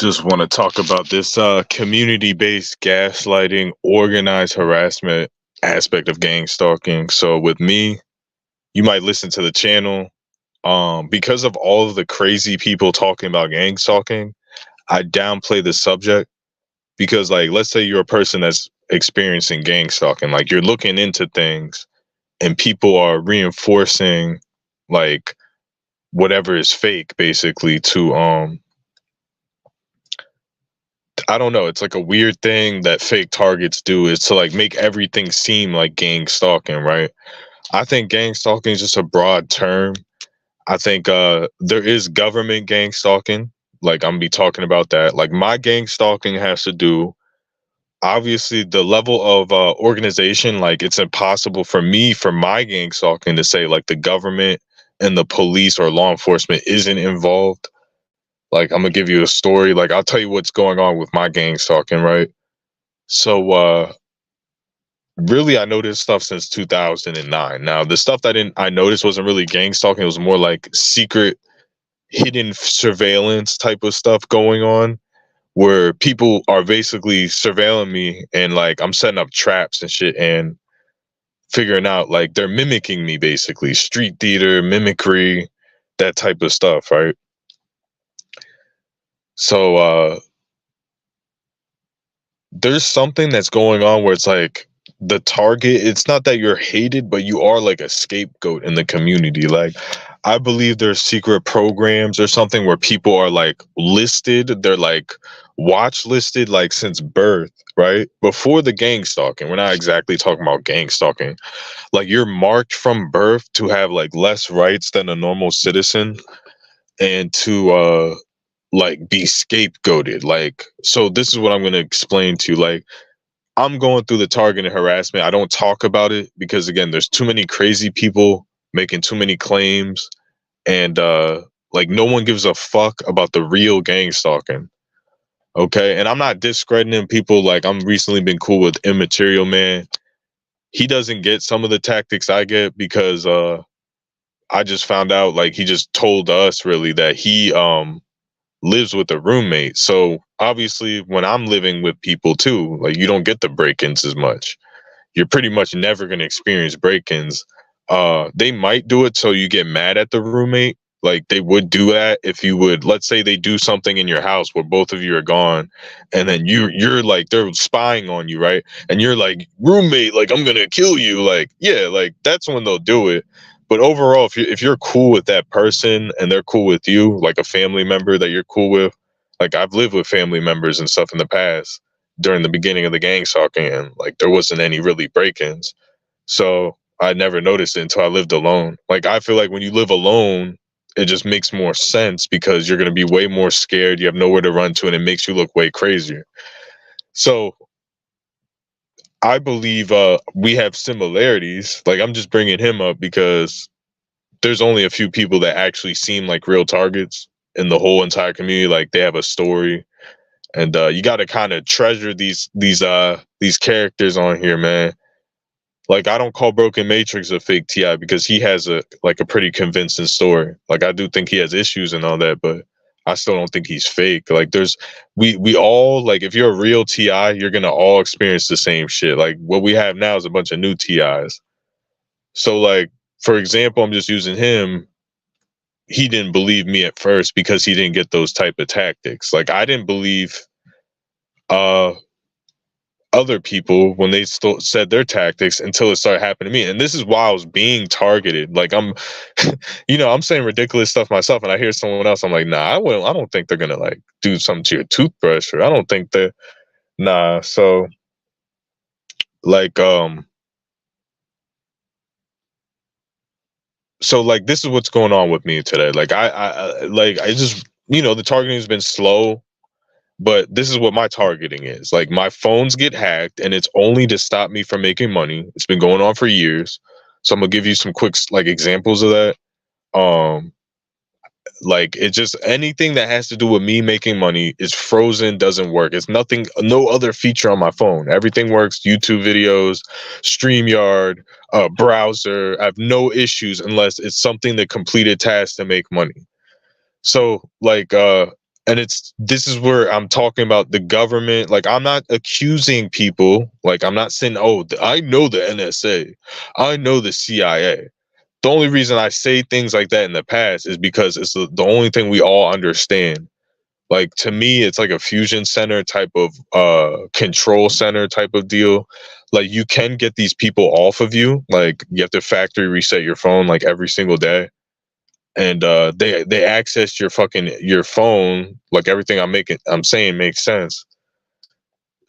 Just want to talk about this community-based gaslighting, organized harassment aspect of gang stalking. So with me, you might listen to the channel. Because of all of the crazy people talking about gang stalking, I downplay the subject because, like, let's say you're a person that's experiencing gang stalking, like you're looking into things and people are reinforcing like whatever is fake basically to I don't know. It's like a weird thing that fake targets do is to like make everything seem like gang stalking, right? I think gang stalking is just a broad term. I think there is government gang stalking. Like I'm gonna be talking about that. Like my gang stalking has to do obviously the level of organization. Like it's impossible for me for my gang stalking to say like the government and the police or law enforcement isn't involved. Like I'm gonna give you a story. Like I'll tell you what's going on with my gang stalking, right? So really I noticed stuff since 2009. Now the stuff that I noticed wasn't really gang stalking, it was more like secret hidden surveillance type of stuff going on where people are basically surveilling me and like I'm setting up traps and shit and figuring out like they're mimicking me basically. Street theater, mimicry, that type of stuff, right? So there's something that's going on where it's like the target, it's not that you're hated, but you are like a scapegoat in the community. Like I believe there's secret programs or something where people are like listed, they're like watch listed like since birth, right? Before the gang stalking. We're not exactly talking about gang stalking. Like you're marked from birth to have like less rights than a normal citizen and to like be scapegoated. Like so this is what I'm going to explain to you. Like I'm going through the targeted harassment. I don't talk about it because again, there's too many crazy people making too many claims and like no one gives a fuck about the real gang stalking. Okay? And I'm not discrediting people. Like I'm recently been cool with Immaterial Man. He doesn't get some of the tactics I get because I just found out like he just told us really that he lives with a roommate. So obviously when I'm living with people too, like you don't get the break-ins as much. You're pretty much never going to experience break-ins. They might do it so you get mad at the roommate. Like they would do that if you would, let's say they do something in your house where both of you are gone and then you're like they're spying on you, right? And you're like, roommate, like I'm gonna kill you. Like, yeah, like that's when they'll do it. But overall, if you're cool with that person and they're cool with you, like a family member that you're cool with, like I've lived with family members and stuff in the past during the beginning of the gang stalking, and like there wasn't any really break-ins. So I never noticed it until I lived alone. Like I feel like when you live alone, it just makes more sense because you're gonna be way more scared. You have nowhere to run to, and it makes you look way crazier. So I believe we have similarities. Like I'm just bringing him up because there's only a few people that actually seem like real targets in the whole entire community. Like they have a story, and you got to kind of treasure these characters on here, man. Like I don't call Broken Matrix a fake Ti because he has a like a pretty convincing story. Like I do think he has issues and all that, but I still don't think he's fake. Like there's we all like if you're a real Ti, you're gonna all experience the same shit. Like what we have now is a bunch of new Tis. So like for example, I'm just using him. He didn't believe me at first because he didn't get those type of tactics. Like I didn't believe uh other people when they still said their tactics until it started happening to me. And this is why I was being targeted. Like I'm I'm saying ridiculous stuff myself and I hear someone else, I'm like, nah, I don't think they're gonna like do something to your toothbrush, or I don't think that nah. So like like this is what's going on with me today. Like I just the targeting has been slow. But this is what my targeting is. Like my phones get hacked and it's only to stop me from making money. It's been going on for years. So I'm gonna give you some quick like examples of that. Um like it just anything that has to do with me making money is frozen, doesn't work. It's nothing, no other feature on my phone. Everything works, YouTube videos, StreamYard, browser. I have no issues unless it's something that completed tasks to make money. So like And this is where I'm talking about the government. Like, I'm not accusing people. Like, I'm not saying, oh, I know the NSA, I know the CIA. The only reason I say things like that in the past is because it's the only thing we all understand. Like, to me, it's like a fusion center type of control center type of deal. Like, you can get these people off of you. Like, you have to factory reset your phone like every single day, and they access your phone. Like, everything I'm saying makes sense.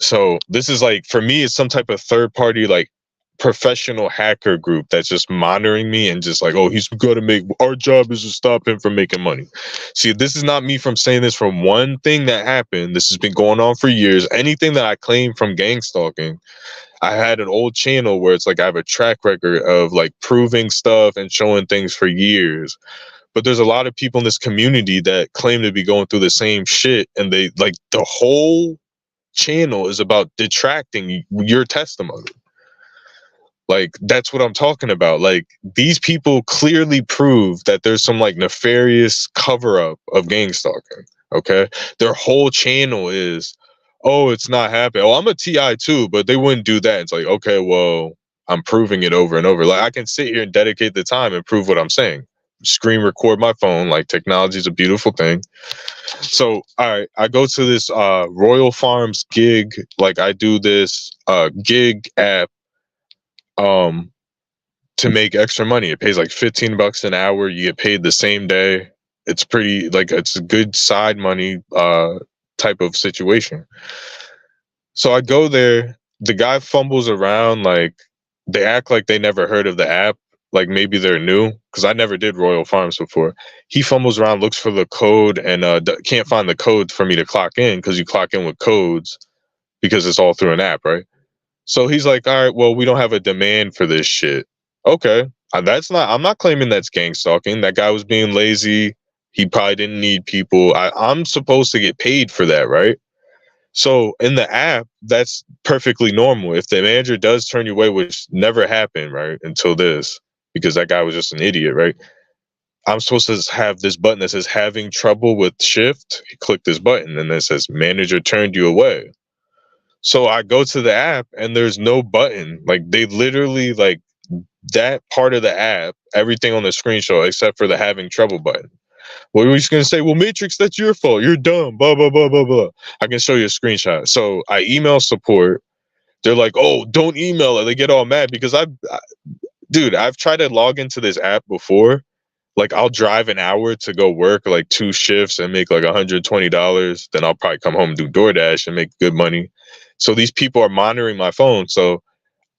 So this is like, for me, it's some type of third party, like, professional hacker group that's just monitoring me and just like, oh, he's gonna make, our job is to stop him from making money. See, this is not me from saying this from one thing that happened. This has been going on for years. Anything that I claim from Gangstalking, I had an old channel where it's like I have a track record of like proving stuff and showing things for years. But there's a lot of people in this community that claim to be going through the same shit, and they like, the whole channel is about detracting your testimony. Like, that's what I'm talking about. Like, these people clearly prove that there's some like nefarious cover up of gang stalking. Okay. Their whole channel is, oh, it's not happening. Oh, I'm a TI too, but they wouldn't do that. It's like, okay, well, I'm proving it over and over. Like, I can sit here and dedicate the time and prove what I'm saying. Screen record my phone. Like, technology is a beautiful thing. So, all right, I go to this Royal Farms gig. Like, I do this gig app um to make extra money. It pays like $15 an hour. You get paid the same day. It's pretty, like, it's a good side money type of situation. So I go there. The guy fumbles around, like, they act like they never heard of the app. Like, maybe they're new, because I never did Royal Farms before. He fumbles around, looks for the code, and can't find the code for me to clock in, because you clock in with codes because it's all through an app, right? So he's like, all right, well, we don't have a demand for this shit. Okay. I'm not claiming that's gang stalking. That guy was being lazy. He probably didn't need people. I'm supposed to get paid for that, right? So in the app, that's perfectly normal. If the manager does turn you away, which never happened, right, until this, because that guy was just an idiot, right? I'm supposed to have this button that says having trouble with shift. Click this button, and it says manager turned you away. So I go to the app and there's no button. Like, they literally, like, that part of the app, everything on the screenshot except for the having trouble button. Well, we're just gonna say, well, Matrix, that's your fault. You're dumb. Blah blah blah blah blah. I can show you a screenshot. So I email support. They're like, oh, don't email it. They get all mad because dude, I've tried to log into this app before. Like, I'll drive an hour to go work like 2 shifts and make like $120. Then I'll probably come home and do DoorDash and make good money. So these people are monitoring my phone. So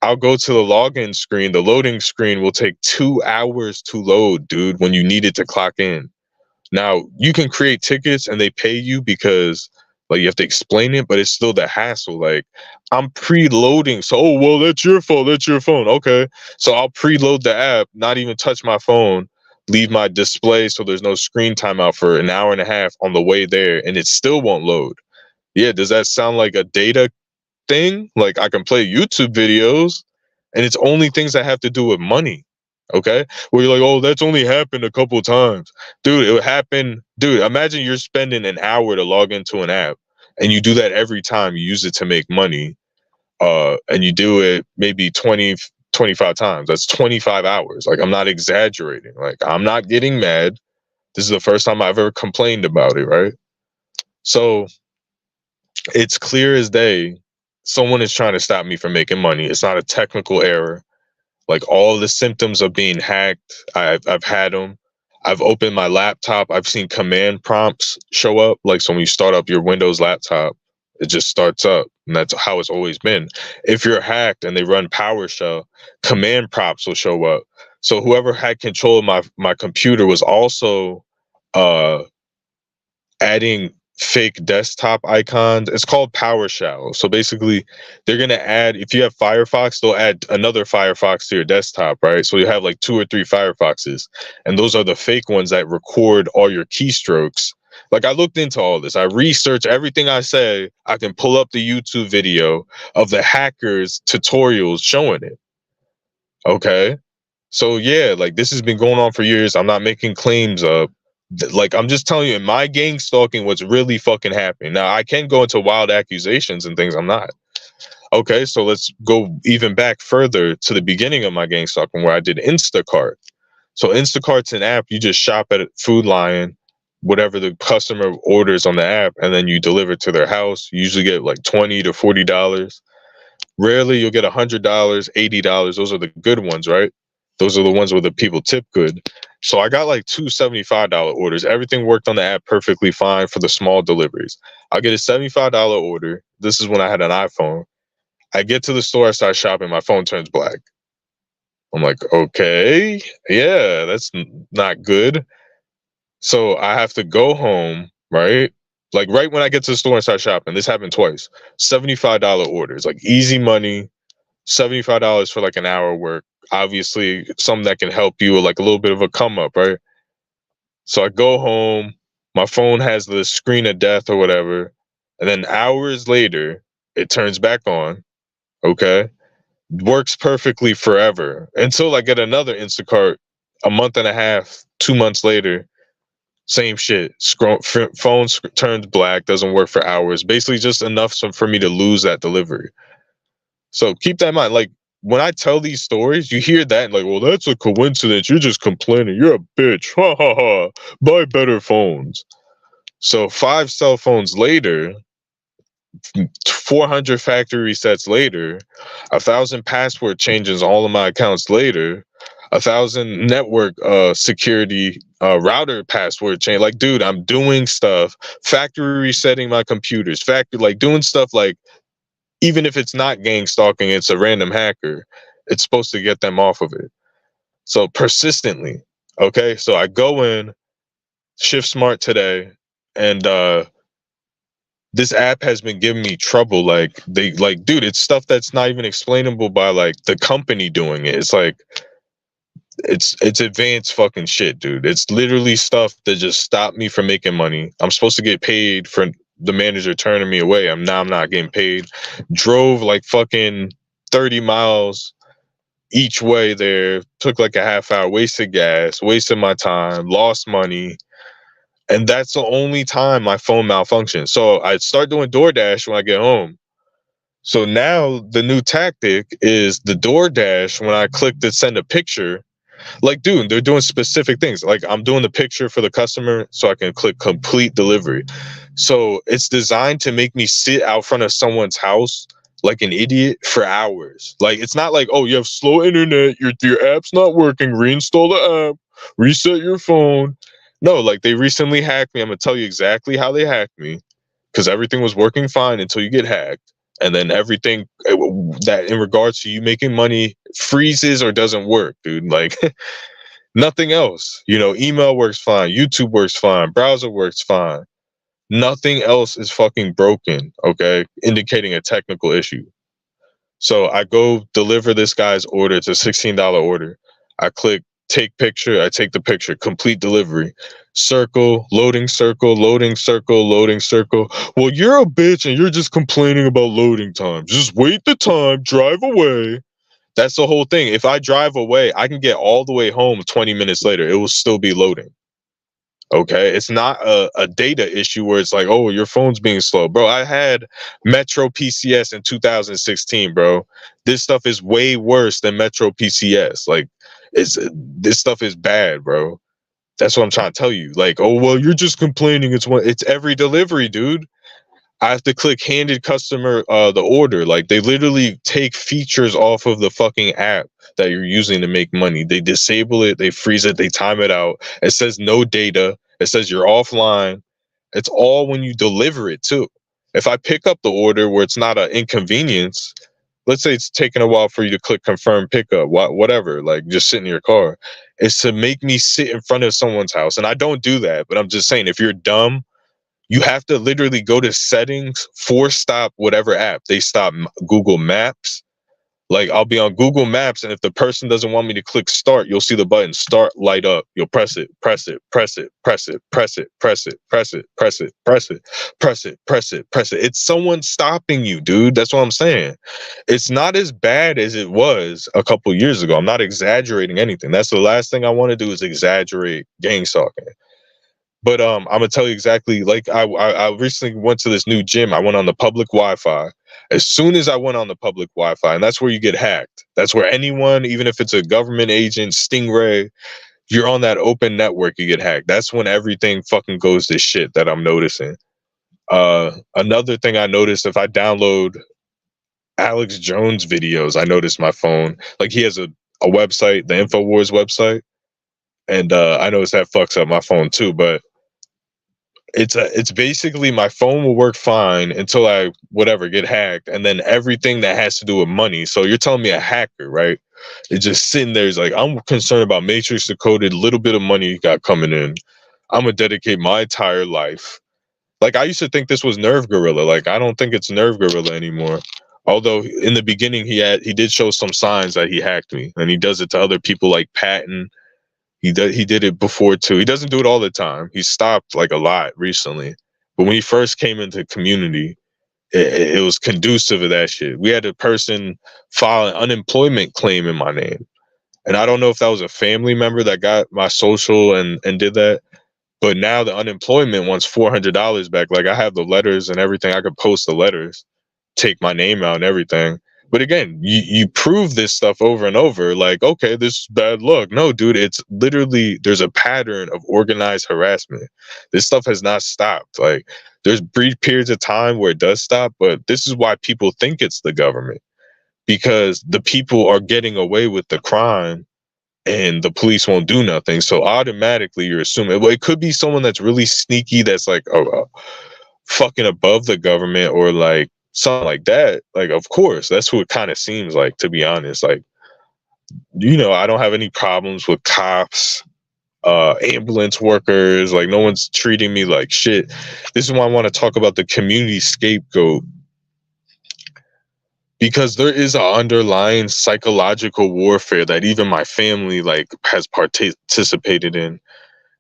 I'll go to the login screen. The loading screen will take 2 hours to load, dude, when you need it to clock in. Now, you can create tickets and they pay you because, like, you have to explain it, but it's still the hassle. Like, I'm preloading. So, oh, well, that's your fault. That's your phone. Okay. So I'll preload the app, not even touch my phone, leave my display so there's no screen timeout for an hour and a half on the way there, and it still won't load. Yeah, does that sound like a data thing? Like, I can play YouTube videos, and it's only things that have to do with money. Okay, where you're like, oh, that's only happened a couple of times, dude. It would happen, dude. Imagine you're spending an hour to log into an app, and you do that every time you use it to make money. And you do it maybe 20, 25 times. That's 25 hours. Like, I'm not exaggerating. Like, I'm not getting mad. This is the first time I've ever complained about it, right? So it's clear as day, someone is trying to stop me from making money. It's not a technical error. Like, all the symptoms of being hacked, I've had them. I've opened my laptop. I've seen command prompts show up. Like, so when you start up your Windows laptop, it just starts up. And that's how it's always been. If you're hacked and they run PowerShell, command prompts will show up. So whoever had control of my computer was also uh, adding fake desktop icons. It's called PowerShell. So basically, they're gonna add, if you have Firefox, they'll add another Firefox to your desktop, right? So you have like 2 or 3 Firefoxes, and those are the fake ones that record all your keystrokes. Like, I looked into all this. I researched everything I say. I can pull up the YouTube video of the hackers tutorials showing it. Okay. So yeah, like, this has been going on for years. I'm not making claims of, Like, I'm just telling you, in my gang stalking, what's really fucking happening. Now, I can go into wild accusations and things. I'm not. Okay, so let's go even back further to the beginning of my gang stalking where I did Instacart. So Instacart's an app. You just shop at Food Lion, whatever the customer orders on the app, and then you deliver to their house. You usually get like $20 to $40. Rarely you'll get $100, $80. Those are the good ones, right? Those are the ones where the people tip good. So I got like two $75 orders. Everything worked on the app perfectly fine for the small deliveries. I'll get a $75 order. This is when I had an iPhone. I get to the store, I start shopping, my phone turns black. I'm like, okay, yeah, that's not good. So I have to go home, right? Like right when I get to the store and start shopping, this happened twice. $75 orders, like easy money, $75 for like an hour work. Obviously, something that can help you with like a little bit of a come up, right? So I go home, my phone has the screen of death or whatever, and then hours later, it turns back on. Okay. Works perfectly forever until I get another Instacart a month and a half, 2 months later. Same shit. Phone turns black, doesn't work for hours. Basically, just enough for me to lose that delivery. So keep that in mind. Like when I tell these stories, you hear that and like, well, that's a coincidence. You're just complaining. You're a bitch. Ha ha ha. Buy better phones. So 5 cell phones later, 400 factory resets later, 1,000 password changes all of my accounts later, 1,000 network security router password change. Like, dude, I'm doing stuff, factory resetting my computers, factory like doing stuff like even if it's not gang stalking, it's a random hacker. It's supposed to get them off of it. So persistently, okay. So I go in, shift smart today, and this app has been giving me trouble. Like dude, it's stuff that's not even explainable by like the company doing it. It's like it's advanced fucking shit, dude. It's literally stuff that just stopped me from making money. I'm supposed to get paid for the manager turning me away. I'm not getting paid. Drove like fucking 30 miles each way there, took like a half hour, wasted gas, wasted my time, lost money. And that's the only time my phone malfunctions. So I start doing DoorDash when I get home. So now the new tactic is the DoorDash when I click to send a picture. Like, dude, they're doing specific things. Like, I'm doing the picture for the customer so I can click complete delivery. So it's designed to make me sit out front of someone's house like an idiot for hours. Like, it's not like, oh, you have slow internet, your app's not working, reinstall the app, reset your phone. No, like they recently hacked me. I'm gonna tell you exactly how they hacked me because everything was working fine until you get hacked. And then everything that in regards to you making money freezes or doesn't work, dude. Like nothing else. You know, email works fine, YouTube works fine, browser works fine. Nothing else is fucking broken, okay? Indicating a technical issue. So I go deliver this guy's order. It's a $16 order. I click take picture. I take the picture. Complete delivery. Circle, loading circle, loading circle, loading circle. Well, you're a bitch and you're just complaining about loading times. Just wait the time, drive away. That's the whole thing. If I drive away, I can get all the way home 20 minutes later. It will still be loading. Okay, it's not a data issue where it's like, oh, your phone's being slow, bro. I had Metro PCS in 2016, bro. This stuff is way worse than Metro PCS. Like, this stuff is bad, bro. That's what I'm trying to tell you. Like, oh well, you're just complaining. It's every delivery, dude. I have to click handed customer the order. Like they literally take features off of the fucking app that you're using to make money. They disable it, they freeze it, they time it out. It says no data. It says you're offline. It's all when you deliver it too. If I pick up the order where it's not an inconvenience, let's say it's taking a while for you to click confirm pickup, whatever, like just sit in your car. It's to make me sit in front of someone's house. And I don't do that, but I'm just saying if you're dumb, you have to literally go to settings, force stop whatever app. They stop Google Maps. Like I'll be on Google Maps, and if the person doesn't want me to click start, you'll see the button start light up. You'll press it, press it, press it, press it, press it, press it, press it, press it, press it, press it, press it, press it. It's someone stopping you, dude. That's what I'm saying. It's not as bad as it was a couple years ago. I'm not exaggerating anything. That's the last thing I want to do is exaggerate gang stalking. But I'm gonna tell you exactly. Like I recently went to this new gym. I went on the public Wi-Fi. As soon as I went on the public Wi-Fi, and that's where you get hacked. That's where anyone, even if it's a government agent, Stingray, you're on that open network, you get hacked. That's when everything fucking goes to shit. That I'm noticing. Another thing I noticed, if I download Alex Jones videos, I noticed my phone, like he has a website, the Infowars website, and I noticed that fucks up my phone too. But it's basically my phone will work fine until I whatever get hacked, and then everything that has to do with money. So you're telling me a hacker, right? It's just sitting there. It's like, I'm concerned about Matrix Decoded, little bit of money you got coming in. I'm gonna dedicate my entire life. Like I used to think this was Nerve Gorilla. Like I don't think it's Nerve Gorilla anymore. Although in the beginning he did show some signs that he hacked me, and he does it to other people like Patton. He did it before too. He doesn't do it all the time. He stopped like a lot recently. But when he first came into community, it was conducive to that shit. We had a person file an unemployment claim in my name. And I don't know if that was a family member that got my social and did that. But now the unemployment wants $400 back. Like I have the letters and everything. I could post the letters, take my name out and everything. But again, you prove this stuff over and over. Like, okay, this is bad luck. No, dude, it's literally there's a pattern of organized harassment. This stuff has not stopped. Like, there's brief periods of time where it does stop, but this is why people think it's the government, because the people are getting away with the crime and the police won't do nothing. So automatically you're assuming, well, it could be someone that's really sneaky, that's like fucking above the government or like something like that. Like, of course, that's who it kind of seems like, to be honest. Like, I don't have any problems with cops, ambulance workers. Like, no one's treating me like shit. This is why I want to talk about the community scapegoat, because there is an underlying psychological warfare that even my family like has participated in,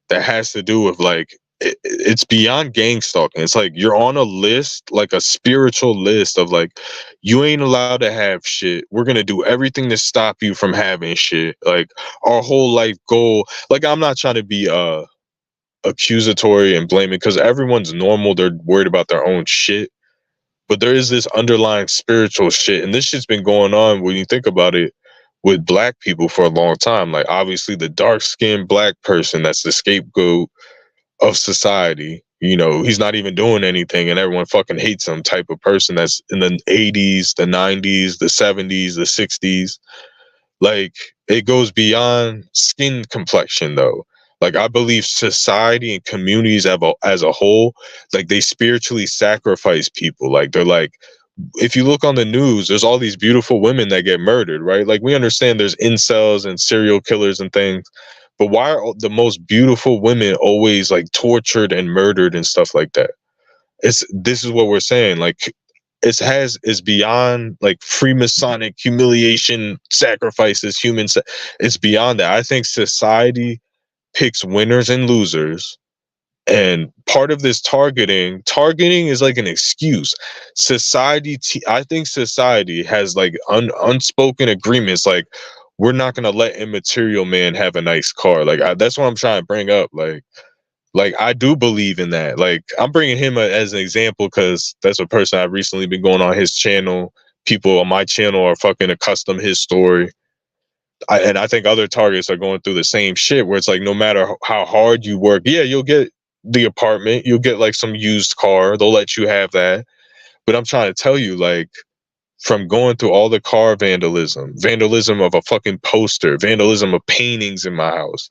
that has to do with like it's beyond gang stalking. It's like you're on a list, like a spiritual list of like, you ain't allowed to have shit. We're gonna do everything to stop you from having shit. Like our whole life goal. Like I'm not trying to be accusatory and blaming, because everyone's normal. They're worried about their own shit. But there is this underlying spiritual shit, and this shit's been going on when you think about it with black people for a long time. Like obviously the dark skinned black person that's the scapegoat of society. He's not even doing anything and everyone fucking hates him, type of person that's in the 80s, the 90s, the 70s, the 60s. Like it goes beyond skin complexion though. Like I believe society and communities as a whole, like they spiritually sacrifice people. Like they're like, if you look on the news, there's all these beautiful women that get murdered, right? Like we understand there's incels and serial killers and things, but why are the most beautiful women always like tortured and murdered and stuff like that? This is what we're saying. Like it's beyond like Freemasonic humiliation, sacrifices, it's beyond that. I think society picks winners and losers. And part of this targeting is like an excuse. I think society has like unspoken agreements. Like we're not gonna let immaterial man have a nice car. Like that's what I'm trying to bring up. Like I do believe in that. Like I'm bringing him as an example because that's a person I've recently been going on his channel. People on my channel are fucking accustomed to his story. And I think other targets are going through the same shit where it's like, no matter how hard you work, yeah, you'll get the apartment, you'll get like some used car, they'll let you have that. But I'm trying to tell you, like, from going through all the car vandalism of a fucking poster, vandalism of paintings in my house,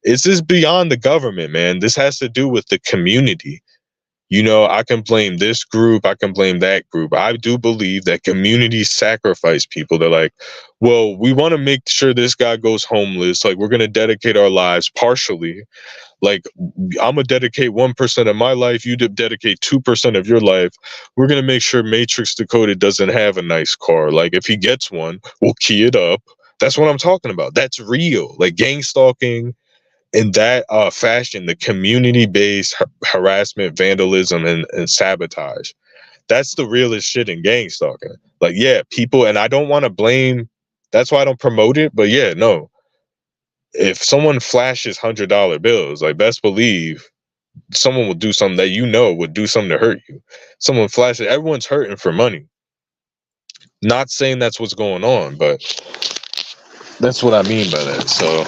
it's just beyond the government, man. This has to do with the community. I can blame this group, I can blame that group. I do believe that communities sacrifice people. They're like, well, we want to make sure this guy goes homeless. Like, we're going to dedicate our lives partially. Like, I'm going to dedicate 1% of my life. You dedicate 2% of your life. We're going to make sure Matrix Decoded doesn't have a nice car. Like, if he gets one, we'll key it up. That's what I'm talking about. That's real. Like, gang stalking in that fashion, the community-based harassment, vandalism, and sabotage. That's the realest shit in gang stalking. Like, yeah, people, and I don't want to blame, that's why I don't promote it, but yeah, no. If someone flashes $100 bills, like best believe someone will do something that you know would do something to hurt you. Someone flashes. Everyone's hurting for money. Not saying that's what's going on, but that's what I mean by that. So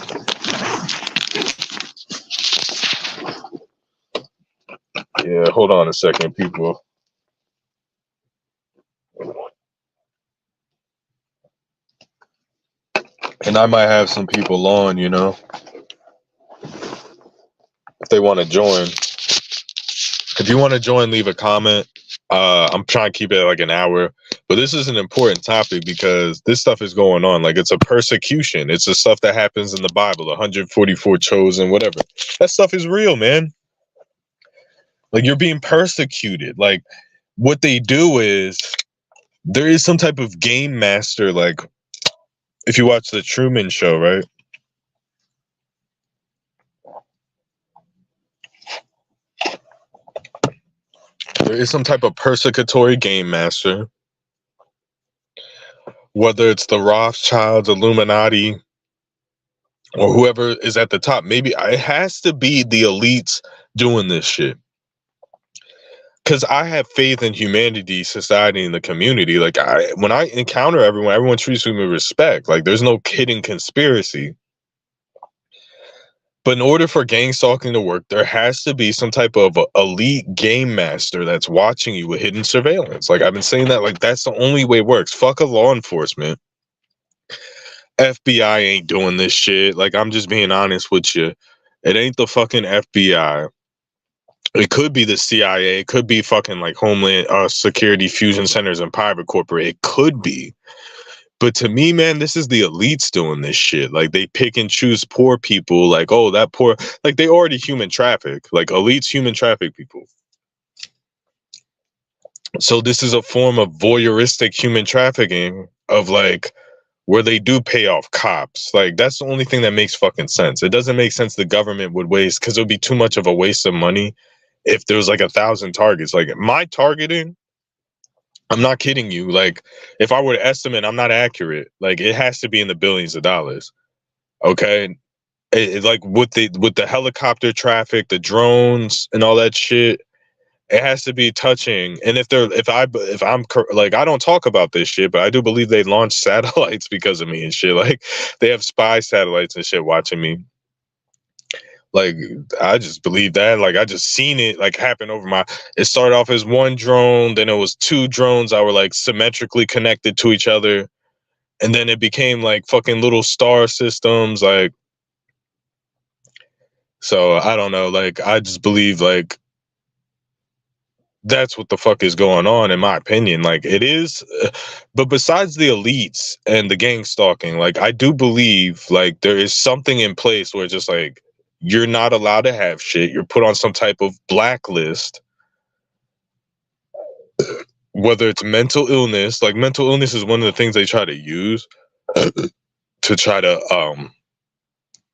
yeah, hold on a second, people. And I might have some people on, you know, if they want to join. If you want to join, leave a comment. I'm trying to keep it like an hour, but this is an important topic because this stuff is going on. Like, it's a persecution. It's the stuff that happens in the Bible, 144 chosen, whatever. That stuff is real, man. Like, you're being persecuted. Like, what they do is there is some type of game master. Like, if you watch the Truman Show, right? There is some type of persecutory game master, whether it's the Rothschilds, Illuminati, or whoever is at the top. Maybe it has to be the elites doing this shit. Because I have faith in humanity, society, and the community. Like, when I encounter everyone treats me with respect. Like, there's no hidden conspiracy. But in order for gang stalking to work, there has to be some type of elite game master that's watching you with hidden surveillance. Like, I've been saying that, like, that's the only way it works. Fuck a law enforcement. FBI ain't doing this shit. Like, I'm just being honest with you. It ain't the fucking FBI. It could be the CIA. It could be fucking like Homeland Security Fusion Centers and private corporate. It could be. But to me, man, this is the elites doing this shit. Like, they pick and choose poor people. Like, oh, that poor, like, they already human traffic. Like, elites human traffic people. So this is a form of voyeuristic human trafficking of, like, where they do pay off cops. Like, that's the only thing that makes fucking sense. It doesn't make sense the government would waste, because it would be too much of a waste of money if there was like 1,000 targets. Like, my targeting, I'm not kidding you. Like, if I were to estimate, I'm not accurate. Like, it has to be in the billions of dollars. Okay. Like, with the helicopter traffic, the drones and all that shit, it has to be touching. And if I'm like, I don't talk about this shit, but I do believe they launched satellites because of me and shit. Like, they have spy satellites and shit watching me. Like, I just believe that. Like, I just seen it like happen over my. It started off as one drone, then it was two drones that were like symmetrically connected to each other, and then it became like fucking little star systems. Like, so I don't know. Like, I just believe like that's what the fuck is going on, in my opinion. Like, it is. But besides the elites and the gang stalking, like, I do believe like there is something in place where it's just like, you're not allowed to have shit. You're put on some type of blacklist, whether it's mental illness. Like, mental illness is one of the things they try to use to try to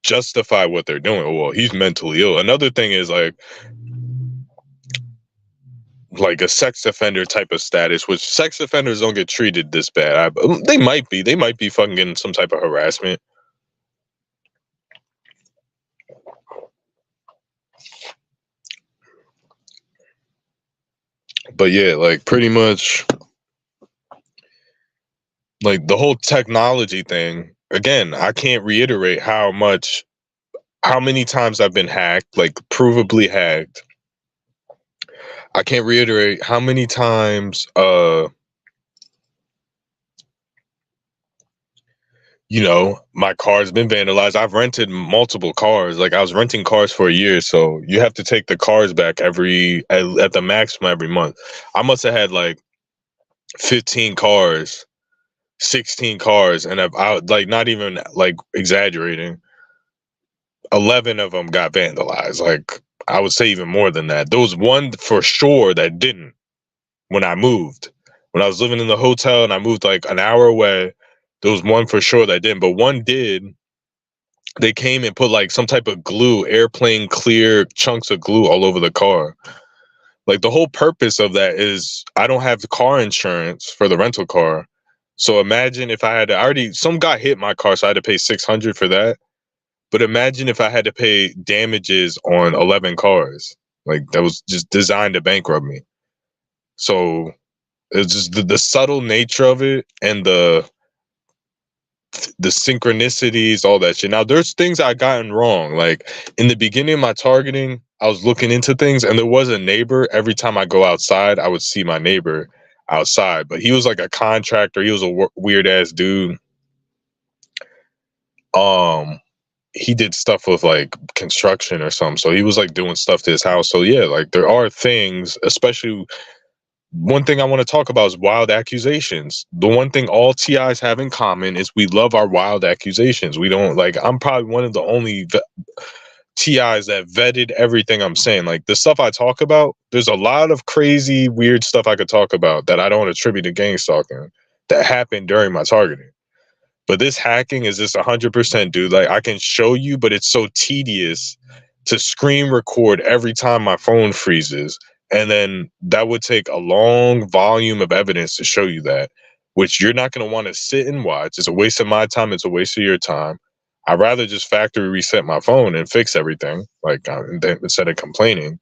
justify what they're doing. Oh, well, he's mentally ill. Another thing is like a sex offender type of status, which sex offenders don't get treated this bad. They might be fucking getting some type of harassment. But yeah, like, pretty much like the whole technology thing, again, I can't reiterate how many times I've been hacked, like provably hacked. I can't reiterate how many times you know, my car's been vandalized. I've rented multiple cars. Like, I was renting cars for a year, so you have to take the cars back at the maximum every month. I must have had like 15 cars, 16 cars, and like, not even like exaggerating, 11 of them got vandalized. Like, I would say even more than that. There was one for sure that didn't when I moved. When I was living in the hotel and I moved like an hour away, there was one for sure that didn't, but one did. They came and put like some type of glue, airplane clear chunks of glue all over the car. Like, the whole purpose of that is I don't have the car insurance for the rental car. So imagine if I had to, some guy hit my car, so I had to pay $600 for that. But imagine if I had to pay damages on 11 cars. Like that was just designed to bankrupt me. So it's just the subtle nature of it and the synchronicities, all that shit. Now, there's things I gotten wrong. Like in the beginning of my targeting, I was looking into things, and there was a neighbor. Every time I go outside, I would see my neighbor outside, but he was like a contractor. He was a weird ass dude. Um, he did stuff with like construction or something. So he was like doing stuff to his house. So yeah, like there are things, especially one thing I want to talk about is wild accusations. The one thing all TIs have in common is we love our wild accusations. We don't like, I'm probably one of the only TIs that vetted everything I'm saying. Like the stuff I talk about, there's a lot of crazy, weird stuff I could talk about that I don't attribute to gangstalking that happened during my targeting. But this hacking is just 100%, dude. Like I can show you, but it's so tedious to screen record every time my phone freezes. And then that would take a long volume of evidence to show you that, which you're not going to want to sit and watch. It's a waste of my time. It's a waste of your time. I'd rather just factory reset my phone and fix everything, like instead of complaining.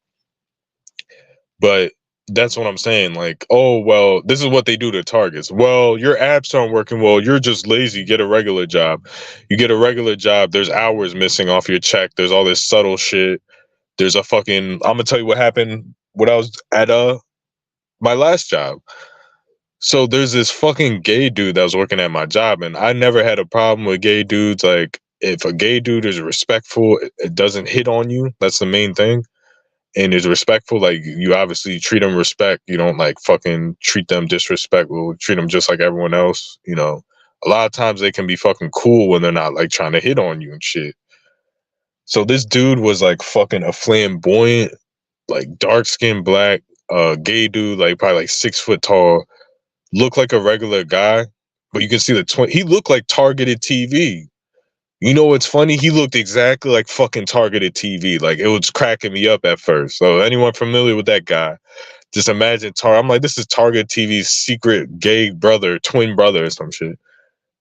But that's what I'm saying. Like, oh, well, this is what they do to targets. Well, your apps aren't working. Well, you're just lazy. Get a regular job. You get a regular job. There's hours missing off your check. There's all this subtle shit. There's a fucking, I'm going to tell you what happened when I was at my last job. So there's this fucking gay dude that was working at my job, and I never had a problem with gay dudes. Like, if a gay dude is respectful, it doesn't hit on you. That's the main thing. And is respectful, like you obviously treat them respect. You don't like fucking treat them disrespectful. Treat them just like everyone else. You know, a lot of times they can be fucking cool when they're not like trying to hit on you and shit. So this dude was like fucking a flamboyant, like dark skinned black, gay dude, like probably like 6 foot tall, looked like a regular guy, but you can see the twin. He looked like targeted TV. You know what's funny? He looked exactly like fucking targeted TV. Like it was cracking me up at first. So anyone familiar with that guy, just imagine I'm like, this is Target TV's secret gay brother, twin brother or some shit.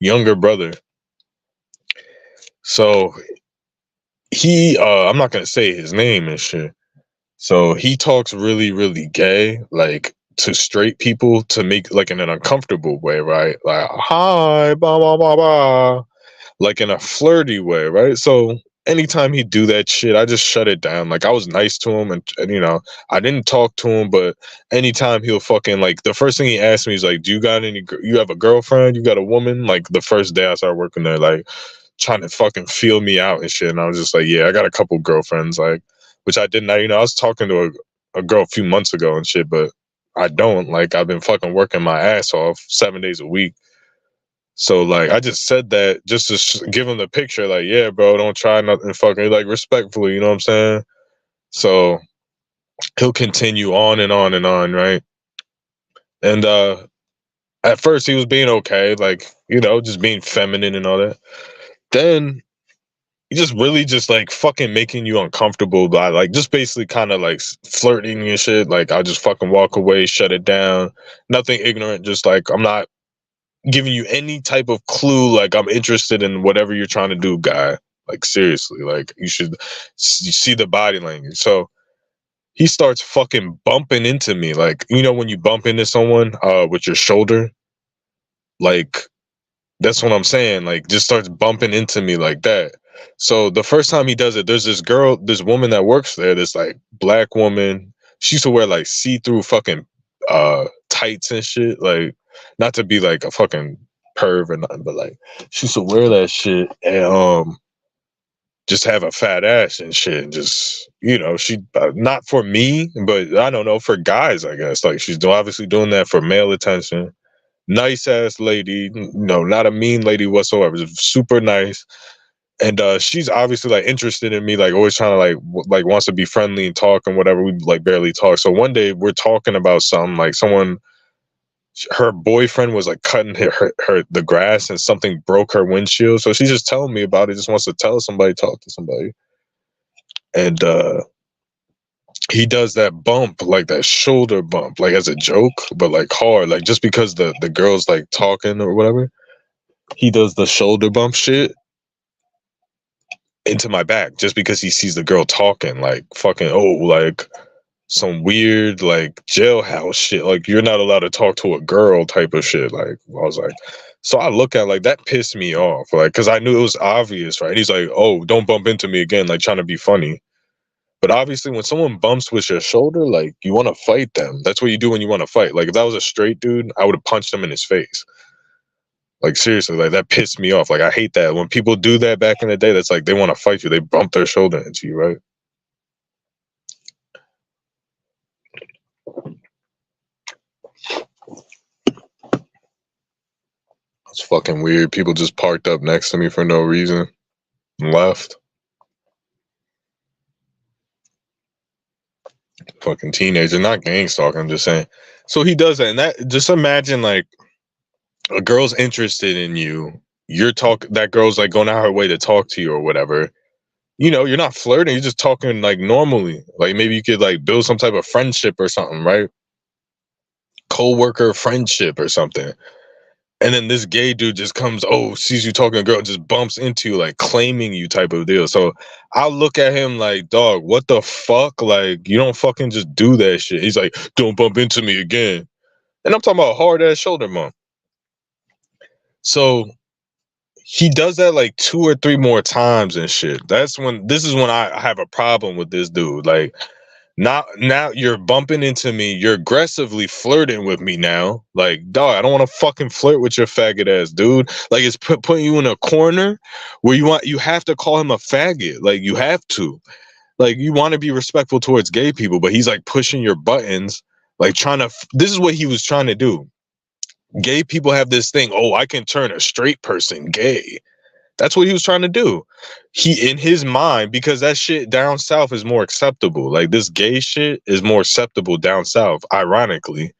Younger brother. So I'm not gonna say his name and shit. So he talks really, really gay, like to straight people to make like in an uncomfortable way, right? Like, hi, blah blah blah blah. Like in a flirty way, right? So anytime he do that shit, I just shut it down. Like I was nice to him, and you know, I didn't talk to him, but anytime he'll fucking like the first thing he asked me is like, "Do you got you have a girlfriend? You got a woman?" Like the first day I started working there, like trying to fucking feel me out and shit. And I was just like, "Yeah, I got a couple girlfriends," like which I didn't. You know, I was talking to a girl a few months ago and shit, but I don't. Like I've been fucking working my ass off 7 days a week. So like I just said that just to give him the picture, like, yeah, bro, don't try nothing fucking like respectfully, you know what I'm saying? So he'll continue on and on and on, right? And at first he was being okay, like, you know, just being feminine and all that. Then he just really just like fucking making you uncomfortable by like just basically kind of like flirting and shit. Like I'll just fucking walk away, shut it down. Nothing ignorant, just like I'm not giving you any type of clue like I'm interested in whatever you're trying to do, guy. Like seriously, like you should see the body language. So he starts fucking bumping into me, like you know when you bump into someone with your shoulder, like that's what I'm saying. Like just starts bumping into me like that. So the first time he does it, there's this woman that works there, this like black woman. She used to wear like see-through fucking tights and shit. Like not to be like a fucking perv or nothing, but like she used to wear that shit and just have a fat ass and shit. And just you know, she not for me, but I don't know for guys, I guess. Like she's obviously doing that for male attention. Nice ass lady, no, not a mean lady whatsoever. Just super nice. And she's obviously like interested in me, like always trying to like wants to be friendly and talk and whatever. We like barely talk. So one day we're talking about something, like her boyfriend was like cutting her the grass and something broke her windshield. So she's just telling me about it. Just wants to tell somebody, talk to somebody. And he does that bump, like that shoulder bump, like as a joke, but like hard, like just because the girl's like talking or whatever. He does the shoulder bump shit into my back just because he sees the girl talking, like fucking, oh, like some weird like jailhouse shit. Like you're not allowed to talk to a girl type of shit. Like I was like, so I look at like that pissed me off. Like because I knew it was obvious, right? He's like, oh, don't bump into me again, like trying to be funny. But obviously, when someone bumps with your shoulder, like you want to fight them. That's what you do when you want to fight. Like if that was a straight dude, I would have punched him in his face. Like seriously, like that pissed me off. Like I hate that when people do that back in the day. That's like they want to fight you. They bump their shoulder into you, right? It's fucking weird. People just parked up next to me for no reason and left. Fucking teenager, not gang stalking. I'm just saying. So he does that, and that just imagine like a girl's interested in you. That girl's like going out her way to talk to you or whatever. You know, you're not flirting. You're just talking like normally. Like maybe you could like build some type of friendship or something, right? Co-worker friendship or something. And then this gay dude just comes, oh, sees you talking to a girl, just bumps into you, like claiming you type of deal. So I'll look at him like, dog, what the fuck? Like, you don't fucking just do that shit. He's like, don't bump into me again. And I'm talking about hard ass shoulder bump. So he does that like 2 or 3 more times and shit. This is when I have a problem with this dude. Like, now you're bumping into me. You're aggressively flirting with me now. Like, dog, I don't want to fucking flirt with your faggot ass dude. Like, it's putting you in a corner where you have to call him a faggot. Like, you have to. Like, you want to be respectful towards gay people, but he's like pushing your buttons, like trying to. This is what he was trying to do. Gay people have this thing. Oh, I can turn a straight person gay. That's what he was trying to do. He, in his mind, because that shit down south is more acceptable. Like this gay shit is more acceptable down south. Ironically,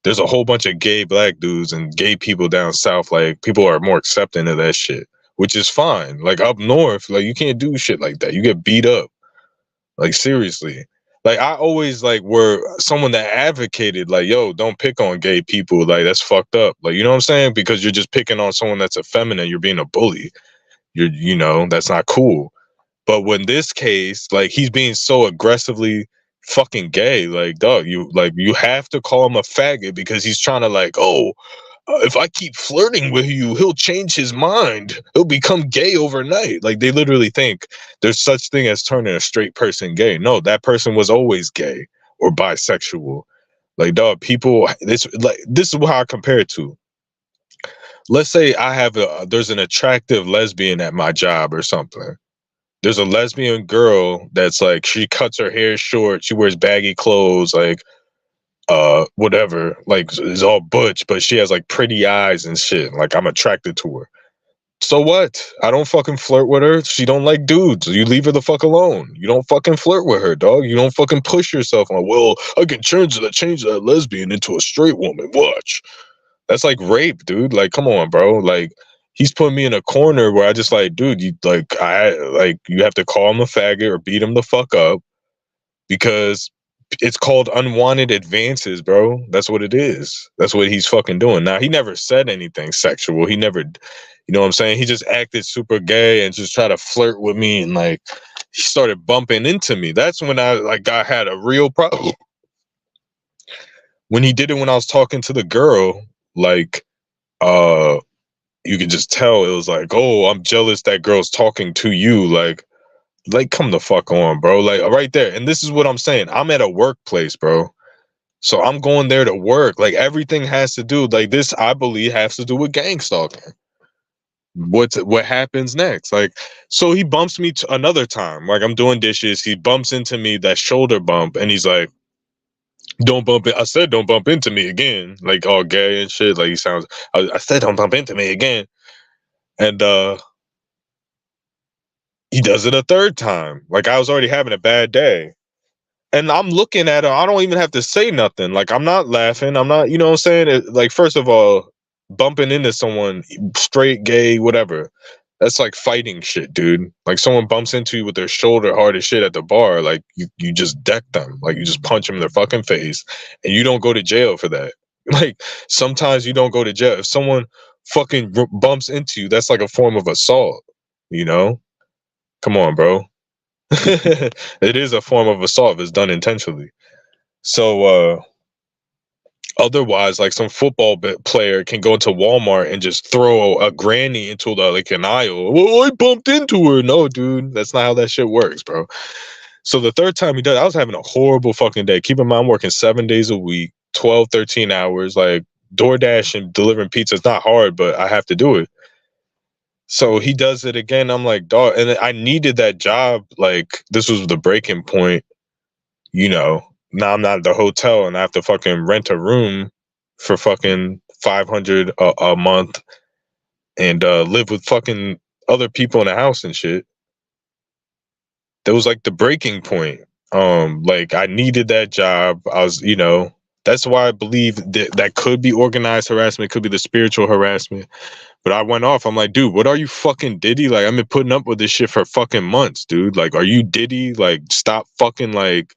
there's a whole bunch of gay black dudes and gay people down south. Like people are more accepting of that shit, which is fine. Like up north, like you can't do shit like that. You get beat up. Like seriously. Like I always like were someone that advocated like, yo, don't pick on gay people. Like that's fucked up. Like you know what I'm saying? Because you're just picking on someone that's effeminate. You're being a bully. That's not cool. But when this case, like he's being so aggressively fucking gay, like dog, you have to call him a faggot because he's trying to like, oh, if I keep flirting with you, he'll change his mind. He'll become gay overnight. Like they literally think there's such thing as turning a straight person gay. No, that person was always gay or bisexual. Like dog, this is how I compare it to. Let's say there's an attractive lesbian at my job or something. There's a lesbian girl that's like she cuts her hair short, she wears baggy clothes, like whatever, like is all butch, but she has like pretty eyes and shit. Like I'm attracted to her. So what? I don't fucking flirt with her. She don't like dudes. You leave her the fuck alone. You don't fucking flirt with her, dog. You don't fucking push yourself on, well, I can change that lesbian into a straight woman. Watch. That's like rape, dude. Like, come on, bro. Like, he's putting me in a corner where I just like, dude, you have to call him a faggot or beat him the fuck up because it's called unwanted advances, bro. That's what it is. That's what he's fucking doing. Now, he never said anything sexual. He never, you know what I'm saying? He just acted super gay and just tried to flirt with me and like he started bumping into me. That's when I had a real problem. When he did it when I was talking to the girl, like you could just tell it was like, oh, I'm jealous that girl's talking to you. Like come the fuck on, bro. Like right there. And this is what I'm saying. I'm at a workplace, bro. So I'm going there to work. Like everything has to do like this, I believe, has to do with gang stalking. What happens next? Like, so he bumps me another time. Like I'm doing dishes. He bumps into me, that shoulder bump, and he's like, don't bump it. I said, don't bump into me again. Like all gay and shit. Like he sounds. I said, don't bump into me again. And he does it a third time. Like I was already having a bad day. And I'm looking at him. I don't even have to say nothing. Like I'm not laughing. I'm not, you know what I'm saying? Like, first of all, bumping into someone, straight, gay, whatever. That's like fighting shit, dude. Like someone bumps into you with their shoulder hard as shit at the bar, like you just deck them. Like you just punch them in their fucking face and you don't go to jail for that. Like sometimes you don't go to jail. If someone fucking bumps into you, that's like a form of assault, you know? Come on, bro. It is a form of assault if it's done intentionally. So otherwise, like some football player can go into Walmart and just throw a granny into the like an aisle. Well, I bumped into her. No, dude, that's not how that shit works, bro. So the third time he did, I was having a horrible fucking day. Keep in mind, I'm working 7 days a week, 12, 13 hours. Like DoorDash and delivering pizza is not hard, but I have to do it. So he does it again. I'm like, dog, and I needed that job. Like this was the breaking point. Now I'm not at the hotel and I have to fucking rent a room for fucking 500 a month and live with fucking other people in the house and shit. That was like the breaking point. Like I needed that job. I was, that's why I believe that could be organized harassment, could be the spiritual harassment. But I went off. I'm like, dude, what are you fucking Diddy? Like, I've been putting up with this shit for fucking months, dude. Like, are you Diddy? Like, stop fucking like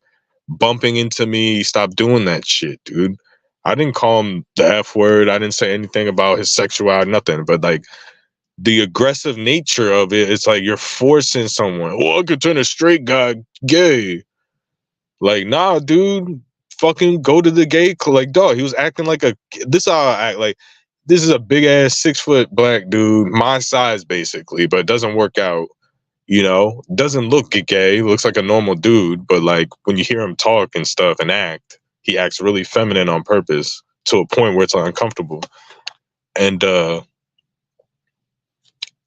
bumping into me. Stop doing that shit, dude. I didn't call him the F word. I didn't say anything about his sexuality, nothing. But like the aggressive nature of it, it's like you're forcing someone. Oh, I could turn a straight guy gay. Like, nah, dude. Fucking go to the gay club. Like, dog, he was acting like this is how I act. Like, this is a big ass 6 foot black dude, my size basically, but it doesn't work out. Doesn't look gay, looks like a normal dude, but like when you hear him talk and stuff and act, he acts really feminine on purpose to a point where it's uncomfortable. And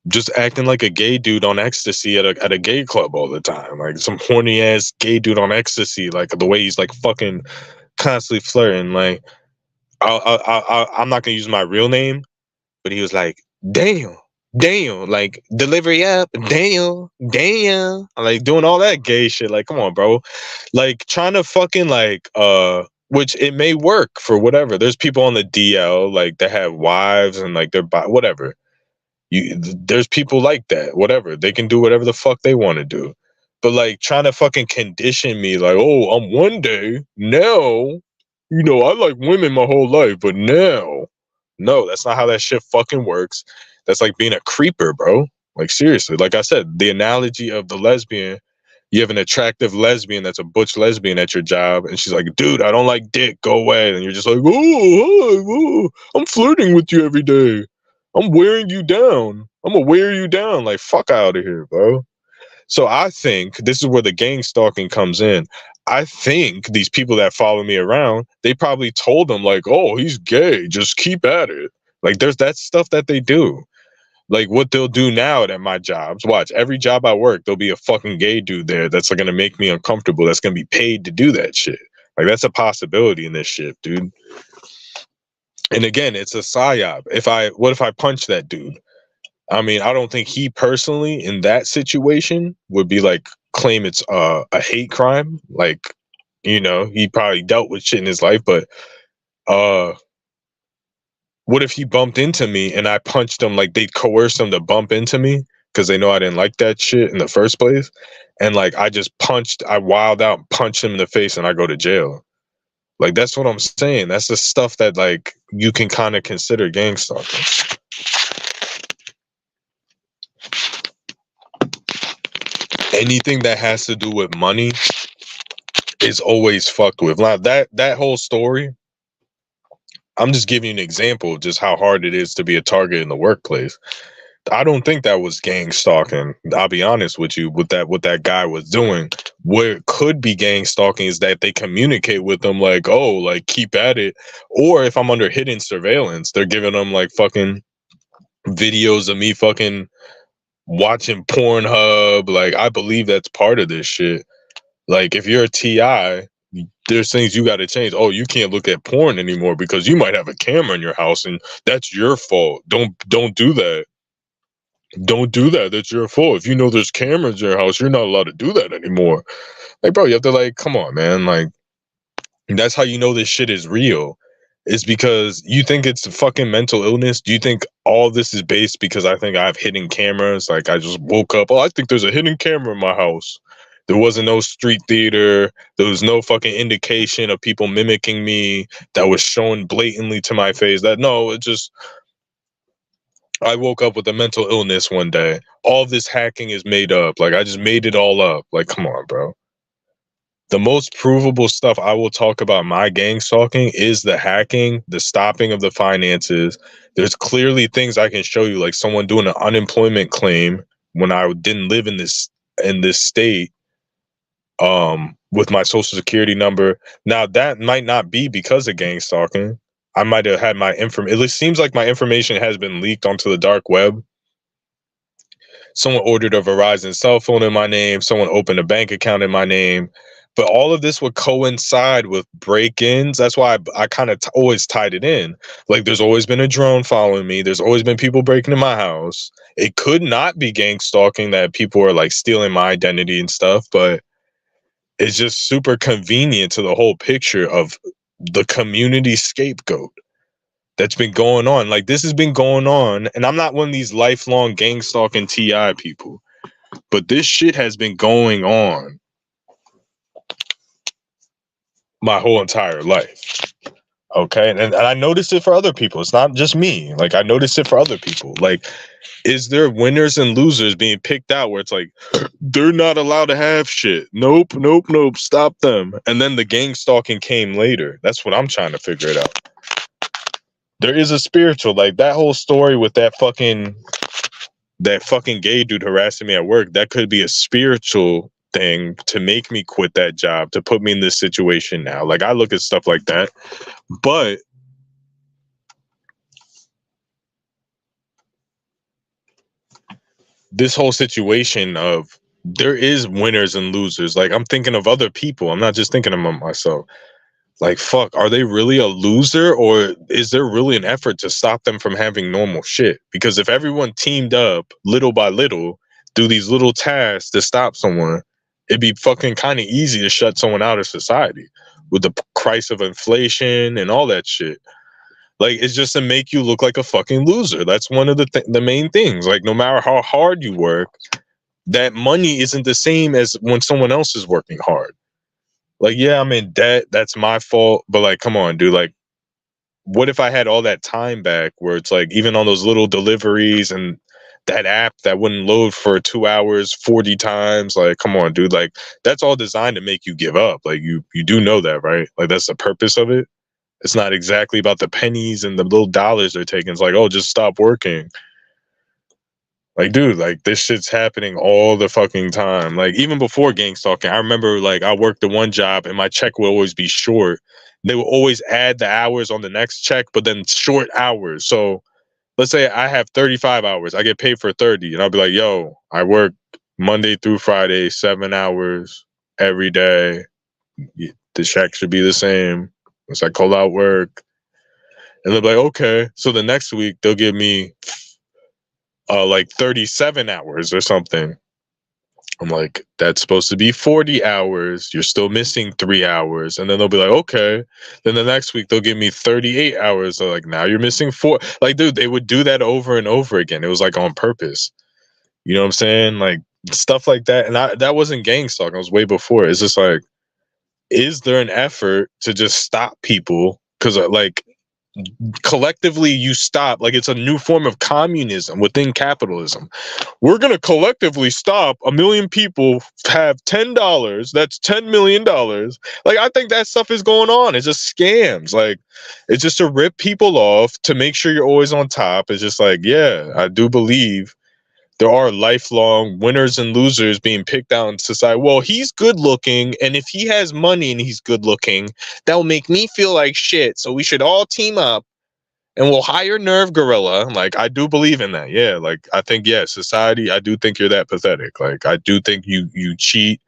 just acting like a gay dude on ecstasy at a gay club all the time, like some horny ass gay dude on ecstasy, like the way he's like fucking constantly flirting. Like I'm not gonna use my real name, but he was like, damn, like delivery up, damn, like doing all that gay shit. Like, come on, bro. Like trying to fucking like which it may work for whatever. There's people on the DL like that have wives and like they're whatever. There's people like that, whatever. They can do whatever the fuck they want to do. But like trying to fucking condition me like, oh, I'm one day now, I like women my whole life, but now. No, that's not how that shit fucking works. That's like being a creeper, bro. Like seriously, like I said, the analogy of the lesbian, you have an attractive lesbian that's a butch lesbian at your job, and she's like, dude, I don't like dick, go away. And you're just like, oh, I'm flirting with you every day. I'm wearing you down. I'm gonna wear you down. Like, fuck out of here, bro. So I think this is where the gang stalking comes in. I think these people that follow me around, they probably told them like, oh, he's gay. Just keep at it. Like there's that stuff that they do. Like what they'll do now at my jobs. Watch, every job I work, there'll be a fucking gay dude there that's like gonna make me uncomfortable. That's gonna be paid to do that shit. Like that's a possibility in this shit, dude. And again, it's a psyop. What if I punch that dude? I mean, I don't think he personally in that situation would be like claim it's a hate crime. Like, he probably dealt with shit in his life, but uh what if he bumped into me and I punched him, like they coerced him to bump into me because they know I didn't like that shit in the first place. And like I wild out, punched him in the face and I go to jail. Like that's what I'm saying. That's the stuff that like you can kind of consider gang stalking. Anything that has to do with money is always fucked with. Now that whole story, I'm just giving you an example of just how hard it is to be a target in the workplace. I don't think that was gang stalking. I'll be honest with you, what that guy was doing. Where it could be gang stalking is that they communicate with them like, oh, like keep at it. Or if I'm under hidden surveillance, they're giving them like fucking videos of me fucking watching Pornhub. Like I believe that's part of this shit. Like if you're a TI, there's things you got to change. Oh, you can't look at porn anymore because you might have a camera in your house and that's your fault. Don't do that. Don't do that. That's your fault. If you know there's cameras in your house, you're not allowed to do that anymore. Like, bro, you have to like, come on, man. Like, that's how you know this shit is real. It's because you think it's fucking mental illness. Do you think all this is based because I think I have hidden cameras? Like, I just woke up. Oh, I think there's a hidden camera in my house. There wasn't no street theater. There was no fucking indication of people mimicking me that was shown blatantly to my face. I woke up with a mental illness one day. All this hacking is made up. Like, I just made it all up. Like, come on, bro. The most provable stuff I will talk about my gang stalking is the hacking, the stopping of the finances. There's clearly things I can show you, like someone doing an unemployment claim when I didn't live in this state, with my social security number. Now that might not be because of gang stalking. I might have had my information. It seems like my information has been leaked onto the dark web. Someone ordered a Verizon cell phone in my name. Someone opened a bank account in my name. But all of this would coincide with break-ins. That's why I kind of always tied it in. Like, there's always been a drone following me. There's always been people breaking in my house. It could not be gang stalking that people are like stealing my identity and stuff, but it's just super convenient to the whole picture of the community scapegoat that's been going on. Like, this has been going on, and I'm not one of these lifelong gang stalking TI people, but this shit has been going on my whole entire life. Okay. And I noticed it for other people. It's not just me. Like, I noticed it for other people. Like, is there winners and losers being picked out where it's like, they're not allowed to have shit? Nope, nope, nope. Stop them. And then the gang stalking came later. That's what I'm trying to figure it out. There is a spiritual, like that whole story with that fucking gay dude harassing me at work. That could be a spiritual thing to make me quit that job, to put me in this situation now. Like, I look at stuff like that. But this whole situation of, there is winners and losers. Like, I'm thinking of other people. I'm not just thinking of myself. Like, fuck, are they really a loser, or is there really an effort to stop them from having normal shit? Because if everyone teamed up little by little, do these little tasks to stop someone, it'd be fucking kind of easy to shut someone out of society with the price of inflation and all that shit. Like, it's just to make you look like a fucking loser. That's one of the main things. Like, no matter how hard you work, that money isn't the same as when someone else is working hard. Like, yeah, I'm in debt. That's my fault. But like, come on, dude. Like, what if I had all that time back where it's like, even on those little deliveries and that app that wouldn't load for 2 hours 40 times? Like, come on, dude. Like, that's all designed to make you give up. Like, you do know that, right? Like, that's the purpose of it. It's not exactly about the pennies and the little dollars they're taking. It's like, oh, just stop working. Like, dude, like, this shit's happening all the fucking time. Like, even before gang stalking, I remember, like, I worked the one job and my check would always be short. They would always add the hours on the next check, but then short hours. So let's say I have 35 hours, I get paid for 30, and I'll be like, yo, I work Monday through Friday, 7 hours every day. The check should be the same. Once I call out work, and they'll be like, okay. So the next week they'll give me like 37 hours or something. I'm like, that's supposed to be 40 hours. You're still missing 3 hours. And then they'll be like, okay. Then the next week they'll give me 38 hours. So like, now you're missing 4. Like, dude, they would do that over and over again. It was like on purpose. You know what I'm saying? Like, stuff like that. And that wasn't gang stalking. It was way before. It's just like, is there an effort to just stop people? Because like, collectively you stop. Like, it's a new form of communism within capitalism. We're gonna collectively stop a million people have $10. That's $10 million. Like, I think that stuff is going on. It's just scams. Like, it's just to rip people off, to make sure you're always on top. It's just like, yeah, I do believe there are lifelong winners and losers being picked out in society. Well, he's good looking, and if he has money and he's good looking, that will make me feel like shit. So we should all team up and we'll hire Nerve Gorilla. Like, I do believe in that. Yeah, like, I think, yeah, society, I do think you're that pathetic. Like, I do think you cheat.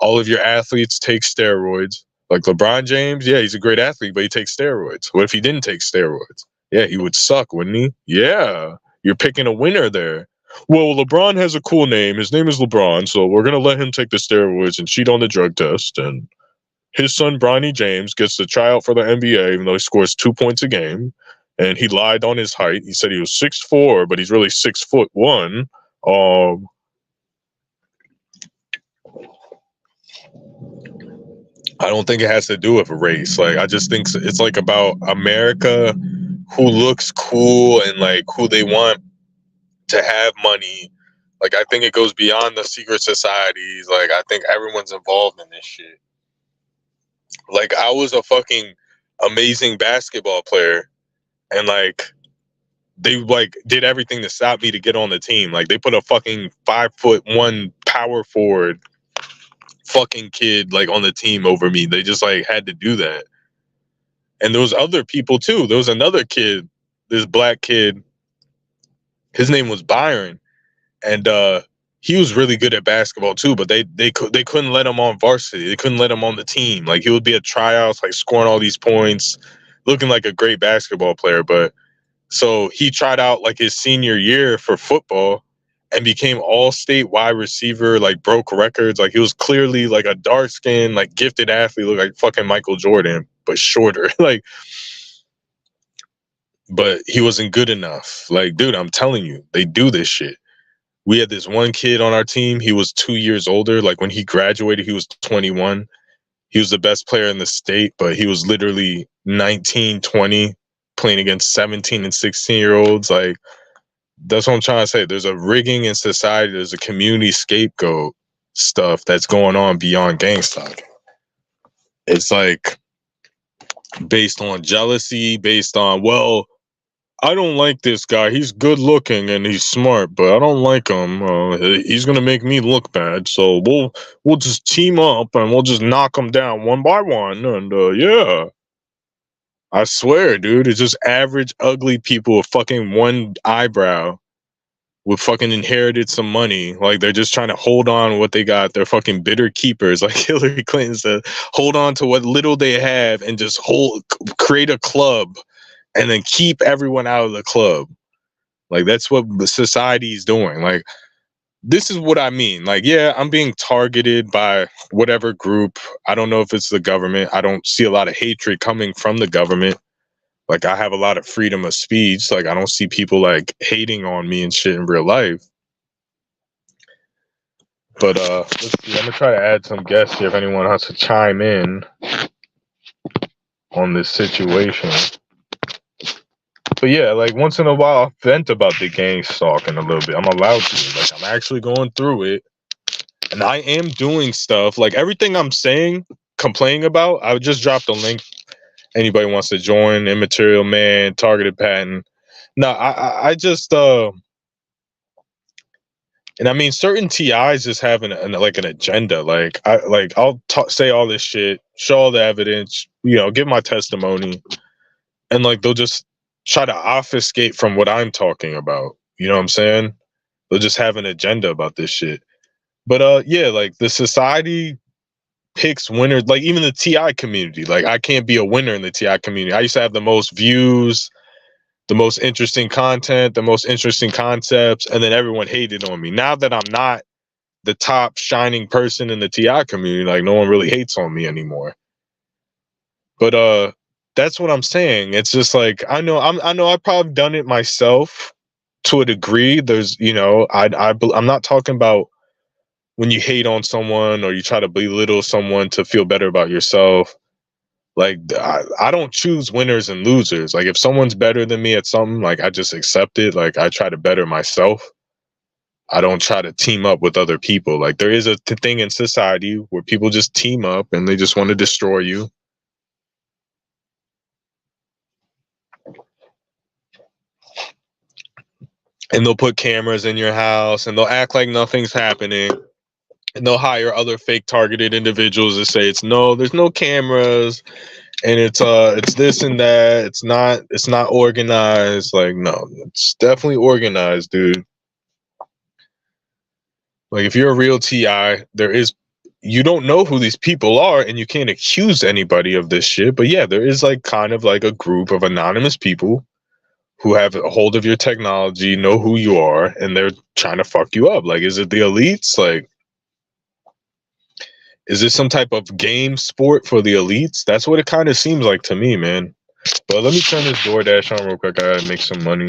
All of your athletes take steroids. Like LeBron James, yeah, he's a great athlete, but he takes steroids. What if he didn't take steroids? Yeah, he would suck, wouldn't he? Yeah, you're picking a winner there. Well, LeBron has a cool name. His name is LeBron, so we're gonna let him take the steroids and cheat on the drug test. And his son Bronny James gets to try out for the NBA, even though he scores 2 points a game. And he lied on his height. He said he was 6'4", but he's really 6'1". I don't think it has to do with race. Like, I just think it's like about America, who looks cool and like who they want to have money. Like, I think it goes beyond the secret societies. Like, I think everyone's involved in this shit. Like I was a fucking amazing basketball player, and like they like did everything to stop me to get on the team. Like they put a fucking 5'1" power forward fucking kid like on the team over me. They just like had to do that. And there was other people too. There was another kid, this black kid. His name was Byron, and he was really good at basketball too. But they couldn't let him on varsity. They couldn't let him on the team. Like he would be at tryouts, like scoring all these points, looking like a great basketball player. But so he tried out like his senior year for football and became all state wide receiver, like broke records. Like he was clearly like a dark skinned, like gifted athlete, looked like fucking Michael Jordan, but shorter. Like, but he wasn't good enough. Like, dude, I'm telling you, they do this shit. We had this one kid on our team. He was 2 years older. Like when he graduated, he was 21. He was the best player in the state, but he was literally 19, 20, playing against 17 and 16-year-olds. Like, that's what I'm trying to say. There's a rigging in society. There's a community scapegoat stuff that's going on beyond Gangstalking. It's like based on jealousy, based on, well, I don't like this guy. He's good looking and he's smart, but I don't like him. He's gonna make me look bad. So we'll just team up and we'll just knock him down one by one. And yeah, I swear, dude, it's just average ugly people with fucking one eyebrow with fucking inherited some money. Like they're just trying to hold on to what they got. They're fucking bitter keepers, like Hillary Clinton said. Hold on to what little they have and just create a club and then keep everyone out of the club. Like that's what society is doing. Like this is what I mean. Like, yeah, I'm being targeted by whatever group. I don't know if it's the government. I don't see a lot of hatred coming from the government. Like I have a lot of freedom of speech. Like I don't see people like hating on me and shit in real life. But let's see. I'm gonna try to add some guests here if anyone wants to chime in on this situation. But yeah, like once in a while, I'll vent about the gang stalking a little bit. I'm allowed to. Like I'm actually going through it, and I am doing stuff. Like everything I'm saying, complaining about, I would just drop the link. Anybody wants to join? Immaterial Man, Targeted Patent. No, I just and I mean certain TIs just have like an agenda. Like I'll say all this shit, show all the evidence, give my testimony, and like they'll just try to obfuscate from what I'm talking about. You know what I'm saying? They'll just have an agenda about this shit. But yeah, like the society picks winners. Like even the TI community. Like I can't be a winner in the TI community. I used to have the most views, the most interesting content, the most interesting concepts, and then everyone hated on me. Now that I'm not the top shining person in the TI community, like no one really hates on me anymore. But that's what I'm saying. It's just like I know I've probably done it myself to a degree. There's I'm not talking about when you hate on someone or you try to belittle someone to feel better about yourself. Like I don't choose winners and losers. Like if someone's better than me at something, like I just accept it. Like I try to better myself. I don't try to team up with other people. Like there is a thing in society where people just team up and they just want to destroy you. And they'll put cameras in your house and they'll act like nothing's happening. And they'll hire other fake targeted individuals to say there's no cameras and it's this and that. It's not organized. Like no, it's definitely organized, dude. Like if you're a real TI, you don't know who these people are and you can't accuse anybody of this shit. But yeah, there is like kind of like a group of anonymous people who have a hold of your technology, know who you are, and they're trying to fuck you up. Like, is it the elites? Like, is this some type of game sport for the elites? That's what it kind of seems like to me, man. But let me turn this DoorDash on real quick. I gotta make some money.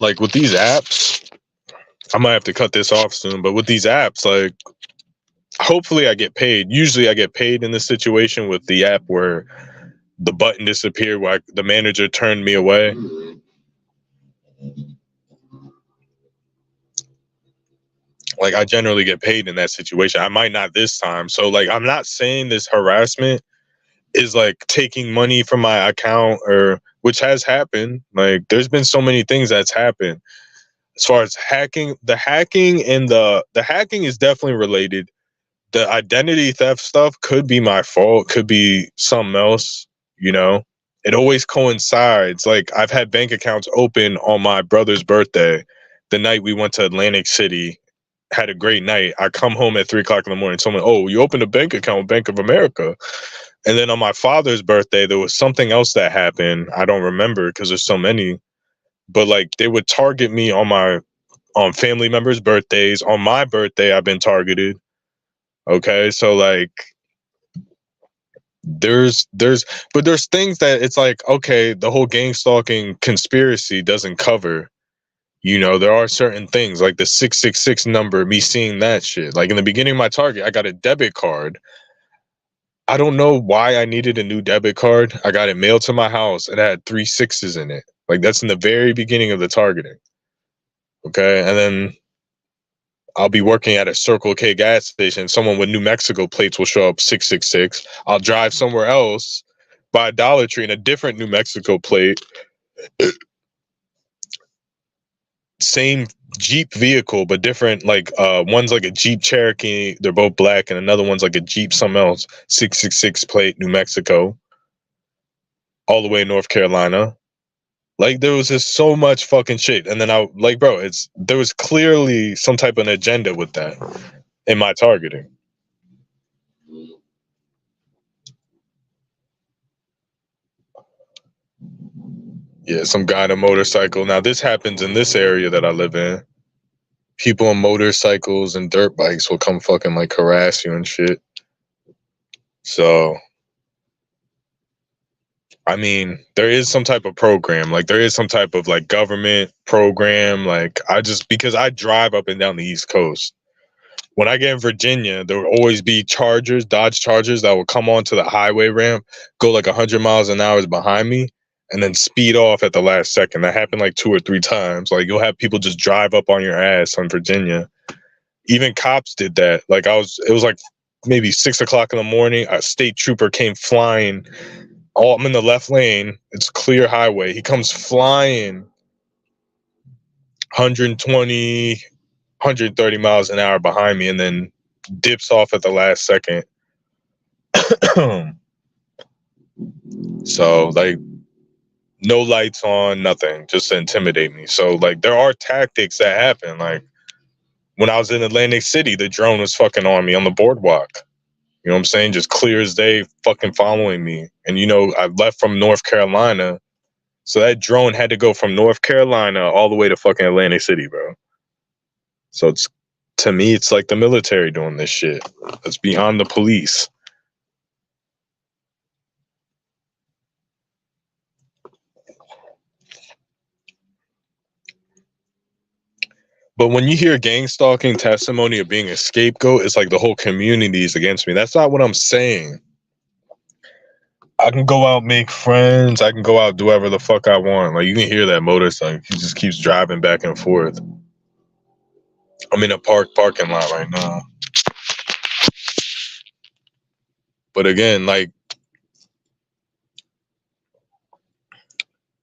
like with these apps, I might have to cut this off soon, but with these apps, like hopefully I get paid. Usually I get paid in this situation with the app where the button disappeared, where the manager turned me away. Like I generally get paid in that situation. I might not this time. So like I'm not saying this harassment is like taking money from my account, or which has happened. Like there's been so many things that's happened. As far as hacking, the hacking and the hacking is definitely related. The identity theft stuff could be my fault, could be something else, you know. It always coincides. Like I've had bank accounts open on my brother's birthday, the night we went to Atlantic City, had a great night. I come home at 3 o'clock in the morning. Someone, oh, you opened a bank account with Bank of America. And then on my father's birthday, there was something else that happened. I don't remember because there's so many. But like they would target me on family members' birthdays. On my birthday, I've been targeted. Okay, so like there's but there's things that it's like, okay, the whole gang stalking conspiracy doesn't cover. You know, there are certain things like the 666 number, me seeing that shit. Like in the beginning of my target, I got a debit card. I don't know why I needed a new debit card. I got it mailed to my house and it had 3 6s in it. Like that's in the very beginning of the targeting. Okay. And then I'll be working at a Circle K gas station. Someone with New Mexico plates will show up 666. I'll drive somewhere else, buy a Dollar Tree and a different New Mexico plate. Same Jeep vehicle, but different. Like one's like a Jeep Cherokee. They're both black, and another one's like a Jeep something else. 666 plate, New Mexico, all the way in North Carolina. Like there was just so much fucking shit, and then I like, bro, there was clearly some type of agenda with that in my targeting. Yeah, some guy on a motorcycle. Now this happens in this area that I live in. People on motorcycles and dirt bikes will come fucking like harass you and shit. So, I mean, there is some type of program, like there is some type of like government program. Like because I drive up and down the East Coast. When I get in Virginia, there will always be Chargers, Dodge Chargers that will come onto the highway ramp, go like 100 miles an hour behind me, and then speed off at the last second. That happened like 2 or 3 times. Like you'll have people just drive up on your ass on Virginia. Even cops did that. Like it was like maybe 6 o'clock in the morning. A state trooper came flying. Oh, I'm in the left lane. It's a clear highway. He comes flying 120, 130 miles an hour behind me and then dips off at the last second. So like no lights on, nothing, just to intimidate me. So like there are tactics that happen. Like when I was in Atlantic City, the drone was fucking on me on the boardwalk. You know what I'm saying? Just clear as day, fucking following me. And you know, I left from North Carolina. So that drone had to go from North Carolina all the way to fucking Atlantic City, bro. So to me, it's like the military doing this shit. It's beyond the police. But when you hear gang stalking testimony of being a scapegoat, it's like the whole community is against me. That's not what I'm saying. I can go out, make friends. I can go out, do whatever the fuck I want. Like you can hear that motorcycle. He just keeps driving back and forth. I'm in a parking lot right now. But again, like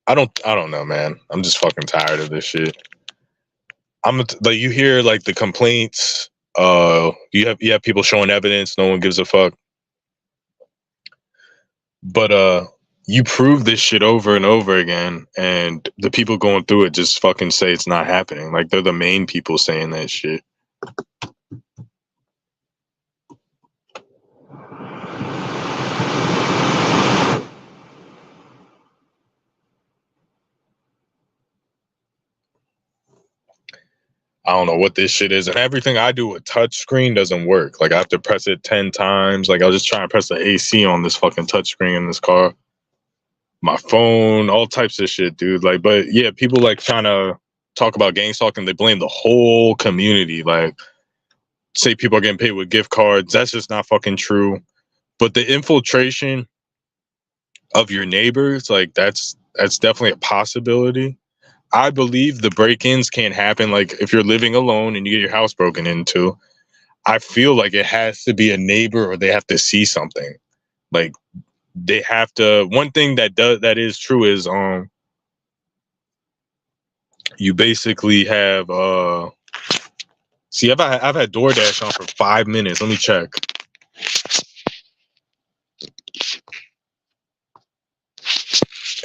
I don't know, man. I'm just fucking tired of this shit. Like you hear like the complaints. You have people showing evidence. No one gives a fuck. But you prove this shit over and over again, and the people going through it just fucking say it's not happening. Like they're the main people saying that shit. I don't know what this shit is, and everything I do with touchscreen doesn't work. Like I have to press it 10 times. Like I'll just try and press the AC on this fucking touchscreen in this car. My phone, all types of shit, dude. Like, but yeah, people like trying to talk about gang stalking, they blame the whole community. Like, say people are getting paid with gift cards. That's just not fucking true. But the infiltration of your neighbors, like that's definitely a possibility. I believe the break-ins can't happen like if you're living alone and you get your house broken into. I feel like it has to be a neighbor or they have to see something. Like they have to. One thing that is true is you basically have see I've had DoorDash on for 5 minutes. Let me check.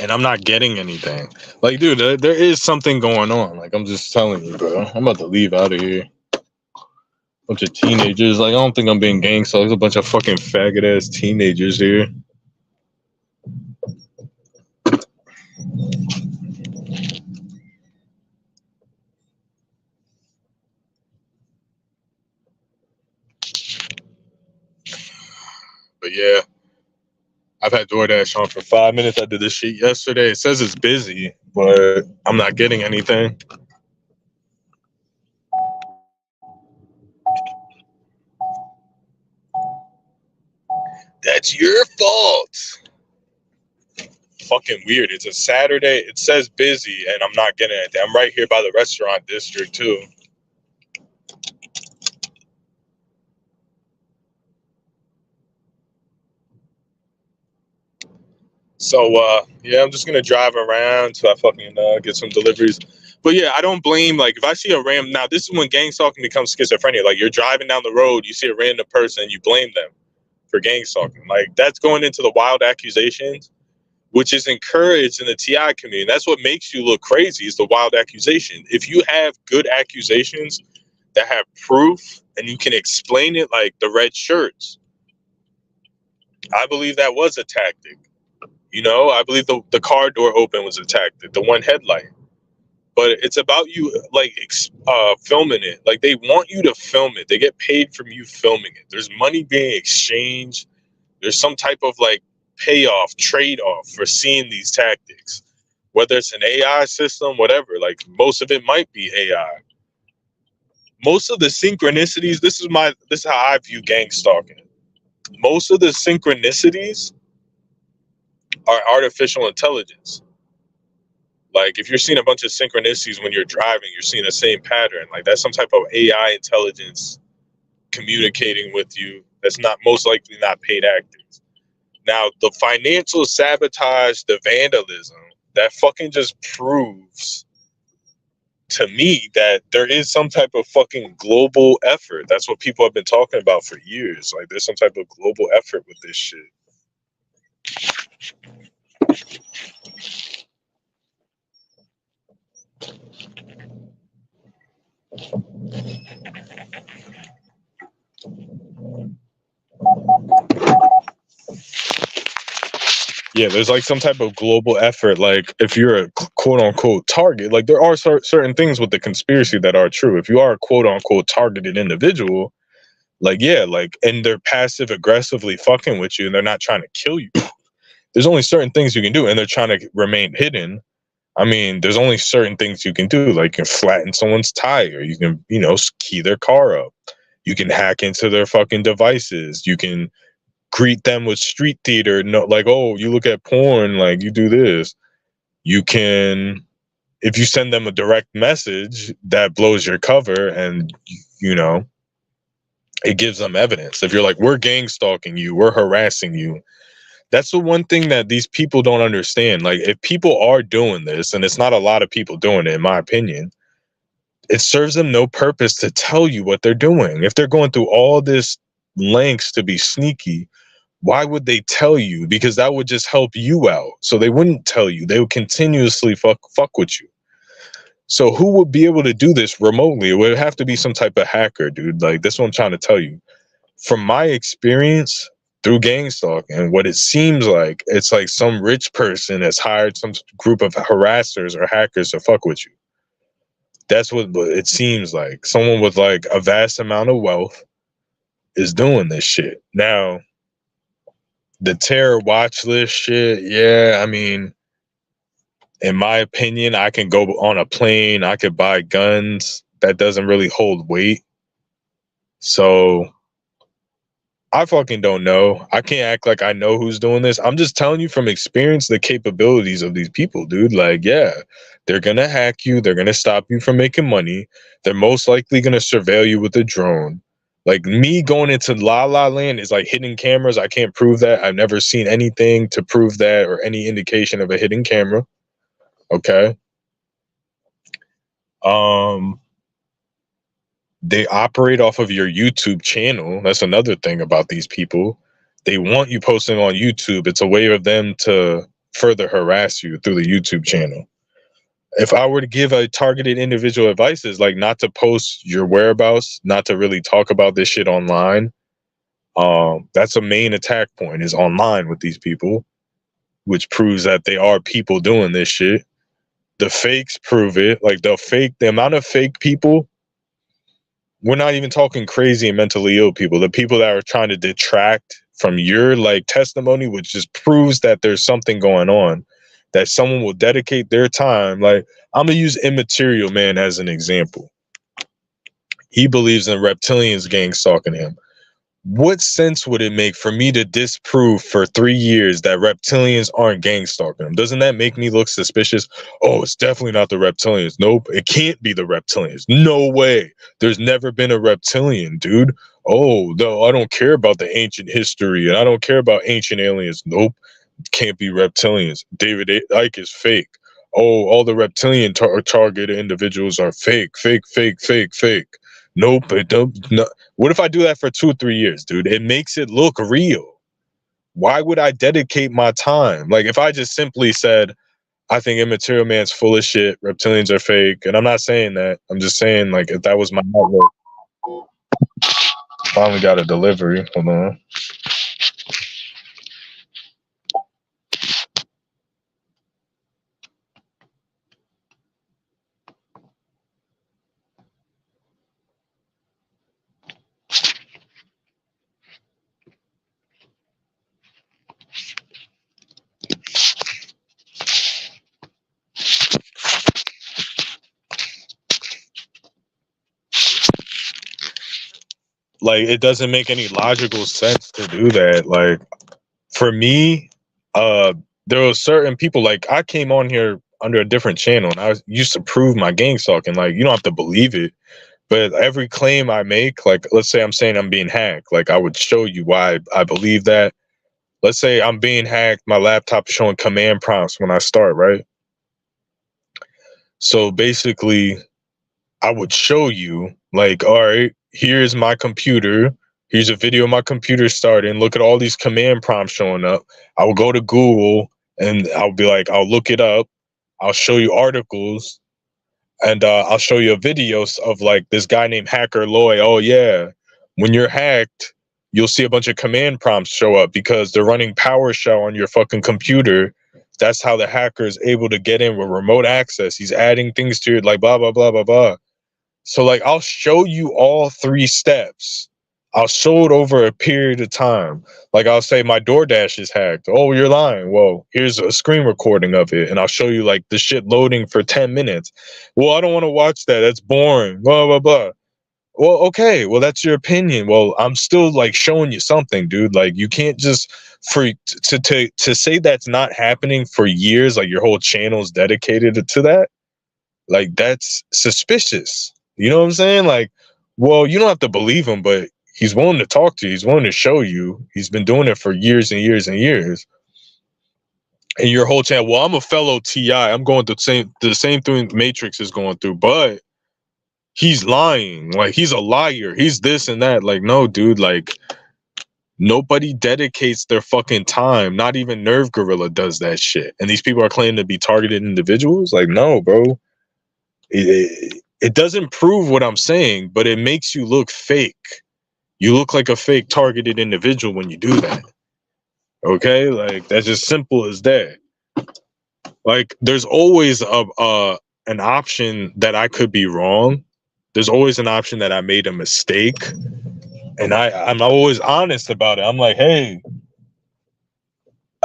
And I'm not getting anything. Like, dude, there is something going on. Like, I'm just telling you, bro. I'm about to leave out of here. Bunch of teenagers. Like, I don't think I'm being gang, so there's a bunch of fucking faggot ass teenagers here. But yeah, I've had DoorDash on for 5 minutes. I did this shit yesterday. It says it's busy, but I'm not getting anything. That's your fault. Fucking weird. It's a Saturday. It says busy, and I'm not getting anything. I'm right here by the restaurant district too. So yeah, I'm just gonna drive around till I fucking get some deliveries. But yeah, I don't blame, like, if I see a random, now this is when gang stalking becomes schizophrenia. Like, you're driving down the road, you see a random person, you blame them for gang stalking. Like, that's going into the wild accusations, which is encouraged in the TI community. That's what makes you look crazy, is the wild accusation. If you have good accusations that have proof and you can explain it, like the red shirts, I believe that was a tactic. You know, I believe the car door open was a tactic, the one headlight. But it's about you, like, filming it. Like, they want you to film it. They get paid from you filming it. There's money being exchanged. There's some type of, like, payoff, trade-off for seeing these tactics. Whether it's an AI system, whatever. Like, most of it might be AI. Most of the synchronicities, this is how I view gang stalking. Most of the synchronicities are artificial intelligence. Like, if you're seeing a bunch of synchronicities when you're driving, you're seeing the same pattern. Like, that's some type of AI intelligence communicating with you. That's not, most likely not, paid actors. Now, the financial sabotage, the vandalism, that fucking just proves to me that there is some type of fucking global effort. That's what people have been talking about for years. Like, there's some type of global effort with this shit. Yeah, there's like some type of global effort. Like, if you're a quote unquote target, like, there are certain things with the conspiracy that are true. If you are a quote unquote targeted individual, like, yeah, like, and they're passive aggressively fucking with you and they're not trying to kill you. There's only certain things you can do, and they're trying to remain hidden. I mean, there's only certain things you can do. Like, you can flatten someone's tire. You can, key their car up. You can hack into their fucking devices. You can greet them with street theater. No, like, oh, you look at porn, like, you do this. You can, if you send them a direct message that blows your cover, and it gives them evidence. If you're like, we're gang stalking you, we're harassing you. That's the one thing that these people don't understand. Like, if people are doing this, and it's not a lot of people doing it, in my opinion, it serves them no purpose to tell you what they're doing. If they're going through all this lengths to be sneaky, why would they tell you? Because that would just help you out. So they wouldn't tell you. They would continuously fuck with you. So who would be able to do this remotely? It would have to be some type of hacker, dude. Like, that's what I'm trying to tell you. From my experience through gang stalking, and what it seems like, it's like some rich person has hired some group of harassers or hackers to fuck with you. That's what it seems like. Someone with like a vast amount of wealth is doing this shit. Now, the terror watch list shit, yeah, I mean, In my opinion, I can go on a plane, I could buy guns. That doesn't really hold weight. So I fucking don't know. I can't act like I know who's doing this. I'm just telling you from experience the capabilities of these people, dude. Like, yeah, they're gonna hack you. They're gonna stop you from making money. They're most likely gonna surveil you with a drone. Like me going into La La Land is like hidden cameras. I can't prove that. I've never seen anything to prove that or any indication of a hidden camera. Okay. Um, they operate off of your YouTube channel. That's another thing about these people. They want you posting on YouTube. It's a way of them to further harass you through the YouTube channel. If I were to give a targeted individual advices, like not to post your whereabouts, not to really talk about this shit online, that's a main attack point is online with these people, which proves that they are people doing this shit. The fakes prove it. Like the amount of fake people, we're not even talking crazy and mentally ill people. The people that are trying to detract from your like testimony, which just proves that there's something going on, that someone will dedicate their time. Like I'm gonna use Immaterial Man as an example. He believes in reptilians gang stalking him. What sense would it make for me to disprove for 3 years that reptilians aren't gang stalking them? Doesn't that make me look suspicious? Oh, it's definitely not the reptilians. Nope, it can't be the reptilians. No way. There's never been a reptilian, dude. Oh, no, I don't care about the ancient history and I don't care about ancient aliens. Nope, can't be reptilians. David Icke is fake. Oh, all the reptilian targeted individuals are fake, fake, fake, fake, fake. Nope, it don't. No. What if I do that for 2 or 3 years, dude? It makes it look real. Why would I dedicate my time? Like if I just simply said, I think Immaterial Man's full of shit, reptilians are fake, and I'm not saying that. I'm just saying like if that was my outlook. Finally got a delivery. Hold on. Like it doesn't make any logical sense to do that. Like for me, there were certain people like I came on here under a different channel and I used to prove my gang stalking. Like you don't have to believe it, but every claim I make, like let's say I'm saying I'm being hacked, like I would show you why I believe that. Let's say I'm being hacked, my laptop is showing command prompts when I start, right? So basically I would show you like, all right, here's my computer. Here's a video of my computer starting. Look at all these command prompts showing up. I will go to Google and I'll be like, I'll look it up. I'll show you articles and I'll show you a video of like this guy named Hacker Loy. Oh yeah, when you're hacked, you'll see a bunch of command prompts show up because they're running PowerShell on your fucking computer. That's how the hacker is able to get in with remote access. He's adding things to it like blah, blah, blah, blah, blah. So like I'll show you all 3 steps. I'll show it over a period of time. Like I'll say my DoorDash is hacked. Oh, you're lying. Well, here's a screen recording of it. And I'll show you like the shit loading for 10 minutes. Well, I don't want to watch that. That's boring. Blah, blah, blah. Well, okay. Well, that's your opinion. Well, I'm still like showing you something, dude. Like you can't just to say that's not happening for years, like your whole channel's dedicated to that. Like that's suspicious. You know what I'm saying? Like, well, you don't have to believe him, but he's willing to talk to you. He's willing to show you. He's been doing it for years and years and years. And your whole channel, well, I'm a fellow TI. I'm going through the same thing Matrix is going through, but he's lying. Like he's a liar. He's this and that. Like, no, dude, like nobody dedicates their fucking time. Not even Nerve Gorilla does that shit. And these people are claiming to be targeted individuals. Like, no, bro. It doesn't prove what I'm saying, but it makes you look fake. You look like a fake targeted individual when you do that. Okay? Like that's just simple as that. Like there's always an option that I could be wrong. There's always an option that I made a mistake. And I'm always honest about it. I'm like, hey,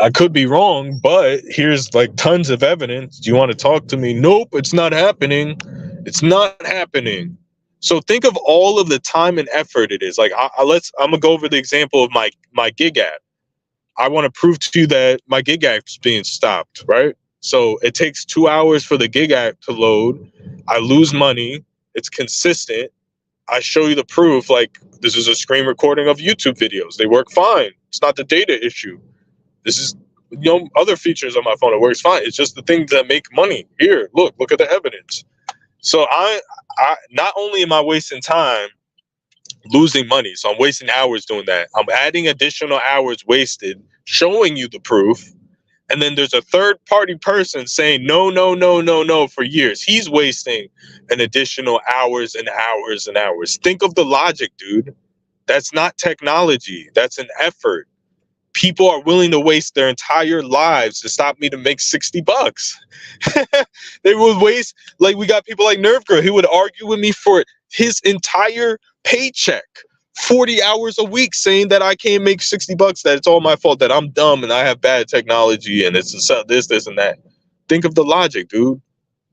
I could be wrong, but here's like tons of evidence. Do you want to talk to me? Nope, it's not happening. It's not happening. So think of all of the time and effort it is. Like I'm gonna go over the example of my gig app. I want to prove to you that my gig app's being stopped, right? So it takes 2 hours for the gig app to load. I lose money. It's consistent. I show you the proof. Like, this is a screen recording of YouTube videos. They work fine. It's not the data issue. This is, other features on my phone. It works fine. It's just the things that make money. Here, look at the evidence. So I not only am I wasting time, losing money. So I'm wasting hours doing that. I'm adding additional hours wasted, showing you the proof. And then there's a third party person saying, no, no, no, no, no, for years. He's wasting an additional hours and hours and hours. Think of the logic, dude. That's not technology. That's an effort. People are willing to waste their entire lives to stop me to make $60. They would waste, like, we got people like Nerve Girl. He would argue with me for his entire paycheck, 40 hours a week, saying that I can't make $60, that it's all my fault, that I'm dumb and I have bad technology and it's this and that. Think of the logic, dude.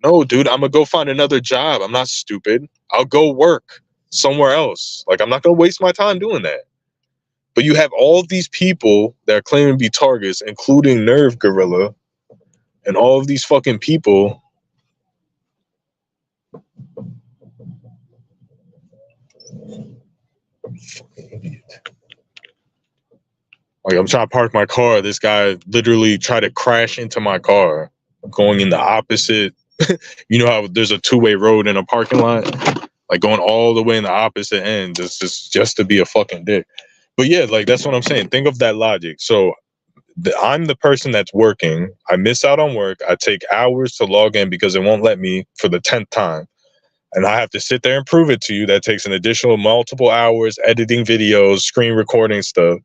No, dude, I'm gonna go find another job. I'm not stupid. I'll go work somewhere else. Like, I'm not gonna waste my time doing that. But you have all of these people that are claiming to be targets, including Nerve Gorilla, and all of these fucking people. Like, I'm trying to park my car. This guy literally tried to crash into my car, going in the opposite. You know how there's a two-way road in a parking lot? Like, going all the way in the opposite end just to be a fucking dick. But yeah, like, that's what I'm saying. Think of that logic. So I'm the person that's working. I miss out on work. I take hours to log in because it won't let me for the 10th time. And I have to sit there and prove it to you. That takes an additional multiple hours editing videos, screen recording stuff.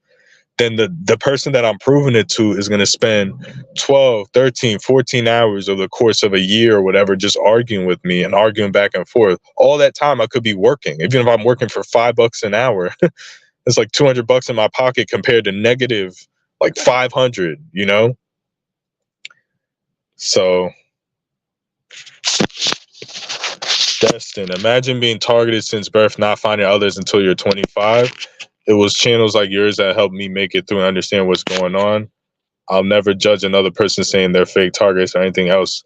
Then the person that I'm proving it to is going to spend 12, 13, 14 hours over the course of a year or whatever just arguing with me and arguing back and forth. All that time I could be working. Even if I'm working for $5 an hour, it's like $200 in my pocket compared to negative like 500, So, Destin, imagine being targeted since birth, not finding others until you're 25. It was channels like yours that helped me make it through and understand what's going on. I'll never judge another person saying they're fake targets or anything else.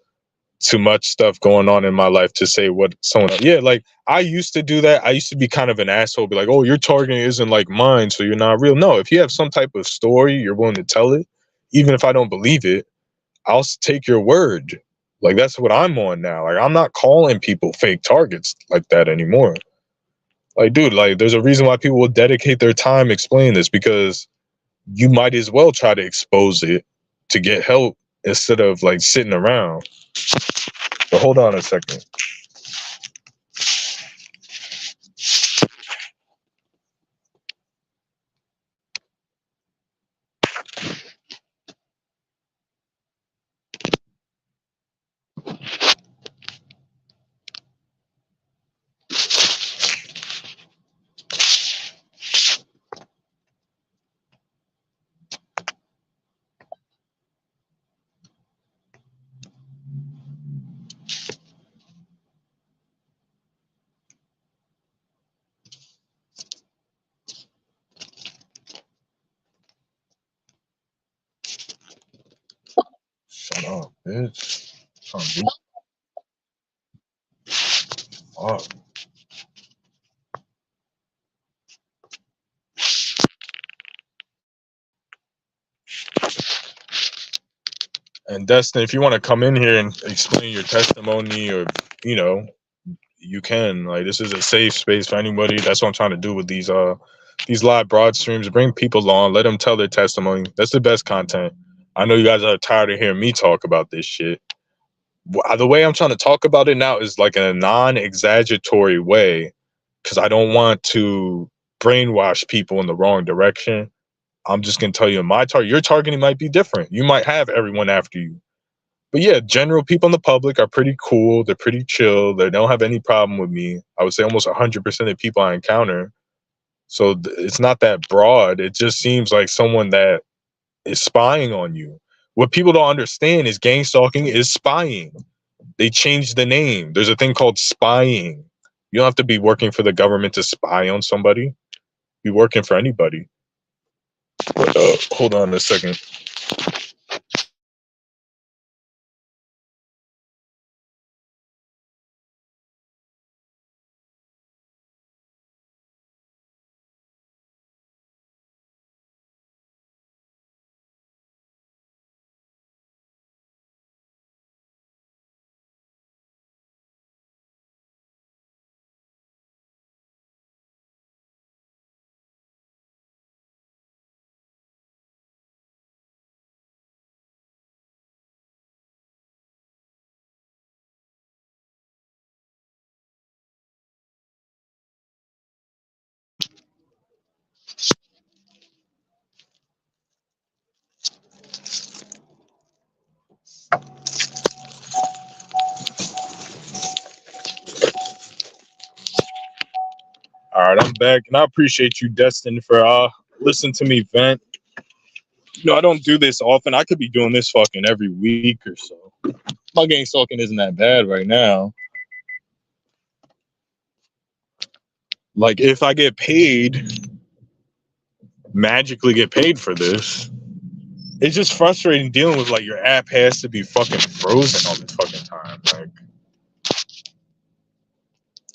Too much stuff going on in my life to say what someone else. Yeah, like, I used to do that. I used to be kind of an asshole, be like, oh, your targeting isn't like mine, so you're not real. No, if you have some type of story, you're willing to tell it, even if I don't believe it, I'll take your word. Like, that's what I'm on now. Like, I'm not calling people fake targets like that anymore. Like, dude, like, there's a reason why people will dedicate their time explaining this, because you might as well try to expose it to get help instead of like sitting around. But hold on a second. Shut up, bitch. Fuck. And Destin, if you want to come in here and explain your testimony, or you can. Like, this is a safe space for anybody. That's what I'm trying to do with these live broad streams. Bring people on, let them tell their testimony. That's the best content. I know you guys are tired of hearing me talk about this shit. The way I'm trying to talk about it now is like in a non-exaggeratory way, because I don't want to brainwash people in the wrong direction. I'm just gonna tell you, your targeting might be different. You might have everyone after you. But yeah, general people in the public are pretty cool. They're pretty chill. They don't have any problem with me. I would say almost 100% of people I encounter. So it's not that broad. It just seems like someone that is spying on you. What people don't understand is gang stalking is spying. They changed the name. There's a thing called spying. You don't have to be working for the government to spy on somebody. Be working for anybody. Hold on a second. All right, I'm back, and I appreciate you, Destin, for listening to me vent. I don't do this often. I could be doing this fucking every week or so. My gang stalking isn't that bad right now. Like, if I get paid, magically get paid for this, it's just frustrating dealing with, like, your app has to be fucking frozen all the fucking time. Like,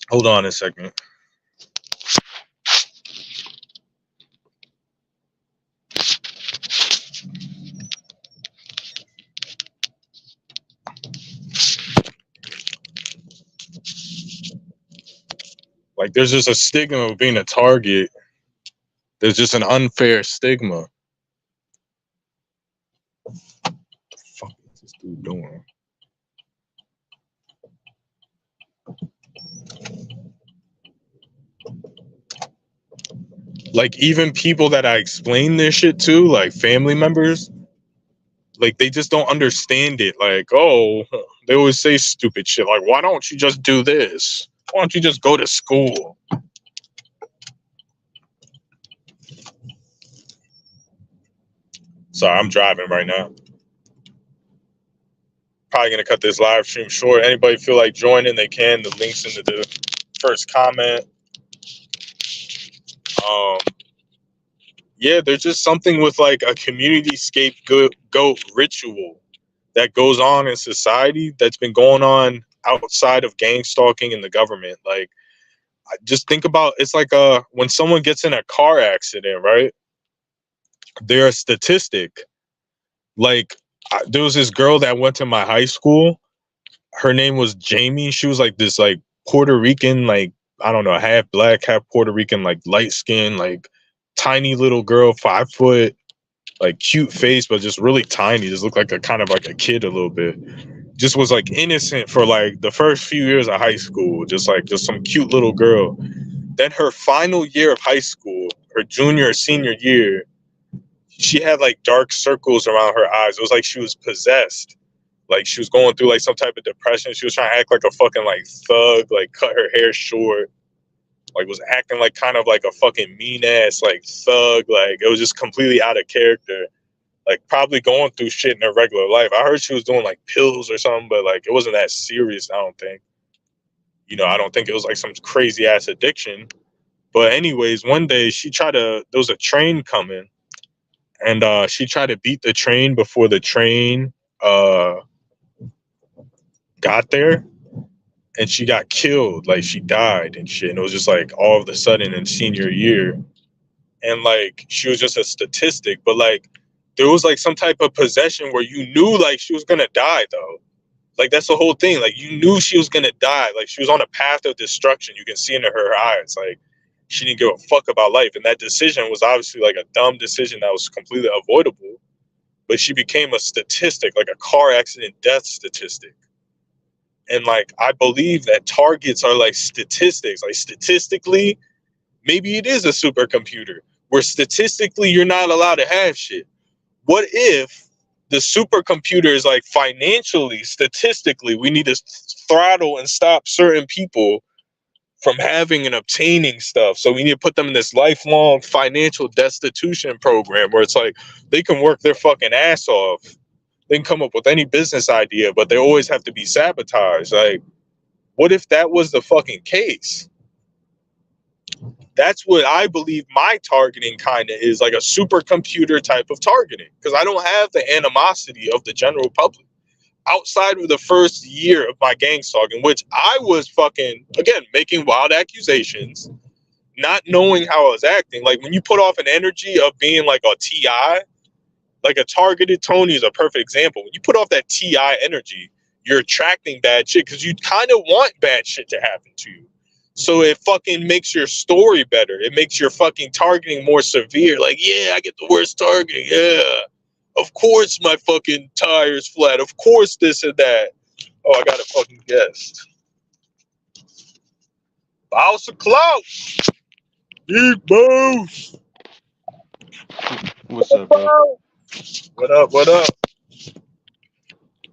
hold on a second. Like, there's just a stigma of being a target. There's just an unfair stigma. What the fuck is this dude doing? Like, even people that I explain this shit to, like family members, like, they just don't understand it. Like, oh, they always say stupid shit. Like, why don't you just do this? Why don't you just go to school? Sorry, I'm driving right now. Probably gonna cut this live stream short. Anybody feel like joining, they can. The link's in the first comment. Yeah, there's just something with, like, a community scapegoat ritual that goes on in society that's been going on outside of gang stalking and the government. Like, just think about, it's like when someone gets in a car accident, right? They're a statistic. Like, there was this girl that went to my high school. Her name was Jamie. She was like this, like, Puerto Rican, like, I don't know, half black, half Puerto Rican, like, light skin, like, tiny little girl, 5 foot, like, cute face, but just really tiny. Just looked like a kind of like a kid a little bit. Just was like innocent for like the first few years of high school. Just some cute little girl. Then her final year of high school, her junior or senior year, she had like dark circles around her eyes. It was like she was possessed. Like, she was going through like some type of depression. She was trying to act like a fucking like thug, like cut her hair short, like was acting like kind of like a fucking mean ass like thug. Like, it was just completely out of character. Like, probably going through shit in her regular life. I heard she was doing like pills or something, but like it wasn't that serious, I don't think. I don't think it was like some crazy ass addiction. But anyways, one day there was a train coming, and she tried to beat the train before the train got there, and she got killed. Like, she died and shit. And it was just like all of a sudden in senior year. And like, she was just a statistic, but like, there was like some type of possession where you knew like she was gonna die though. Like, that's the whole thing. Like, you knew she was gonna die. Like, she was on a path of destruction. You can see it in her eyes. Like, she didn't give a fuck about life. And that decision was obviously like a dumb decision that was completely avoidable. But she became a statistic, like a car accident death statistic. And like, I believe that targets are like statistics. Like, statistically, maybe it is a supercomputer where statistically you're not allowed to have shit. What if the supercomputer is like, financially, statistically, we need to throttle and stop certain people from having and obtaining stuff. So we need to put them in this lifelong financial destitution program where it's like they can work their fucking ass off. They can come up with any business idea, but they always have to be sabotaged. Like, what if that was the fucking case? That's what I believe my targeting kind of is, like a supercomputer type of targeting, because I don't have the animosity of the general public. Outside of the first year of my gang stalking, which I was fucking, again, making wild accusations, not knowing how I was acting. Like when you put off an energy of being like a TI, like a targeted Tony is a perfect example. When you put off that TI energy, you're attracting bad shit because you kind of want bad shit to happen to you. So it fucking makes your story better. It makes your fucking targeting more severe. Like, yeah, I get the worst targeting. Yeah. Of course my fucking tire's flat. Of course this and that. Oh, I got a fucking guest. House of Clout. Big Boss. What's up, bro? What up? What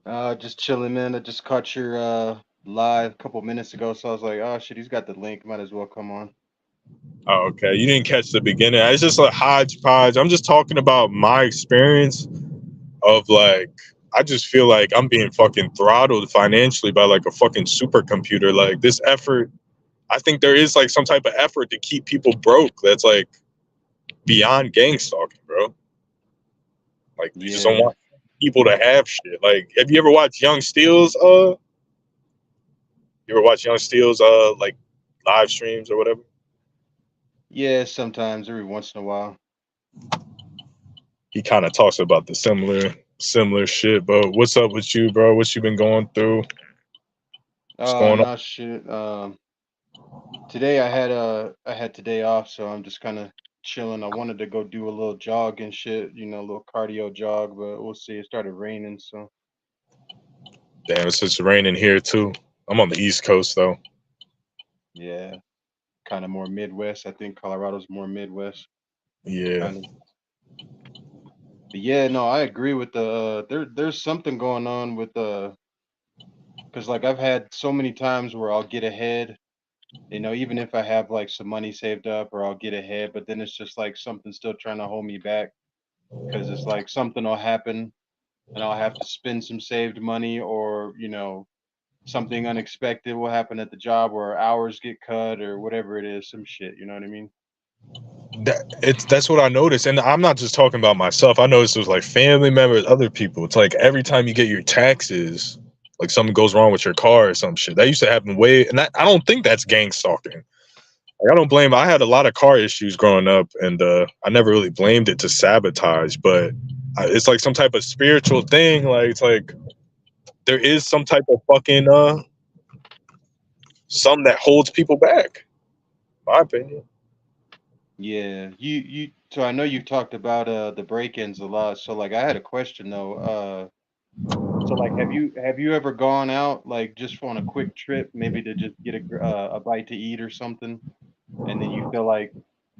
up? Just chilling, man. I just caught your live a couple minutes ago, so I was like, oh shit, he's got the link. Might as well come on. Oh, okay. You didn't catch the beginning. It's just a hodgepodge. I'm just talking about my experience of like, I just feel like I'm being fucking throttled financially by like a fucking supercomputer. Like this effort, I think there is like some type of effort to keep people broke that's like beyond gang stalking, bro. Like you just don't Yeah, want people to have shit. Like, have you ever watched Young Steele's you ever watch Young Steele's like live streams or whatever? yeah. Sometimes, every once in a while. He kind of talks about the similar shit. But what's up with you, bro? What you been going through? What's Oh going on? no, shit. Today I had today off, so I'm just kind of chilling. I wanted to go do a little jog and shit, a little cardio jog, but we'll see. It started raining, so Damn, it's just raining here too. I'm on the East Coast though. yeah, kind of more Midwest. I think Colorado's more Midwest, Yeah. kind of. But yeah, no, I agree with the there's something going on with the because like I've had so many times where I'll get ahead, even if I have like some money saved up or I'll get ahead, but then it's just like something still trying to hold me back because it's like something will happen and I'll have to spend some saved money or, something unexpected will happen at the job or hours get cut or whatever it is, some shit, you know what I mean? That's what I noticed, and I'm not just talking about myself. I noticed it was like family members, other people. It's like every time you get your taxes, like something goes wrong with your car or some shit. That used to happen and I don't think that's gang stalking. Like, I don't blame. I had a lot of car issues growing up, and I never really blamed it to sabotage. But it's like some type of spiritual thing. Like it's like there is some type of fucking something that holds people back. My opinion. Yeah, so I know you've talked about the break-ins a lot. So like I had a question though. So like have you ever gone out like just on a quick trip, maybe to just get a bite to eat or something, and then you feel like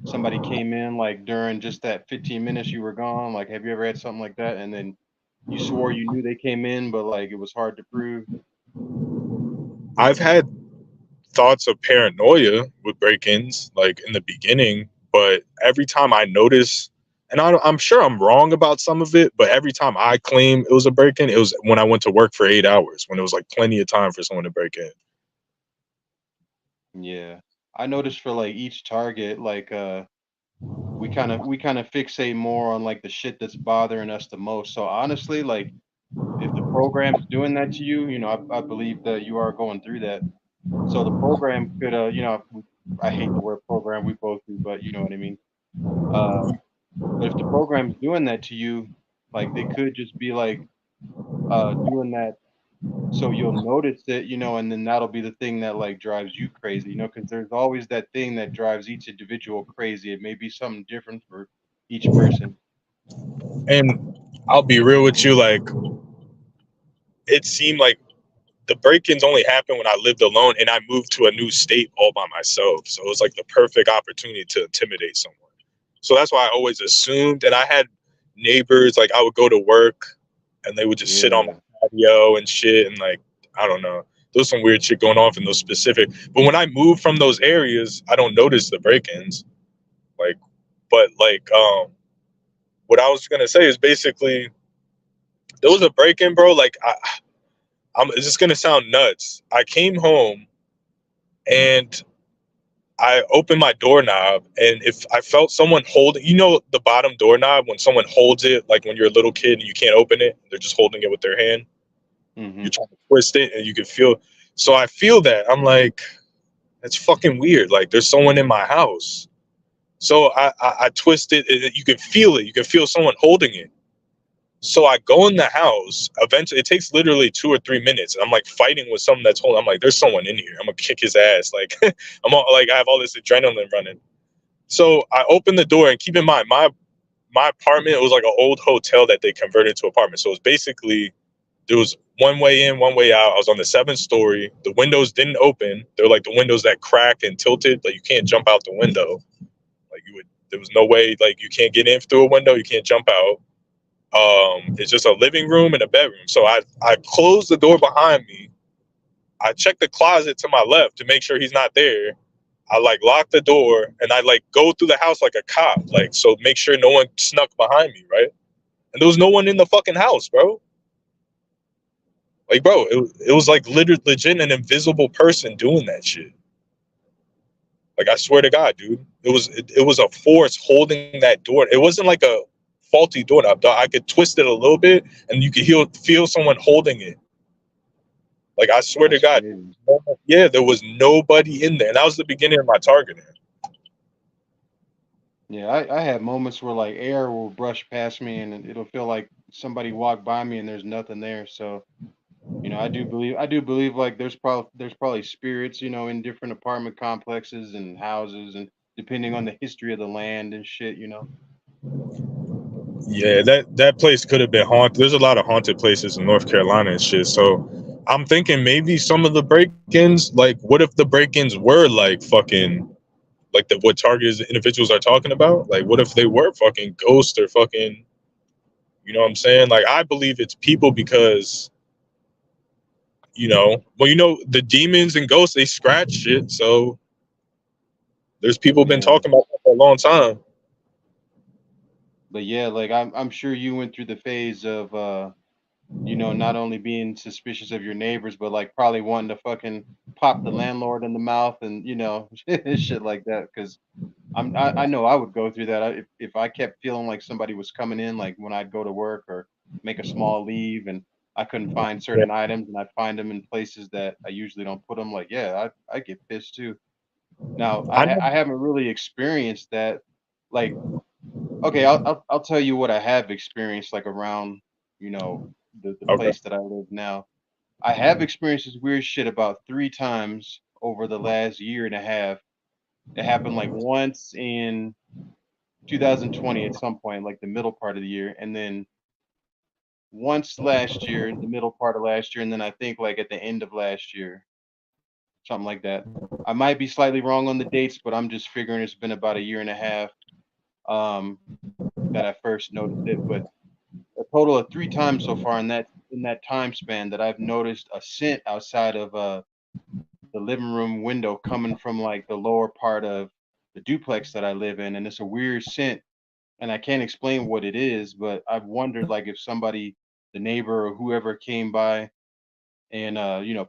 somebody came in like during just that 15 minutes you were gone? Like have you ever had something like that and then you swore you knew they came in, but like it was hard to prove? I've had thoughts of paranoia with break-ins like in the beginning, but every time I notice, and I'm sure I'm wrong about some of it, but every time I claim it was a break-in, it was when I went to work for 8 hours, when it was like plenty of time for someone to break in. Yeah. I noticed for like each target, like we kind of fixate more on like the shit that's bothering us the most. So honestly, like if the program's doing that to you, I believe that you are going through that. So the program could, I hate the word program, we both do, but you know what I mean. Uh, but if the program's doing that to you, like they could just be like doing that so you'll notice it, and then that'll be the thing that like drives you crazy, because there's always that thing that drives each individual crazy. It may be something different for each person. And I'll be real with you, like it seemed like the break-ins only happened when I lived alone and I moved to a new state all by myself. So it was like the perfect opportunity to intimidate someone. So that's why I always assumed. And I had neighbors, like I would go to work and they would just sit on my Yeah. patio and shit. And like, I don't know. There was some weird shit going off in those specific. But when I move from those areas, I don't notice the break-ins. Like, but like, what I was gonna say is basically there was a break-in, bro. Like, it's just gonna sound nuts. I came home and I opened my doorknob, and if I felt someone holding, the bottom doorknob when someone holds it, like when you're a little kid and you can't open it, they're just holding it with their hand. You're Mm-hmm. trying to twist it, and you can feel. So I feel that I'm like, that's fucking weird. Like there's someone in my house. So I twist it. You can feel it. You can feel someone holding it. So I go in the house. Eventually, it takes literally 2 or 3 minutes. And I'm like fighting with someone that's holding. I'm like, there's someone in here. I'm gonna kick his ass. Like I have all this adrenaline running. So I open the door, and keep in mind, my apartment, it was like an old hotel that they converted to apartment. So it's basically there was one way in, one way out. I was on the seventh story. The windows didn't open. They're like the windows that crack and tilted. Like you can't jump out the window. Like you would. There was no way. Like you can't get in through a window. You can't jump out. It's just a living room and a bedroom. So I closed the door behind me. I checked the closet to my left to make sure he's not there. I like lock the door and I like go through the house like a cop, like so make sure no one snuck behind me, right? And there was no one in the fucking house, bro. Like, bro, it was like literally legit an invisible person doing that shit. Like, I swear to God, dude, it was a force holding that door. It wasn't like a faulty doorknob. I could twist it a little bit, and you could feel someone holding it. Like, I swear to That's God, crazy. yeah, there was nobody in there, and that was the beginning of my targeting. Yeah, I have moments where like air will brush past me and it'll feel like somebody walked by me and there's nothing there. So, I do believe like there's probably spirits, in different apartment complexes and houses and depending on the history of the land and shit. Yeah, that place could have been haunted. There's a lot of haunted places in North Carolina and shit. So I'm thinking maybe some of the break-ins, like, what if the break-ins were like fucking like the what targets individuals are talking about? Like, what if they were fucking ghosts or fucking, you know what I'm saying? Like, I believe it's people because well, the demons and ghosts they scratch shit. So there's people been Yeah. talking about that for a long time. But yeah, like I'm sure you went through the phase of not only being suspicious of your neighbors, but like probably wanting to fucking pop the landlord in the mouth and shit like that. Because I know I would go through that if I kept feeling like somebody was coming in, like when I'd go to work or make a small leave and I couldn't find Yeah, certain items and I'd find them in places that I usually don't put them. Like, yeah, I get pissed too. Now I know. I haven't really experienced that. Like, okay, I'll tell you what I have experienced like around you know the Okay. place that I live now. I have experienced this weird shit about 3 times over the last year and a half. It happened like once in 2020 at some point, like the middle part of the year, and then once last year, the middle part of last year, and then I think like at the end of last year, something like that. I might be slightly wrong on the dates, but I'm just figuring it's been about a year and a half um, that I first noticed it. But a total of 3 times so far in that time span that I've noticed a scent outside of the living room window coming from like the lower part of the duplex that I live in, and it's a weird scent and I can't explain what it is, but I've wondered like if somebody, the neighbor or whoever came by and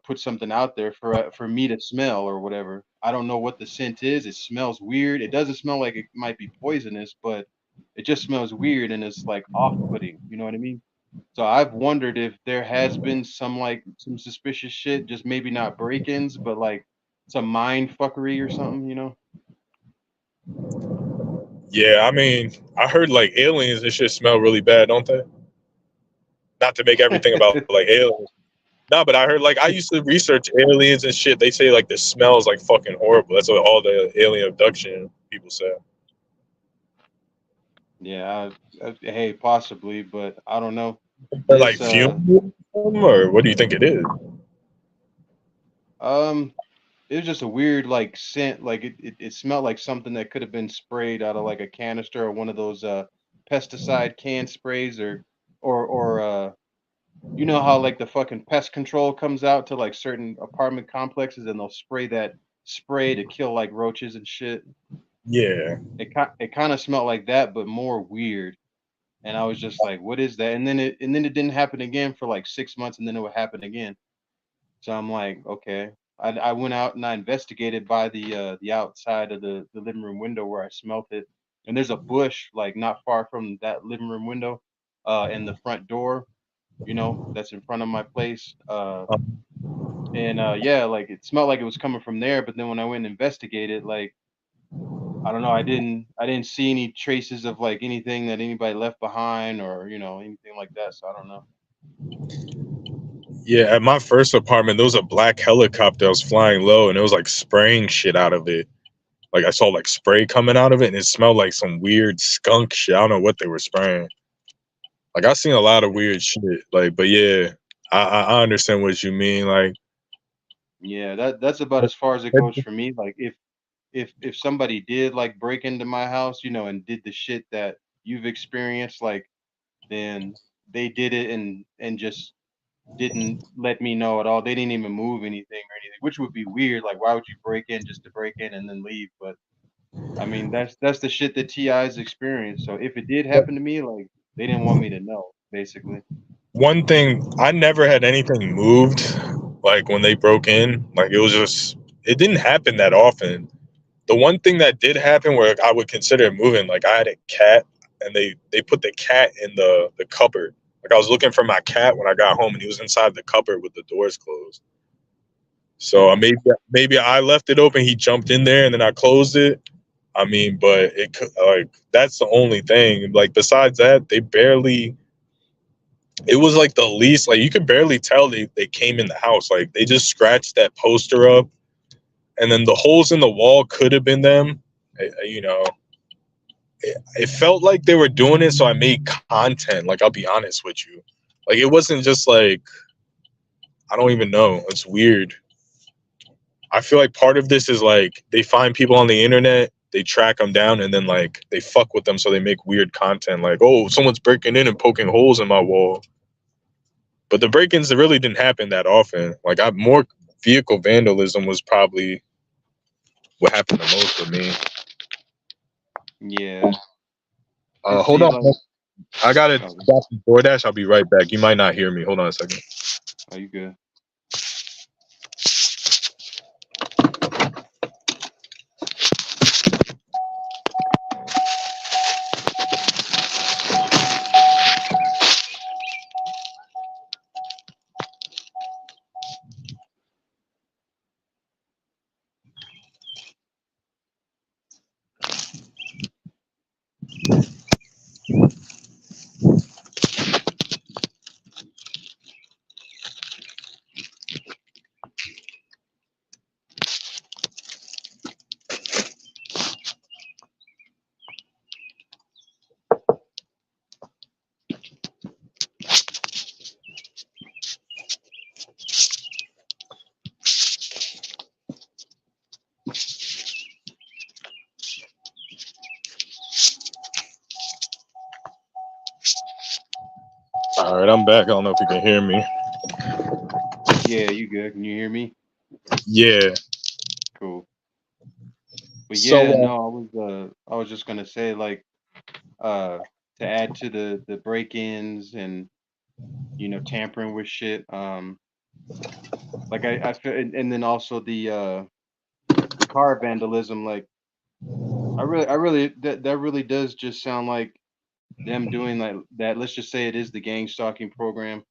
put something out there for me to smell or whatever. I don't know what the scent is. It smells weird. It doesn't smell like it might be poisonous, but it just smells weird and it's like off-putting. You know what I mean? So I've wondered if there has been some suspicious shit, just maybe not break-ins, but like some mind fuckery or something. Yeah, I mean, I heard like aliens and shit smell really bad, don't they? Not to make everything about like aliens. No, but I heard like I used to research aliens and shit. They say like the smell is like fucking horrible. That's what all the alien abduction people say. Yeah, hey, possibly, but I don't know. Or like This fumes, or what do you think it is? um it was just a weird like scent, like it smelled like something that could have been sprayed out of like a canister or one of those pesticide can sprays or You know how like the fucking pest control comes out to like certain apartment complexes and they'll spray that spray to kill like roaches and shit. Yeah. It kind of smelled like that, but more weird. And I was just like, "What is that?" And then it didn't happen again for like 6 months, and then it would happen again. So I'm like, okay. I went out and I investigated by the outside of the living room window where I smelt it. And there's a bush like not far from that living room window, and the front door, that's in front of my place. And yeah, like it smelled like it was coming from there. But then when I went and investigated, like I don't know, I didn't see any traces of like anything that anybody left behind or anything like that. So I don't know. Yeah, at my first apartment, there was a black helicopter that was flying low, and it was like spraying shit out of it. Like I saw like spray coming out of it, and it smelled like some weird skunk shit. I don't know what they were spraying. Like I seen a lot of weird shit. Like, but yeah, I understand what you mean. Like, Yeah, that's about as far as it goes for me. Like if somebody did like break into my house, and did the shit that you've experienced, like then they did it and just didn't let me know at all. They didn't even move anything or anything, which would be weird. Like why would you break in just to break in and then leave? But I mean, that's the shit that TI's experienced. So if it did happen to me, like they didn't want me to know, basically. one thing, I never had anything moved. Like when they broke in, like it was just it didn't happen that often. The one thing that did happen where I would consider it moving, like I had a cat, and they put the cat in the cupboard. Like I was looking for my cat when I got home, and he was inside the cupboard with the doors closed. So Mm, maybe I left it open. He jumped in there, and then I closed it. I mean, but like that's the only thing. Like besides that, they barely. It was like the least. Like you could barely tell they came in the house. Like they just scratched that poster up, and then the holes in the wall could have been them. You know, it felt like they were doing it, so I made content. Like I'll be honest with you, like it wasn't just like I don't even know. It's weird. I feel like part of this is like they find people on the internet, they track them down, and then like they fuck with them, so they make weird content. Like, oh, someone's breaking in and poking holes in my wall. But the break-ins really didn't happen that often. Like, I more vehicle vandalism was probably what happened the most with me. yeah. And Hold see, on, like, I gotta oh, stop the DoorDash. I'll be right back. You might not hear me. Hold on a second. are you good? All right, I'm back. I don't know if you can hear me. Yeah, you good? Can you hear me? Yeah. Cool. But So yeah, no, I was just gonna say like uh to add to the break-ins and tampering with shit. Like I feel, and then also the car vandalism. Like I really that really does just sound like them doing like that. Let's just say it is the gang stalking program,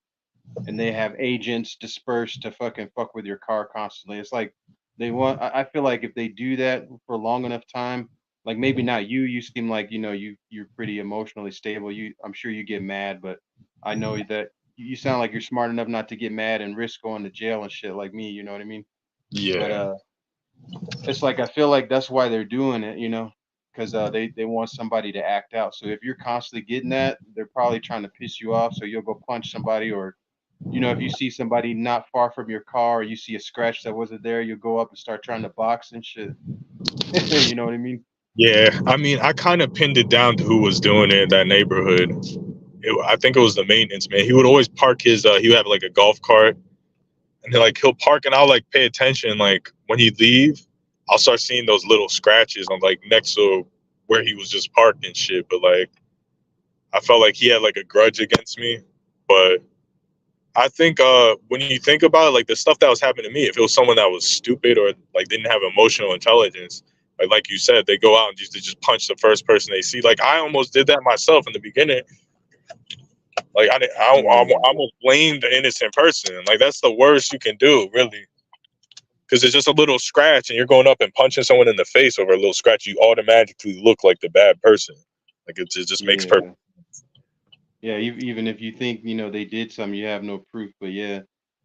and they have agents dispersed to fucking fuck with your car constantly. It's like they want. I feel like if they do that for long enough time, like maybe not you. You seem like you're pretty emotionally stable. I'm sure you get mad, but I know that you sound like you're smart enough not to get mad and risk going to jail and shit like me. You know what I mean? But yeah, it's like I feel like that's why they're doing it. Because they want somebody to act out. So if you're constantly getting that, they're probably trying to piss you off. So you'll go punch somebody, or if you see somebody not far from your car, or you see a scratch that wasn't there, you'll go up and start trying to box and shit. You know what I mean? yeah. I mean, I kind of pinned it down to who was doing it in that neighborhood. I think it was the maintenance man. He would always park his. He would have like a golf cart, and then like he'll park, and I'll like pay attention. Like when he leave, I'll start seeing those little scratches on like next to where he was just parked and shit. But like I felt like he had like a grudge against me. But I think when you think about it, like the stuff that was happening to me, if it was someone that was stupid or like didn't have emotional intelligence, like you said, they go out and just punch the first person they see. Like I almost did that myself in the beginning. Like I Mm. almost blamed the innocent person. Like that's the worst you can do, really, because it's just a little scratch, and you're going up and punching someone in the face over a little scratch. You automatically look like the bad person. Like it just makes perfect. Yeah. Yeah, even if you think, they did something, you have no proof, but yeah.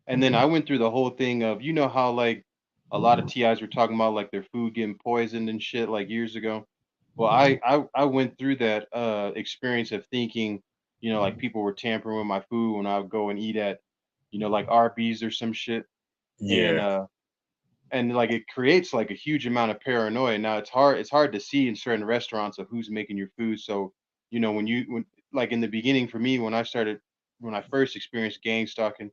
And then I went through the whole thing of, how like a lot of TIs were talking about like their food getting poisoned and shit like years ago. Well, I went through that experience of thinking, like people were tampering with my food when I would go and eat at, like Arby's or some shit. And Yeah. like it creates like a huge amount of paranoia. Now it's hard to see in certain restaurants of who's making your food. So, when like in the beginning for me when I first experienced gang stalking,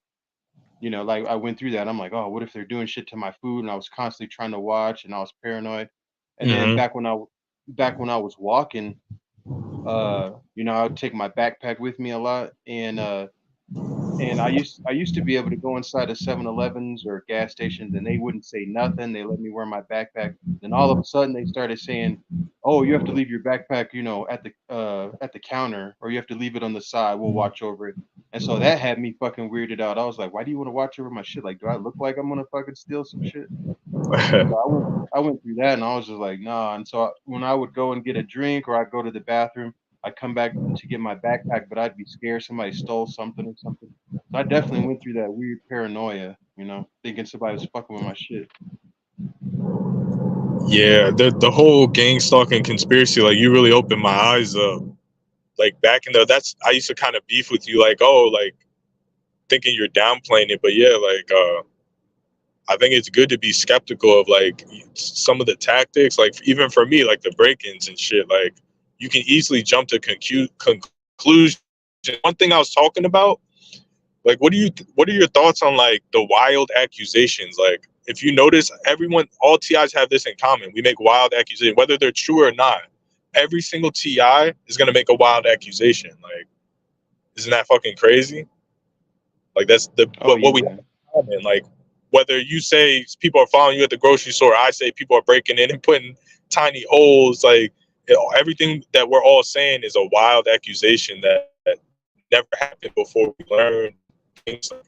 like I went through that. I'm like, oh, what if they're doing shit to my food? And I was constantly trying to watch and I was paranoid. And then Hmm. back when I was walking, I would take my backpack with me a lot and I used to be able to go inside of 7-Elevens or gas stations, and they wouldn't say nothing. They let me wear my backpack. Then all of a sudden, they started saying, "Oh, you have to leave your backpack, at the counter, or you have to leave it on the side. We'll watch over it." And so that had me fucking weirded out. I was like, "Why do you want to watch over my shit? Like, do I look like I'm gonna fucking steal some shit?" So I went through that, and I was just like, "Nah." And so when I would go and get a drink, or I'd go to the bathroom, I'd come back to get my backpack, but I'd be scared somebody stole something or something. So I definitely went through that weird paranoia, thinking somebody was fucking with my shit. Yeah, the whole gang stalking conspiracy, like you really opened my eyes up. Like back in the that's I used to kind of beef with you, like, oh, like thinking you're downplaying it, but yeah, like I think it's good to be skeptical of like some of the tactics, like even for me, like the break-ins and shit. Like you can easily jump to conclusion. One thing I was talking about, like, what are your thoughts on like the wild accusations? Like, if you notice, all TIs have this in common. We make wild accusations, whether they're true or not. Every single TI is gonna make a wild accusation. Like, isn't that fucking crazy? Like that's the Oh but what we have yeah. in common. Like whether you say people are following you at the grocery store, I say people are breaking in and putting tiny holes. Like everything that we're all saying is a wild accusation that never happened before we learned things like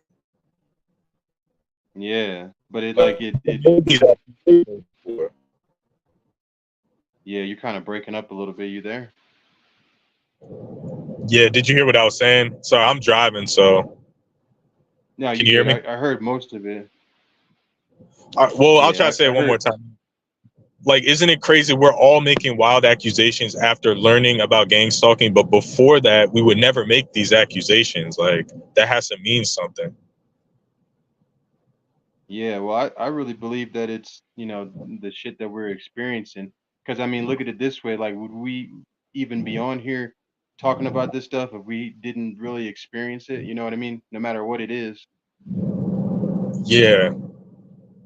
Yeah. But it that. like We it made these accusations before. yeah, you're kind of breaking up a little bit. You there? Yeah, did you hear what I was saying? Sorry, I'm driving, so No, can you you hear good. me? I heard most of it. Well, I'll try to Yeah, say I it one more heard. time. Like, isn't it crazy? We're all making wild accusations after learning about gang stalking, but before that, we would never make these accusations. Like, that has to mean something. Yeah, well, I really believe that it's, the shit that we're experiencing. Because, I mean, look at it this way. Like, would we even be on here talking about this stuff if we didn't really experience it? You know what I mean? No matter what it is. Yeah,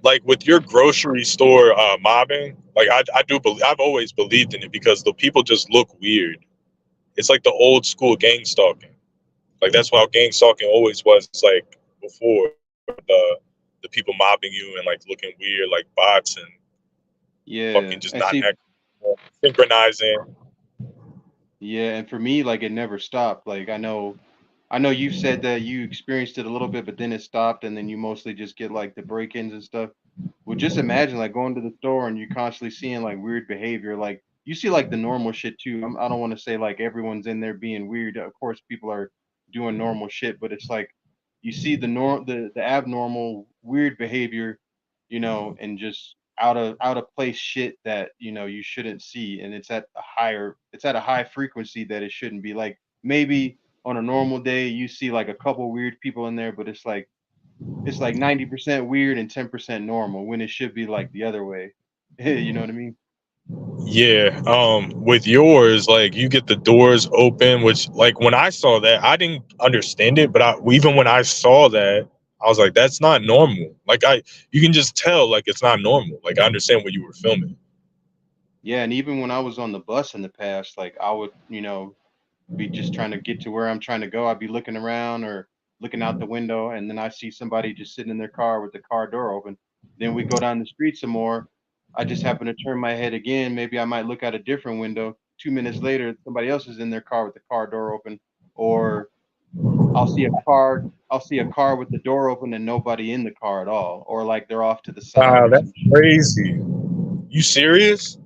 like with your grocery store mobbing, like I do believe I've always believed in it because the people just look weird. It's like the old school gang stalking. Like that's how gang stalking always was. It's like before the people mobbing you and like looking weird, like bots and fucking Yeah. just And not see, synchronizing. yeah, and for me, like, it never stopped. Like, I know you said that you experienced it a little bit, but then it stopped, and then you mostly just get like the break-ins and stuff. Well, just imagine like going to the store and you constantly seeing like weird behavior. Like you see like the normal shit too. I don't want to say like everyone's in there being weird. Of course, people are doing normal shit, but it's like you see the abnormal weird behavior, and just out of place shit that you shouldn't see, and it's at a high frequency that it shouldn't be. Like maybe on a normal day you see like a couple weird people in there, but it's like 90% weird and 10% normal when it should be like the other way. You know what I mean? Yeah, with yours, like you get the doors open, which like when I saw that, I didn't understand it, but even when I saw that, I was like, that's not normal. Like you can just tell, like it's not normal. Like I understand what you were filming. Yeah, and even when I was on the bus in the past, like I would, be just trying to get to where I'm trying to go. I'd be looking around or looking out the window, and then I see somebody just sitting in their car with the car door open. Then we go down the street some more. I just happen to turn my head again. Maybe I might look out a different window. 2 minutes later, somebody else is in their car with the car door open. Or I'll see a car with the door open and nobody in the car at all. Or like they're off to the side Wow, or that's some shit. crazy. You serious?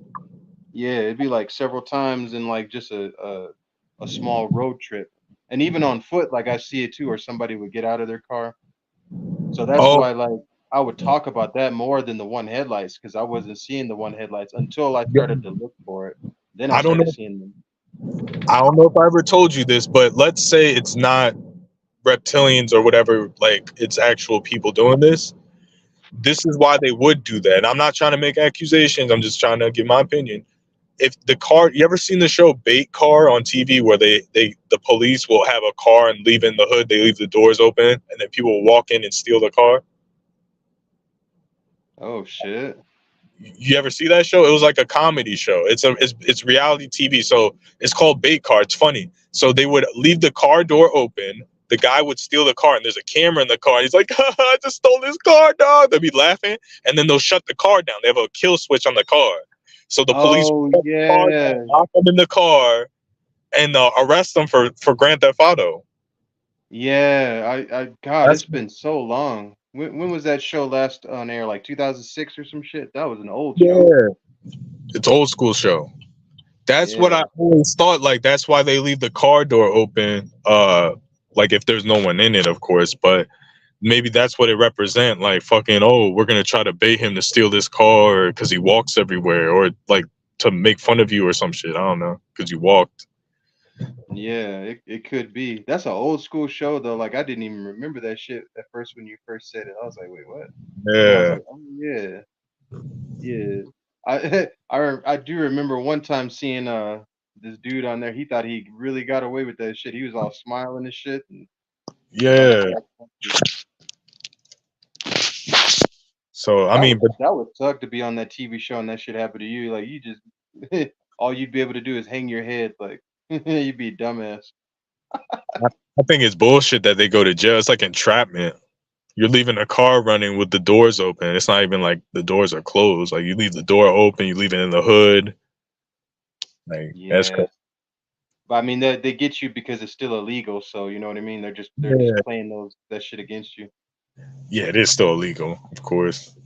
Yeah, it'd be like several times in like just a small road trip. And even on foot, like I see it too, or somebody would get out of their car. So that's Oh, why like I would talk about that more than the one headlights because I wasn't seeing the one headlights until I yeah. started to look for it. Then I I don't started know. seeing them. I don't know if I ever told you this, but let's say it's not reptilians or whatever. Like it's actual people doing this. This is why they would do that. And I'm not trying to make accusations. I'm just trying to give my opinion. If the car, you ever seen the show Bait Car on TV where the police will have a car and leave in the hood, they leave the doors open and then people will walk in and steal the car? Oh shit. You ever see that show? It was like a comedy show. It's reality TV. So it's called Bait Car. It's funny. So they would leave the car door open. The guy would steal the car, and there's a camera in the car. And he's like, "I just stole this car, dog." They'll be laughing, and then they'll shut the car down. They have a kill switch on the car, so the police Oh shut the car down, yeah. lock them in the car, and arrest them for Grand Theft Auto. Yeah. I God, That's it's been so long. When was that show last on air? Like 2006 or some shit? That was an old show. yeah, it's old school show. That's what I Yeah. always thought. Like that's why they leave the car door open. Like if there's no one in it, of course. But maybe that's what it represent. Like fucking, oh, we're gonna try to bait him to steal this car because he walks everywhere, or like to make fun of you or some shit. I don't know because you walked. Yeah, it could be. That's an old school show though. Like I didn't even remember that shit at first when you first said it. I was like, wait, what? Then I was Yeah, like, oh yeah, yeah. I do remember one time seeing this dude on there. He thought he really got away with that shit. He was all smiling and shit, and I yeah. forgot. So I That mean, would but that would suck to be on that TV show and that shit happened to you. Like you just all you'd be able to do is hang your head. Like you'd be a dumbass. I, I think it's bullshit that they go to jail. It's like entrapment. You're leaving a car running with the doors open. It's not even like the doors are closed. Like you leave the door open, you leave it in the hood. Like that's Yeah. crazy. But I mean, they get you because it's still illegal, so you know what I mean? They're just Yeah, playing those that shit against you. yeah, it is still illegal, of course.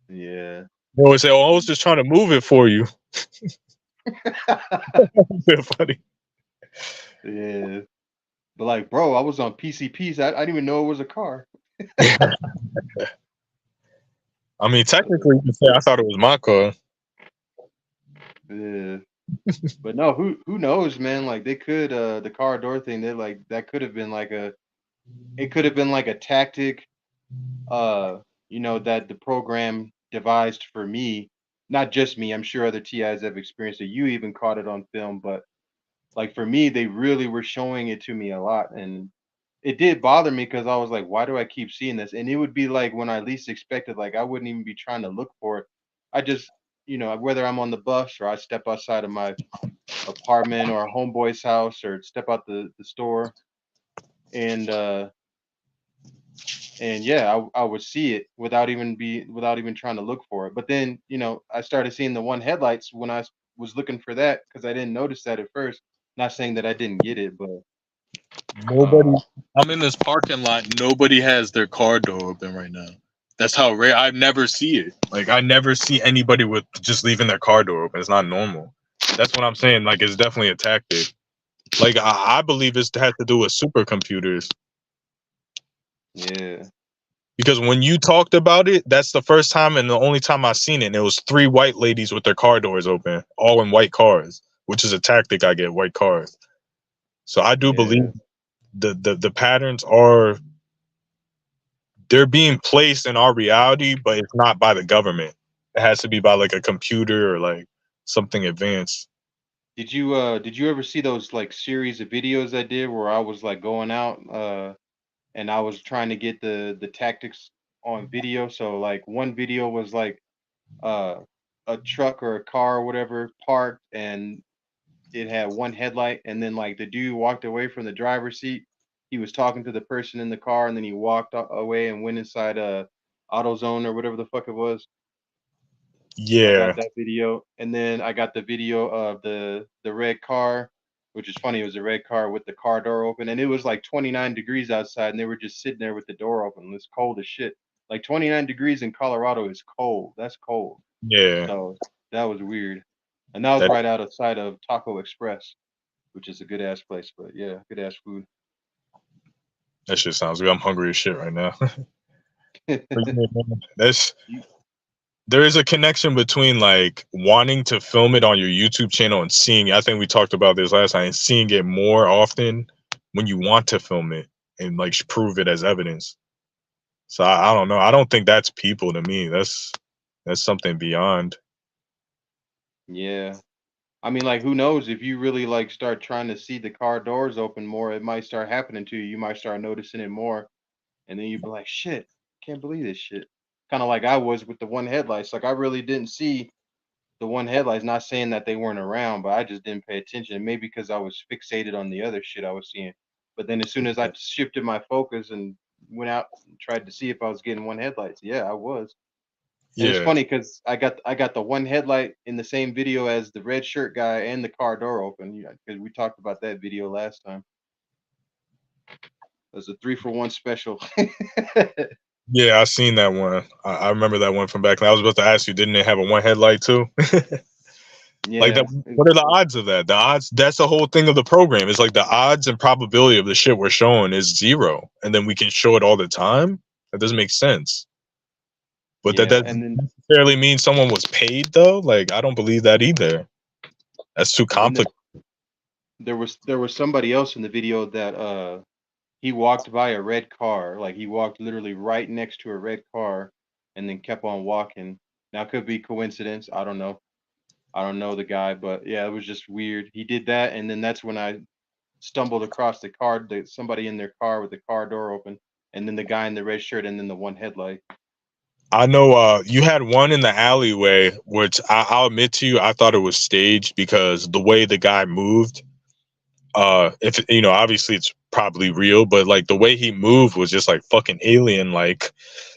Yeah. They always say, "Oh, I was just trying to move it for you." Funny. Yeah. But like, bro, I was on PCPs. I didn't even know it was a car. I mean, Uh, technically, you can say I thought it was my car. yeah. But no, who knows, man? Like they could the car door thing, they like that could have been like a it could have been like a tactic that the program devised for me. Not just me. I'm sure other TIs have experienced it. You even caught it on film, but like for me, they really were showing it to me a lot, and it did bother me because I was like, "Why do I keep seeing this?" And it would be like when I least expected. Like I wouldn't even be trying to look for it. I just, whether I'm on the bus or I step outside of my apartment or a homeboy's house or step out the store, and yeah, I would see it without even trying to look for it. But then, I started seeing the one headlights when was looking for that because I didn't notice that at first. Not saying that I didn't get it, but Nobody. I'm in this parking lot. Nobody has their car door open right now. That's how rare. I never see it. Like I never see anybody with just leaving their car door open. It's not normal. That's what I'm saying. Like it's definitely a tactic. Like I believe it has to do with supercomputers. yeah, Because when you talked about it, that's the first time and the only time I've seen it. And it was three white ladies with their car doors open, all in white cars, which is a tactic I get, white cars. So I do believe yeah, the patterns are they're being placed in our reality, but it's not by the government. It has to be by like a computer or like something advanced. Did you ever see those like series of videos I did where I was like going out and I was trying to get the tactics on video? So like one video was like uh a truck or a car or whatever parked and it had one headlight, and then like the dude walked away from the driver's seat. He was talking to the person in the car, and then he walked away and went inside a AutoZone or whatever the fuck it was. I got Yeah, that video, and then I got the video of the red car, which is funny. It was a red car with the car door open, and it was like 29 degrees outside, and they were just sitting there with the door open. It's cold as shit. Like 29 degrees in Colorado is cold. That's cold. yeah. So that was weird, and that was That right outside of Taco Express, which is a good ass place. But yeah, good ass food. that shit sounds good. I'm hungry as shit right now. But You yeah, man, that's there is a connection between like wanting to film it on your YouTube channel and seeing. I think we talked about this last time. And seeing it more often when you want to film it and like prove it as evidence. So I don't know. I don't think that's people to me. That's something beyond. yeah. I mean, like, who knows if you really like start trying to see the car doors open more, it might start happening to you. You might start noticing it more, and then you'd be like, "Shit, can't believe this shit." Kind of like I was with the one headlights. Like I really didn't see the one headlights. Not saying that they weren't around, but I just didn't pay attention. Maybe because I was fixated on the other shit I was seeing. But then as soon as I shifted my focus and went out and tried to see if I was getting one headlights, yeah, I was. And it's Yeah, funny because I got the one headlight in the same video as the red shirt guy and the car door open. Yeah, because we talked about that video last time. It was a 3-for-1 special. yeah. I seen that one. I remember that one from back then. I was about to ask you, didn't it have a one headlight too? Like that. Yeah, What are the odds of that? The odds. That's the whole thing of the program. It's like the odds and probability of the shit we're showing is zero, and then we can show it all the time. That doesn't make sense. But that yeah, doesn't and then necessarily mean someone was paid though. Like I don't believe that either. That's too and then complicated. there was somebody else in the video that he walked by a red car. Like he walked literally right next to a red car and then kept on walking. Now it could be coincidence. I don't know. I don't know the guy, but yeah, it was just weird. He did that, and then that's when I stumbled across somebody in their car with the car door open, and then the guy in the red shirt, and then the one headlight. I know you had one in the alleyway, which I'll admit to you, I thought it was staged because the way the guy moved, if you know, obviously it's probably real, but like the way he moved was just like fucking alien. Like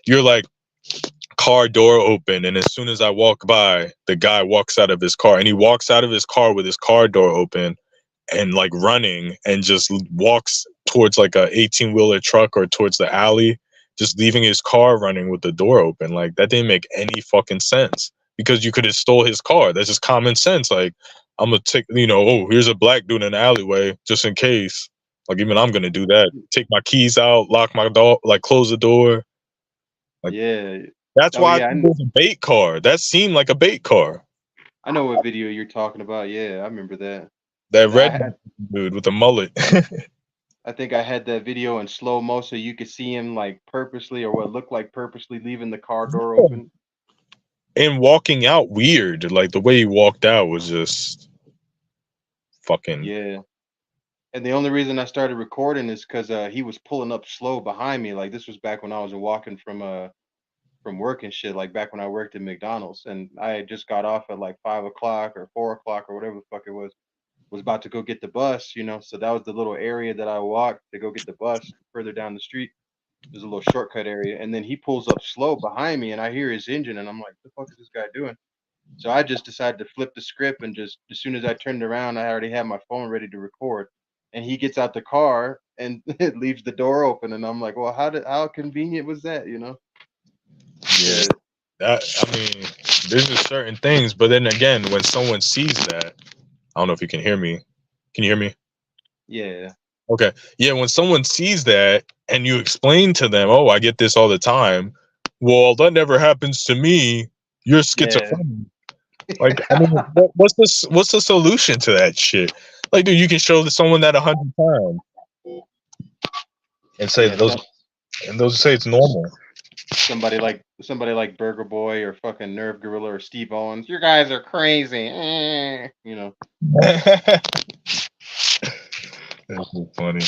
you're like car door open, and as soon as I walk by, the guy walks out of his car, and he walks out of his car with his car door open and like running and just walks towards like a 18 wheeler truck or towards the alley, just leaving his car running with the door open. Like that didn't make any fucking sense because you could have stole his car. That's just common sense. Like I'm gonna take, you know, oh, here's a black dude in the alleyway just in case. Like even I'm gonna do that. Take my keys out, lock my door, like close the door. Like Yeah. that's Oh why I yeah, think it was a bait car. That seemed like a bait car. I know what video you're talking about. Yeah, I remember that. That And red dude with the mullet. I think I had that video in slow mo so you could see him like purposely or what looked like purposely leaving the car door open. And walking out weird. Like the way he walked out was just fucking. Yeah. And the only reason I started recording is because he was pulling up slow behind me. Like this was back when I was walking from work and shit. Like back when I worked at McDonald's, and I had just got off at like 5 o'clock or 4 o'clock or whatever the fuck it was. Was about to go get the bus, you know. So that was the little area that I walked to go get the bus further down the street. There's a little shortcut area, and then he pulls up slow behind me, and I hear his engine, and I'm like, "The fuck is this guy doing?" So I just decided to flip the script, and just as soon as I turned around, I already had my phone ready to record. And he gets out the car and it leaves the door open, and I'm like, "Well, how convenient was that?" You know? Yeah. But That I mean, there's just certain things, but then again, when someone sees that, I don't know if you can hear me. Can you hear me? yeah, Okay. Yeah, when someone sees that and you explain to them, "Oh, I get this all the time." Well, that never happens to me. You're yeah, schizophrenic. Like, I mean, what's the solution to that shit? Like, dude, you can show someone that 100 times and say yeah. that those and those say it's normal. somebody like Burger Boy or fucking Nerve Gorilla or Steve Owens. You guys are crazy. You know. That's so funny.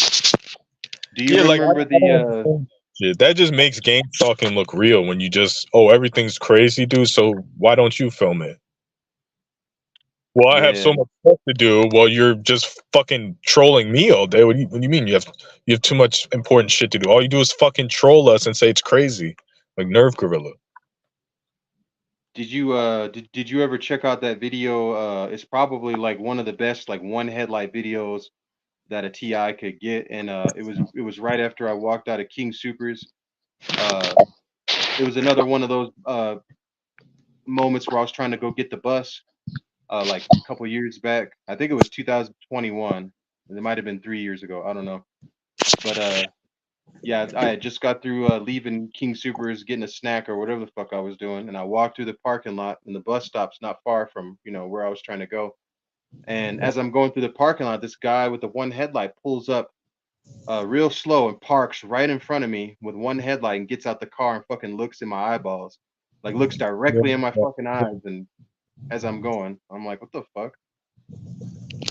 Do you Yeah, like remember I the don't understand shit. That just makes game stalking look real when you just everything's crazy, dude. So why don't you film it? Well, I have yeah. so much stuff to do. Well, you're just fucking trolling me all day. What do you mean you have too much important shit to do? All you do is fucking troll us and say it's crazy, like Nerve Gorilla. Did you ever check out that video? It's probably like one of the best like one headlight videos that a TI could get, and it was right after I walked out of King Supers. Uh, it was another one of those moments where I was trying to go get the bus, like a couple years back. I think it was 2021. It might have been 3 years ago. I don't know, but yeah, I had just got through leaving King Supers, getting a snack or whatever the fuck I was doing, and I walked through the parking lot, and the bus stop's not far from where I was trying to go. And as I'm going through the parking lot, this guy with the one headlight pulls up real slow and parks right in front of me with one headlight and gets out the car and fucking looks in my eyeballs, like looks directly in my fucking eyes. And as I'm going, I'm like, what the fuck?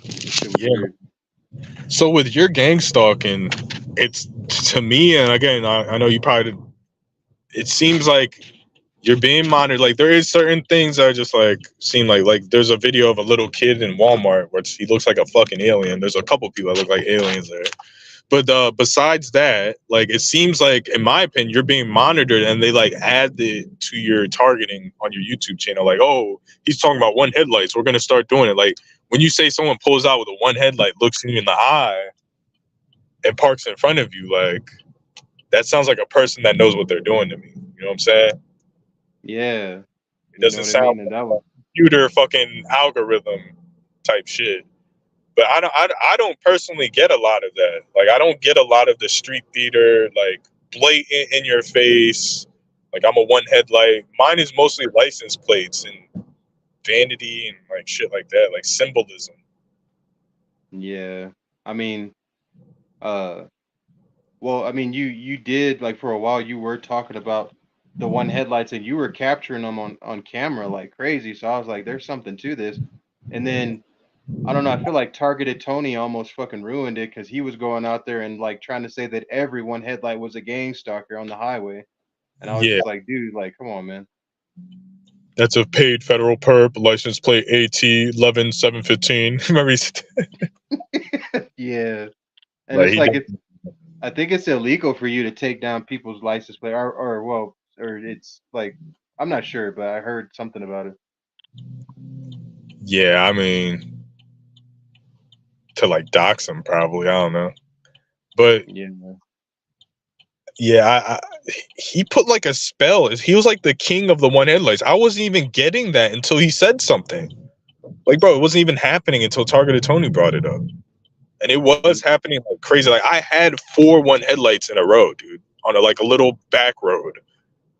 This shit was Yeah. weird. So with your gang stalking, it's to me, and again, I know you probably. It seems like you're being monitored. Like there is certain things that are just like seem like there's a video of a little kid in Walmart where he looks like a fucking alien. There's a couple people that look like aliens there. But besides that, like it seems like, in my opinion, you're being monitored, and they like add to your targeting on your YouTube channel. Like, oh, he's talking about one headlights. We're gonna start doing it. Like when you say someone pulls out with a one headlight, looks you in the eye, and parks in front of you, like that sounds like a person that knows what they're doing to me. You know what I'm saying? Yeah, It you know doesn't what I sound mean. And like that a was computer fucking algorithm type shit. But I don't personally get a lot of that. Like I don't get a lot of the street theater, like blatant in your face. Like I'm a one headlight. Mine is mostly license plates and vanity and like shit like that, like symbolism. yeah. I mean, uh, well, I mean, you did like for a while you were talking about the one headlights and you were capturing them on camera like crazy. So I was like, there's something to this. And then I don't know, I feel like Targeted Tony almost fucking ruined it because he was going out there and like trying to say that every one headlight was a gang stalker on the highway. And I was Yeah, just like, dude, like, come on, man. that's a paid federal perp, license plate AT 11715. Remember, Yeah. And like it's he like does. I think it's illegal for you to take down people's license plate or well, or it's like I'm not sure, but I heard something about it. Yeah, I mean, to like dox him, probably. I don't know, but Yeah. yeah, he put like a spell. He was like the king of the one headlights. I wasn't even getting that until he said something. Like, bro, it wasn't even happening until Targeted Tony brought it up, and it was Y- happening like crazy. Like, I had four one headlights in a row, dude, on a little back road.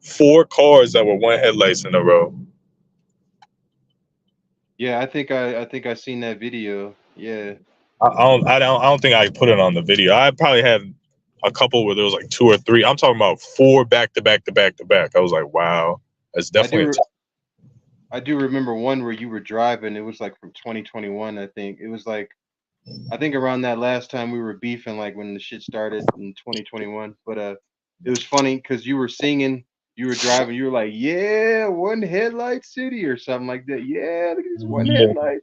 Four cars that were one headlights in a row. Yeah, I think I seen that video. Yeah. I don't think I put it on the video. I probably had a couple where there was like two or three. I'm talking about four back to back to back to back. I was like, wow, that's I do definitely re- I do remember one where you were driving. It was like from 2021, I think. It was like I think around that last time we were beefing, like when the shit started in 2021. But it was funny because you were singing, you were driving, you were like, "Yeah, one headlight city" or something like that. Yeah, look at this one yeah. headlight.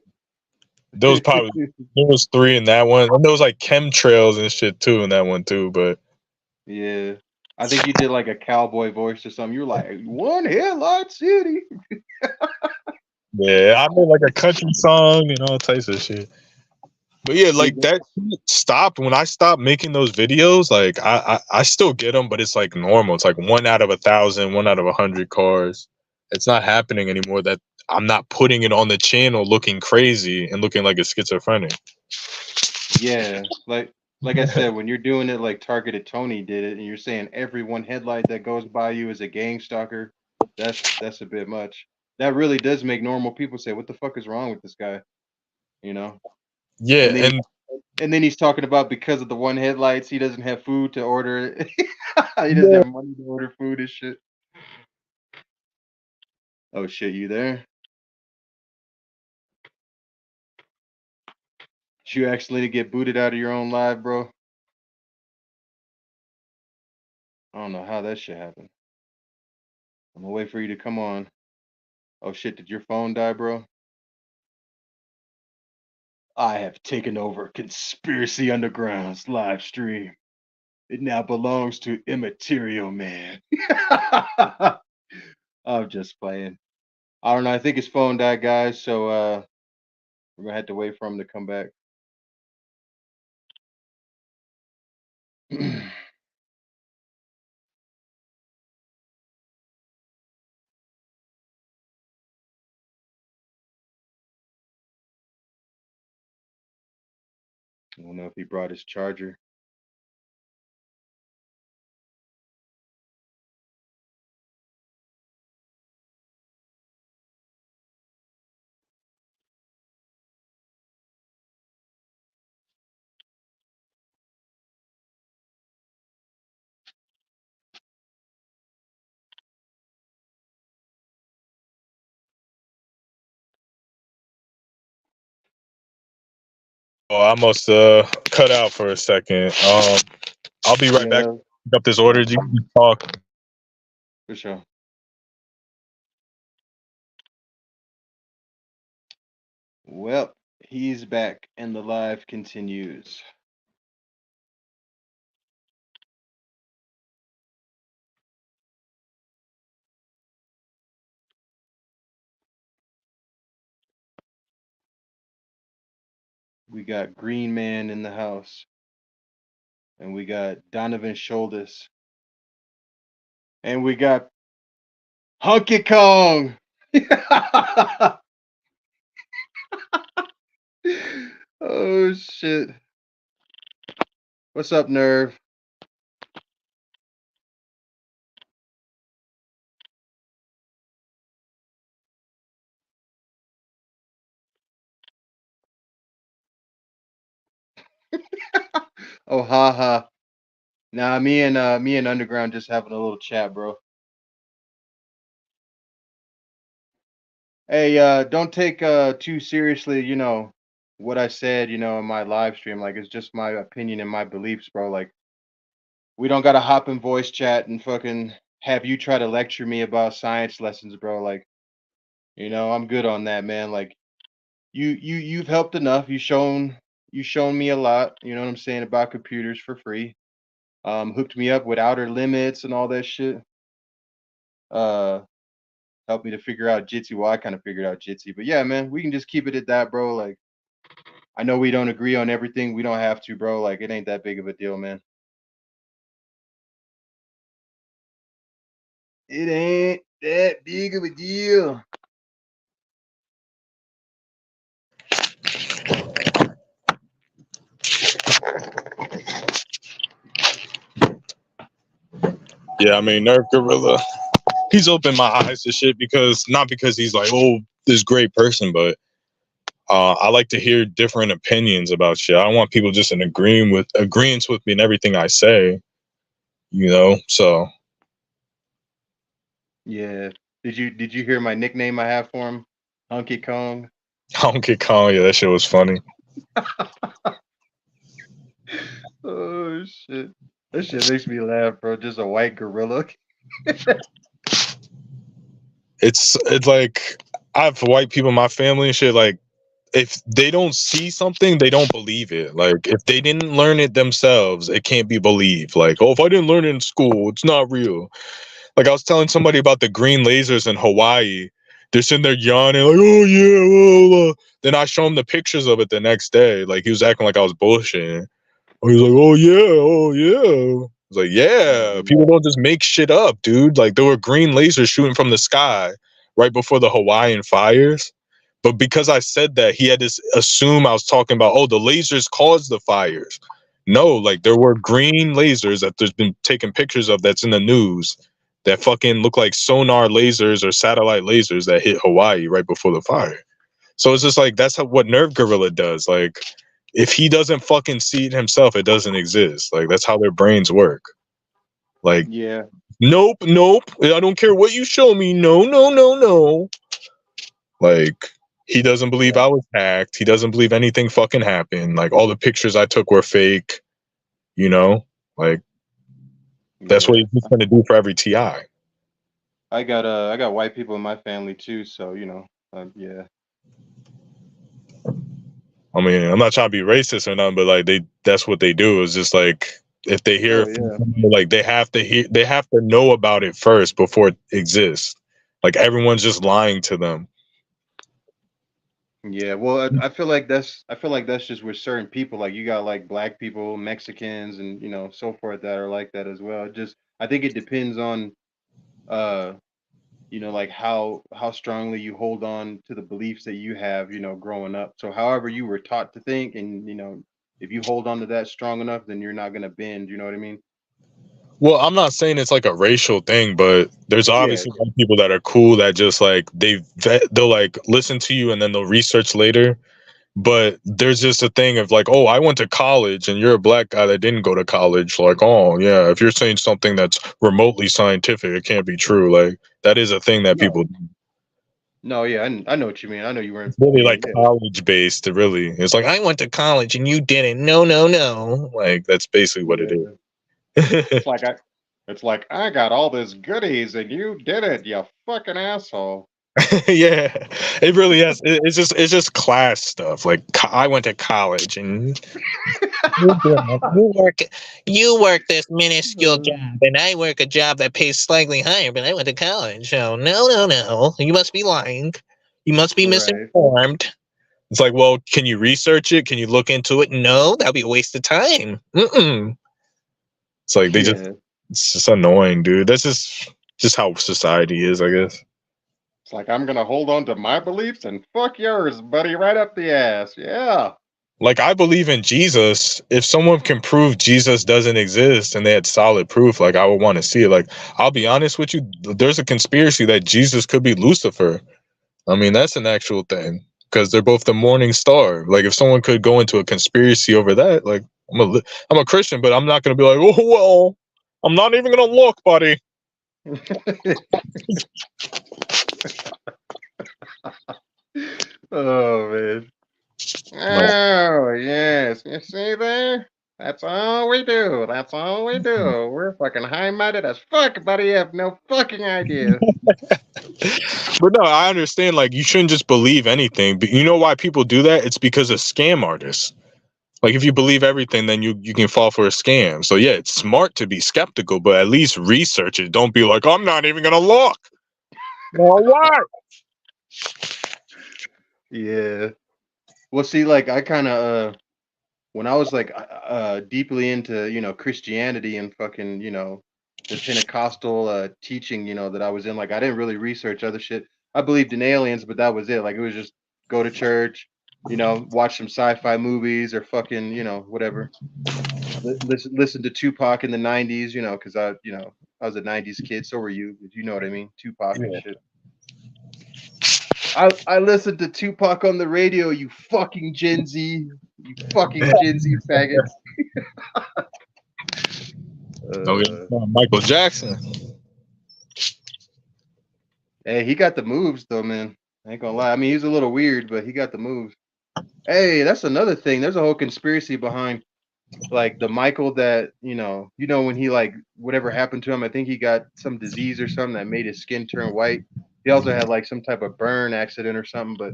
There was probably there was three in that one, and there was like chemtrails and shit too in that one too. But Yeah, I think you did like a cowboy voice or something. You were like, "One headlight city." yeah, I made like a country song and all types of shit. But yeah, See, like that shit stopped when I stopped making those videos. Like I still get them, but it's like normal. It's like one out of 1,000, one out of 100 cars. It's not happening anymore. That I'm not putting it on the channel looking crazy and looking like a schizophrenic. yeah, like I said, when you're doing it like Targeted Tony did it, and you're saying every one headlight that goes by you is a gang stalker, that's a bit much. That really does make normal people say, "What the fuck is wrong with this guy?" You know. Yeah, And then and and then he's talking about because of the one headlights, he doesn't have food to order. He doesn't yeah, have money to order food and shit. Oh shit, you there? Did you accidentally get booted out of your own live, bro? I don't know how that shit happened. I'm gonna wait for you to come on. Oh shit, did your phone die, bro? I have taken over Conspiracy Underground's live stream. It now belongs to Immaterial Man. I'm just playing. I don't know. I think his phone died, guys. So we're gonna have to wait for him to come back. I don't know if he brought his charger. Oh, I must cut out for a second. I'll be right Yeah, back. no, Pick up this order. yeah, You can talk. for sure. Well, he's back, and the live continues. We got Green Man in the house, and we got Donovan Shoulders, and we got Hunky Kong. Oh shit! What's up, Nerve? Oh, haha. Nah, me and Underground just having a little chat, bro. Hey, don't take too seriously, what I said, in my live stream. Like, it's just my opinion and my beliefs, bro. Like, we don't gotta hop in voice chat and fucking have you try to lecture me about science lessons, bro. Like, I'm good on that, man. Like, you've helped enough. You shown me a lot. You know what I'm saying, about computers for free. Hooked me up with outer limits and all that shit. Uh, helped me to figure out Jitsi. Well, I kind of figured out Jitsi, but yeah, man, we can just keep it at that, bro. Like, I know we don't agree on everything. We don't have to, bro. Like, it ain't that big of a deal, man. It ain't that big of a deal. Yeah, I mean, Nerf Gorilla. He's opened my eyes to shit because not because he's like, oh, this great person, but I like to hear different opinions about shit. I don't want people just in agreements with me and everything I say. So Yeah. Did you hear my nickname I have for him? Hunky Kong. Donkey Kong, yeah, that shit was funny. Oh shit. That shit makes me laugh, bro. Just a white gorilla. It's like I have white people in my family and shit. Like if they don't see something, they don't believe it. Like if they didn't learn it themselves, it can't be believed. Like, oh, if I didn't learn it in school, it's not real. Like I was telling somebody about the green lasers in Hawaii. They're sitting there yawning, like, oh yeah, blah, blah. Then I show him the pictures of it the next day. Like he was acting like I was bullshitting. He was like, oh yeah, oh yeah. I was like, yeah, Mm, people don't just make shit up, dude. Like there were green lasers shooting from the sky right before the Hawaiian fires. But because I said that, he had to assume I was talking about, oh, the lasers caused the fires. No, like there were green lasers that there's been taken pictures of that's in the news that fucking look like sonar lasers or satellite lasers that hit Hawaii right before the fire. So it's just like that's what Nerve Gorilla does. Like if he doesn't fucking see it himself, it doesn't exist. Like that's how their brains work. Like yeah. Nope, nope. I don't care what you show me. No, no, no, no. Like, he doesn't believe Yeah, I was hacked. He doesn't believe anything fucking happened. Like, all the pictures I took were fake. You know, like that's what yeah. he's just gonna do for every TI. I got white people in my family too, so yeah. I mean, I'm not trying to be racist or nothing, but like that's what they do. Is just like if they hear Oh it from yeah. somebody, like they have to know about it first before it exists. Like everyone's just lying to them. Yeah, well, I feel like that's just with certain people. Like you got like black people, Mexicans, and so forth that are like that as well. I think it depends on uh like how strongly you hold on to the beliefs that you have, growing up. So however you were taught to think, and if you hold on to that strong enough, then you're not gonna bend. You know what I mean? Well, I'm not saying it's like a racial thing, but there's Yeah, obviously white people that are cool that just like they'll like listen to you and then they'll research later. But there's just a thing of like, oh, I went to college and you're a black guy that didn't go to college. Like, oh, yeah, if you're saying something that's remotely scientific, it can't be true. Like, that is a thing that no, people, no, yeah, I know what you mean. I know you weren't. it's really Yeah, like yeah, college based, really. It's like, I went to college and you didn't. No, no, no. Like, that's basically what it yeah. is. It's like I got all this goodies and you did it, you fucking asshole. Yeah, it really is. It's just class stuff. Like, I went to college and you work this minuscule job, and I work a job that pays slightly higher, but I went to college. So no, no, no. You must be lying. You must be Right. misinformed. It's like, well, can you research it? Can you look into it? No, that'd be a waste of time. Mm-mm. It's like Yeah. it's just annoying, dude. That's just how society is, I guess. It's like I'm gonna hold on to my beliefs and fuck yours, buddy, right up the ass. Yeah. Like, I believe in Jesus. If someone can prove Jesus doesn't exist and they had solid proof, like I would want to see it. Like, I'll be honest with you, there's a conspiracy that Jesus could be Lucifer. I mean, that's an actual thing because they're both the morning star. Like, if someone could go into a conspiracy over that, like, I'm a Christian, but I'm not going to be like, oh well, I'm not even going to look, buddy. Oh man. No. Oh yes. You see there? That's all we do. That's all we do. We're fucking high minded as fuck, buddy. You have no fucking idea. But no, I understand. Like, you shouldn't just believe anything. But you know why people do that? It's because of scam artists. Like, if you believe everything, then you can fall for a scam. So yeah, it's smart to be skeptical, but at least research it. Don't be like, I'm not even gonna look. Well, what? Yeah. Well, see, like I kind of when I was like deeply into Christianity and fucking the Pentecostal teaching that I was in, like I didn't really research other shit. I believed in aliens, but that was it. Like it was just go to church, watch some sci-fi movies or fucking whatever. Listen to Tupac in the '90s, because I was a '90s kid. So were you. You know what I mean? Tupac and Yeah. shit. I listened to Tupac on the radio. You fucking Gen Z. You fucking Gen Z faggots. Don't get me Uh, started. Michael Jackson. hey, he got the moves though, man. I ain't gonna lie. I mean, he's a little weird, but he got the moves. Hey, that's another thing. There's a whole conspiracy behind like the Michael that when he like whatever happened to him. I think he got some disease or something that made his skin turn white. He also had like some type of burn accident or something. But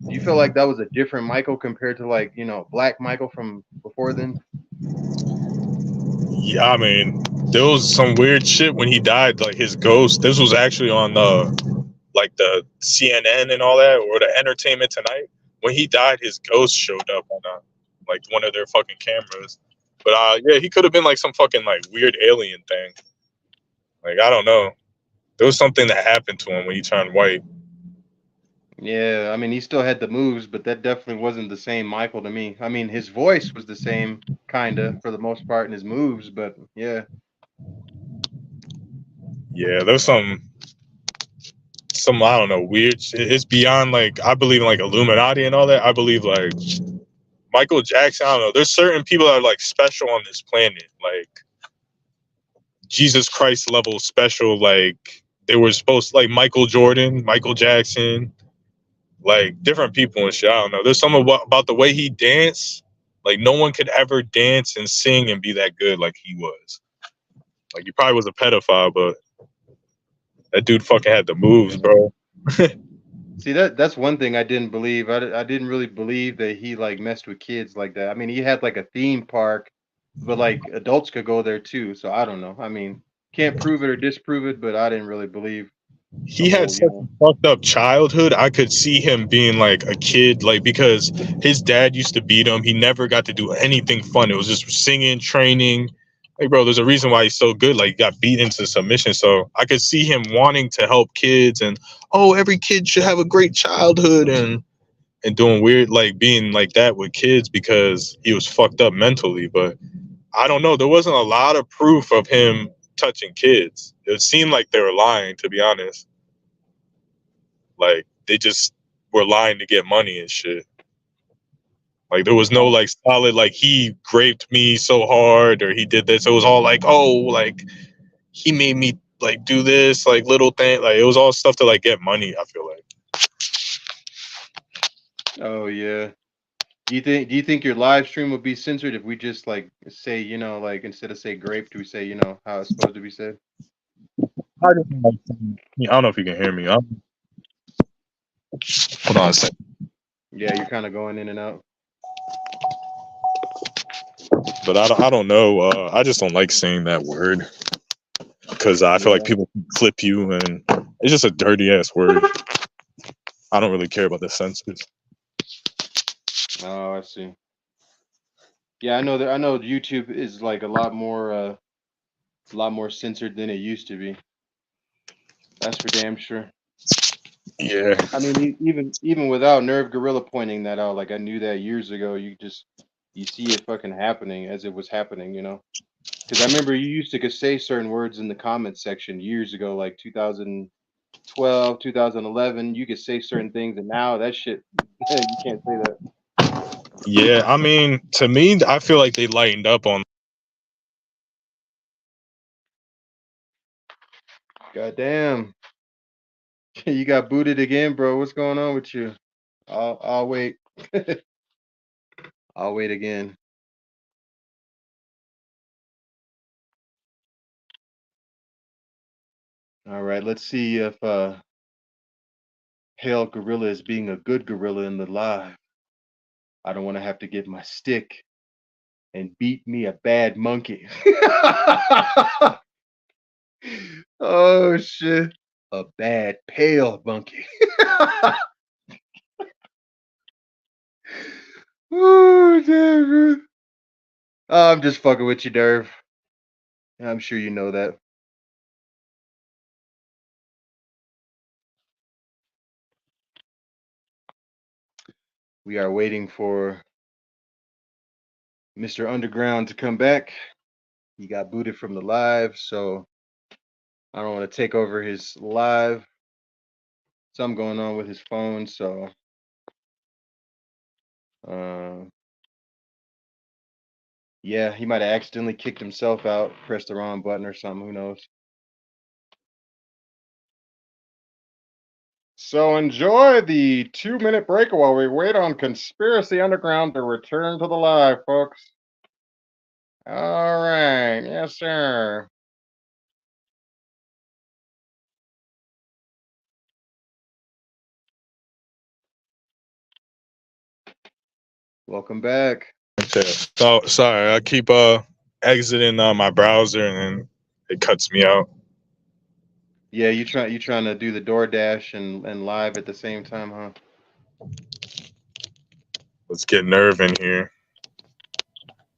do you feel like that was a different Michael compared to like Black Michael from before then? Yeah, I mean, there was some weird shit when he died. Like, his ghost. This was actually on like the CNN and all that, or the Entertainment Tonight. When he died, his ghost showed up on like one of their fucking cameras. But yeah, he could have been like some fucking like weird alien thing. Like, I don't know. There was something that happened to him when he turned white. Yeah, I mean, he still had the moves, but that definitely wasn't the same Michael to me. I mean, his voice was the same, kinda, for the most part, in his moves, but yeah. Yeah, there's some I don't know weird shit. It's beyond like I believe in like Illuminati and all that. I believe like Michael Jackson. I don't know. There's certain people that are like special on this planet. Like Jesus Christ level special. Like they were supposed to, like Michael Jordan, Michael Jackson, like different people and shit. I don't know. There's something about the way he danced. Like no one could ever dance and sing and be that good like he was. Like he probably was a pedophile, but that dude fucking had the moves, Yeah. bro. See, that's one thing I didn't believe. I didn't really believe that he like messed with kids like that. I mean, he had like a theme park, but like adults could go there too. So I don't know. I mean, can't prove it or disprove it, but I didn't really believe the He had whole, you such know. a fucked up childhood. I could see him being like a kid, like because his dad used to beat him. He never got to do anything fun. It was just singing, training. Like, bro, there's a reason why he's so good. Like, he got beat into submission. So I could see him wanting to help kids and oh, every kid should have a great childhood and doing weird like being like that with kids because he was fucked up mentally. But I don't know. There wasn't a lot of proof of him touching kids. It seemed like they were lying, to be honest. Like they just were lying to get money and shit. Like there was no like solid like he raped me so hard or he did this. It was all like, oh, like he made me like do this, like little thing. Like it was all stuff to like get money, I feel like. Oh yeah. Do you think your live stream would be censored if we just like say, you know, like instead of say grape, do we say, you know, how it's supposed to be said? I don't know if you can hear me. Hold on a second. Yeah, you're kind of going in and out. But I don't know. I just don't like saying that word because I feel like Yeah. people can clip you and it's just a dirty ass word. I don't really care about the censors. Oh, I see. Yeah, I know that. I know YouTube is like a lot more censored than it used to be. That's for damn sure. Yeah. I mean, even without Nerve Gorilla pointing that out, like I knew that years ago. You see it fucking happening as it was happening, you know. Because I remember you used to could say certain words in the comments section years ago, like 2012, 2011. You could say certain things, and now that shit, you can't say that. Yeah, I mean, to me, I feel like they lightened up on. God damn, you got booted again, bro. What's going on with you? I'll wait. I'll wait again. All right, let's see if Hell Gorilla is being a good gorilla in the live. I don't want to have to get my stick and beat me a bad monkey. Oh shit. A bad pale monkey. Oh damn, bro. Oh, I'm just fucking with you, Derv. I'm sure you know that. We are waiting for Mr. Underground to come back. He got booted from the live, so I don't want to take over his live. Something going on with his phone, so uh, yeah, he might have accidentally kicked himself out, pressed the wrong button or something. Who knows? So enjoy the 2-minute break while we wait on Conspiracy Underground to return to the live, folks. All right, yes, sir. Welcome back. Okay. So sorry, I keep exiting my browser and it cuts me out. Yeah, you trying to do the DoorDash and live at the same time, huh? Let's get Nerve in here.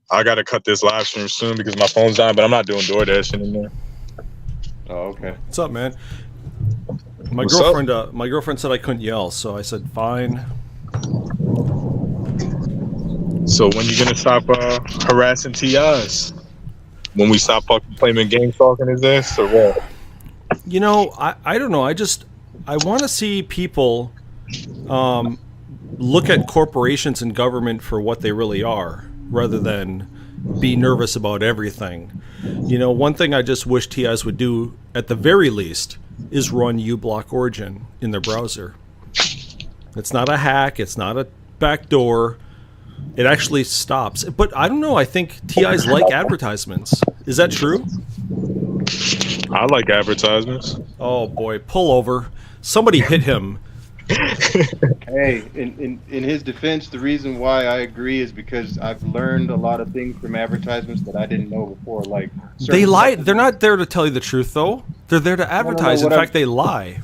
I gotta cut this live stream soon because my phone's dying, but I'm not doing DoorDash anymore. Oh, okay. What's up, man? My What's up? girlfriend said I couldn't yell, so I said fine. So when you gonna stop harassing TIs? When we stop fucking playing Gangstalking his ass or what? You know, I don't know. I want to see people look at corporations and government for what they really are, rather than be nervous about everything. You know, one thing I just wish TIs would do at the very least is run uBlock Origin in their browser. It's not a hack. It's not a backdoor. It actually stops. But I don't know. I think TIs like advertisements. Is that true? I like advertisements. Oh boy, pull over. Somebody hit him. Hey, in his defense, the reason why I agree is because I've learned a lot of things from advertisements that I didn't know before. Like They lie. They're not there to tell you the truth, though. They're there to advertise. In fact, they lie.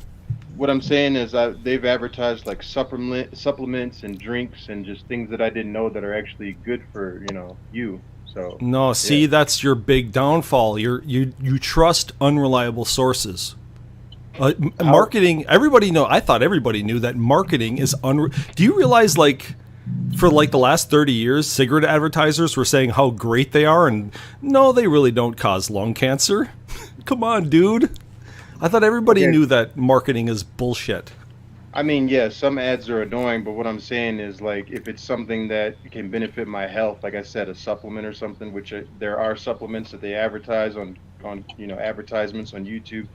What I'm saying is they've advertised like supplements and drinks and just things that I didn't know that are actually good for you. So No, see, that's your big downfall. You trust unreliable sources. Marketing. Everybody know. I thought everybody knew that marketing is Do you realize, like, for like the last 30 years, cigarette advertisers were saying how great they are, and no, they really don't cause lung cancer. Come on, dude. I thought everybody knew that marketing is bullshit. I mean, yeah, some ads are annoying, but what I'm saying is, like, if it's something that can benefit my health, like I said, a supplement or something, which there are supplements that they advertise on advertisements on YouTube.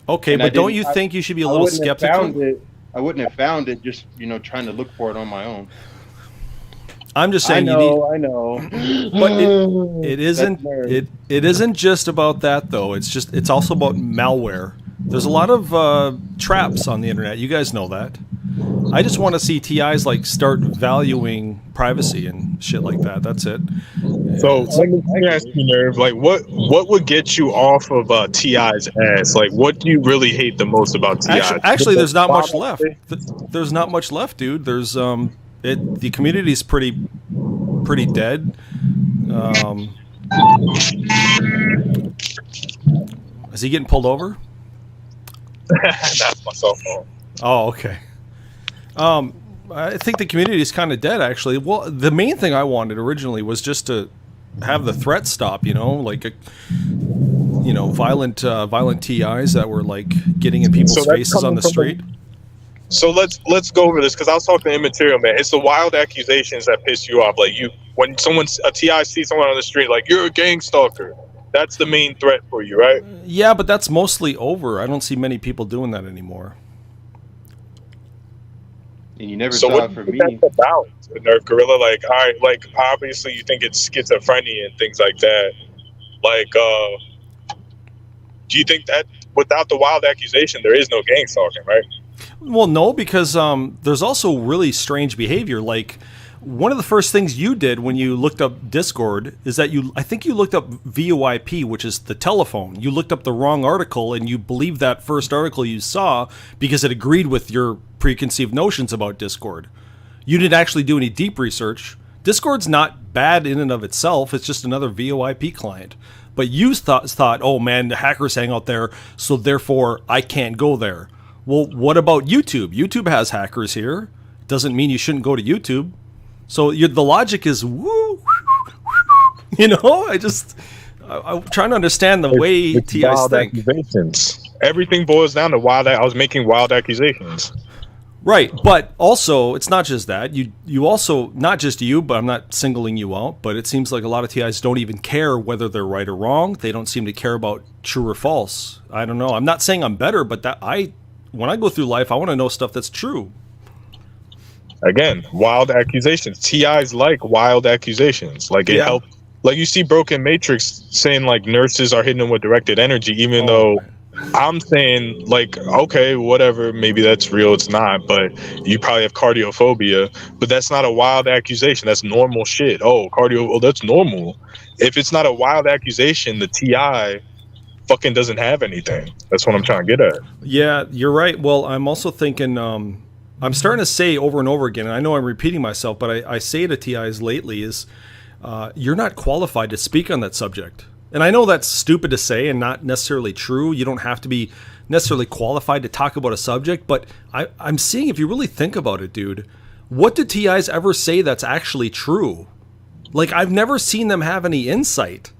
Okay, but don't you think you should be a little skeptical? I wouldn't have found it just trying to look for it on my own. I'm just saying I know. But it isn't. It isn't just about that, though. It's also about malware. There's a lot of traps on the internet. You guys know that. I just want to see TIs like start valuing privacy and shit like that. That's it. So let me ask you, Nerve. Like, what would get you off of TI's ass? Like, what do you really hate the most about TI? Actually, there's not much left. There's not much left, dude. There's the community's pretty dead. Is he getting pulled over? That's my cell phone. Oh, okay. I think the community is kind of dead, actually. Well, the main thing I wanted originally was just to have the threat stop. Like violent TIs that were like getting in people's faces on the street. So let's go over this, because I was talking to Immaterial Man. It's the wild accusations that piss you off. Like, when a TI sees someone on the street, like, you're a gang stalker. That's the main threat for you, right? Yeah, but that's mostly over. I don't see many people doing that anymore. And you never saw it for me. That's about Nerve Gorilla. Like, all right, like, obviously you think it's schizophrenia and things like that. Like, do you think that without the wild accusation, there is no gang stalking, right? Well, no, because there's also really strange behavior. Like, one of the first things you did when you looked up Discord is that I think you looked up VoIP, which is the telephone. You looked up the wrong article, and you believed that first article you saw because it agreed with your preconceived notions about Discord. You didn't actually do any deep research. Discord's not bad in and of itself. It's just another VoIP client. But you thought, oh man, the hackers hang out there, so therefore I can't go there. Well, what about YouTube? YouTube has hackers here. Doesn't mean you shouldn't go to YouTube. So the logic is woo. I'm trying to understand the way TIs think. Accusations. Everything boils down to I was making wild accusations. Right, but also it's not just that. You also, not just you, but I'm not singling you out, but it seems like a lot of TIs don't even care whether they're right or wrong. They don't seem to care about true or false. I don't know. I'm not saying I'm better, but when I go through life, I want to know stuff that's true. Again, wild accusations. TIs like wild accusations. Like, it helps. Like, you see Broken Matrix saying like nurses are hitting them with directed energy, even though I'm saying, like, okay, whatever, maybe that's real, it's not, but you probably have cardiophobia. But that's not a wild accusation. That's normal shit. That's normal. If it's not a wild accusation, the TI fucking doesn't have anything. That's what I'm trying to get at. Yeah, you're right. Well, I'm also thinking, I'm starting to say over and over again, and I know I'm repeating myself, but I say to TIs lately is, you're not qualified to speak on that subject. And I know that's stupid to say and not necessarily true. You don't have to be necessarily qualified to talk about a subject, but I'm seeing, if you really think about it, dude, what do TIs ever say that's actually true? Like, I've never seen them have any insight.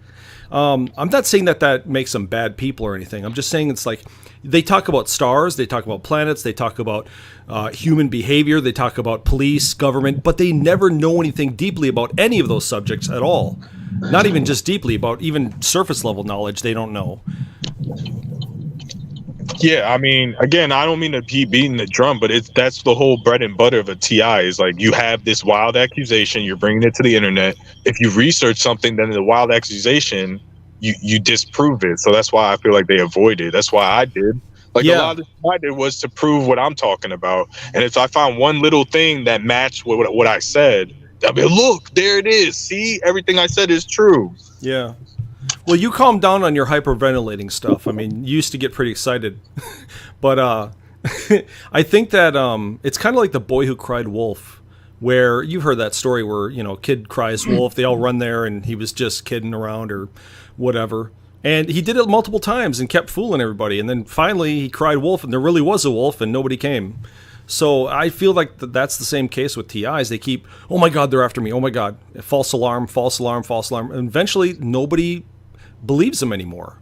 I'm not saying that makes them bad people or anything. I'm just saying it's like, they talk about stars, they talk about planets, they talk about human behavior, they talk about police, government, but they never know anything deeply about any of those subjects at all. Not even just deeply, about even surface level knowledge they don't know. Yeah, I mean, again, I don't mean to keep beating the drum, but it's that's the whole bread and butter of a TI is like you have this wild accusation, you're bringing it to the internet. If you research something, then the wild accusation, you disprove it. So that's why I feel like they avoid it. That's why I did. Like a lot Yeah, of the stuff I did was to prove what I'm talking about. And if I found one little thing that matched what I said, I'd be look, there it is. See, everything I said is true. yeah. Well, you calm down on your hyperventilating stuff. I mean, you used to get pretty excited, but I think that it's kind of like the boy who cried wolf, where you've heard that story where kid cries wolf, they all run there, and he was just kidding around or whatever, and he did it multiple times and kept fooling everybody, and then finally he cried wolf, and there really was a wolf, and nobody came. So I feel like that's the same case with TIs. They keep, oh my God, they're after me. Oh my God, false alarm, false alarm, false alarm. And eventually, nobody believes them anymore.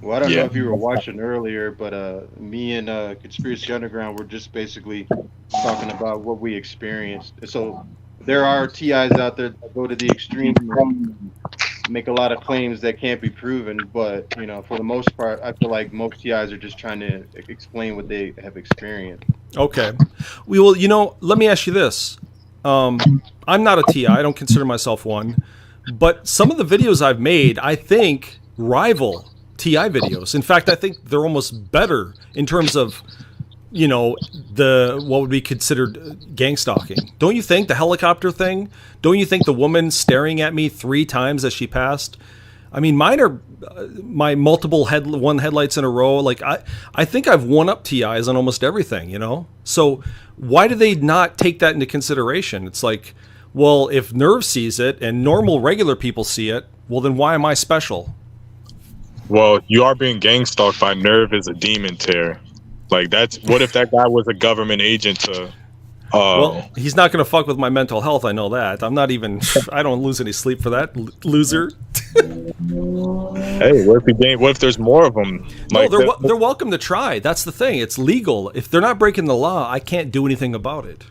Well, I don't know Yeah. if you were watching earlier, but me and Conspiracy Underground were just basically talking about what we experienced. So there are TIs out there that go to the extreme and make a lot of claims that can't be proven. But for the most part, I feel like most TIs are just trying to explain what they have experienced. Okay. We will, let me ask you this. I'm not a TI. I don't consider myself one. But some of the videos I've made, I think, rival TI videos. In fact, I think they're almost better in terms of, the what would be considered gang stalking. Don't you think the helicopter thing? Don't you think the woman staring at me 3 times as she passed? I mean, mine are my multiple headlights in a row. Like I think I've won up TIs on almost everything. So why do they not take that into consideration? It's like, well, if Nerve sees it and normal regular people see it, well, then why am I special? Well, you are being gang stalked by Nerve is a demon tear. Like that's what if that guy was a government agent to Well, uh he's not going to fuck with my mental health. I know that. I'm not even. I don't lose any sleep for that loser. hey, what if there's more of them? No, Like that, they're welcome to try. That's the thing. It's legal. If they're not breaking the law, I can't do anything about it.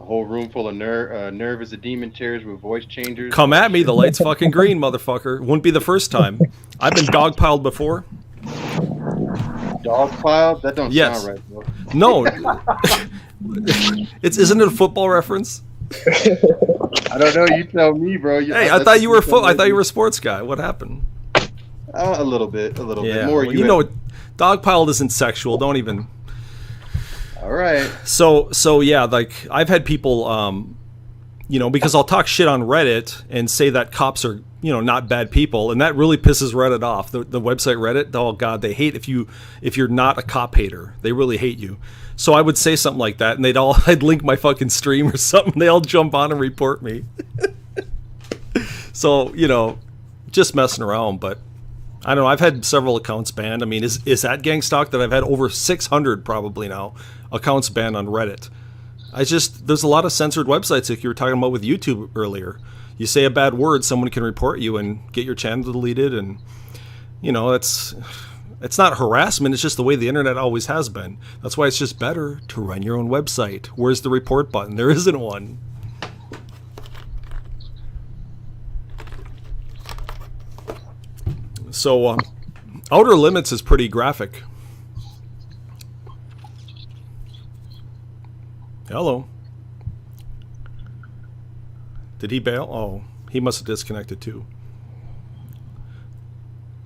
A whole room full of nerve is a demon tears with voice changers. Come Oh at me. shit! The light's fucking green, motherfucker. Wouldn't be the first time. I've been dogpiled before. Dog pile? That don't sound Yes. right, bro. No. Isn't it a football reference? I don't know. You tell me, bro. Hey, I thought you were I thought you were a sports guy. What happened? A little bit, Yeah. more. Well, you know, dogpiled isn't sexual. Don't even. All right. So yeah, like I've had people, because I'll talk shit on Reddit and say that cops are, not bad people, and that really pisses Reddit off. The website Reddit, oh god, they hate if you're not a cop hater. They really hate you. So I would say something like that, and I'd link my fucking stream or something. They all jump on and report me. So just messing around, but. I don't know. I've had several accounts banned. I mean, is that gang stalk that I've had over 600 probably now accounts banned on Reddit? There's a lot of censored websites like you were talking about with YouTube earlier. You say a bad word, someone can report you and get your channel deleted, and it's not harassment. It's just the way the internet always has been. That's why it's just better to run your own website. Where's the report button? There isn't one. So, Outer Limits is pretty graphic. Hello. Did he bail? Oh, he must have disconnected too.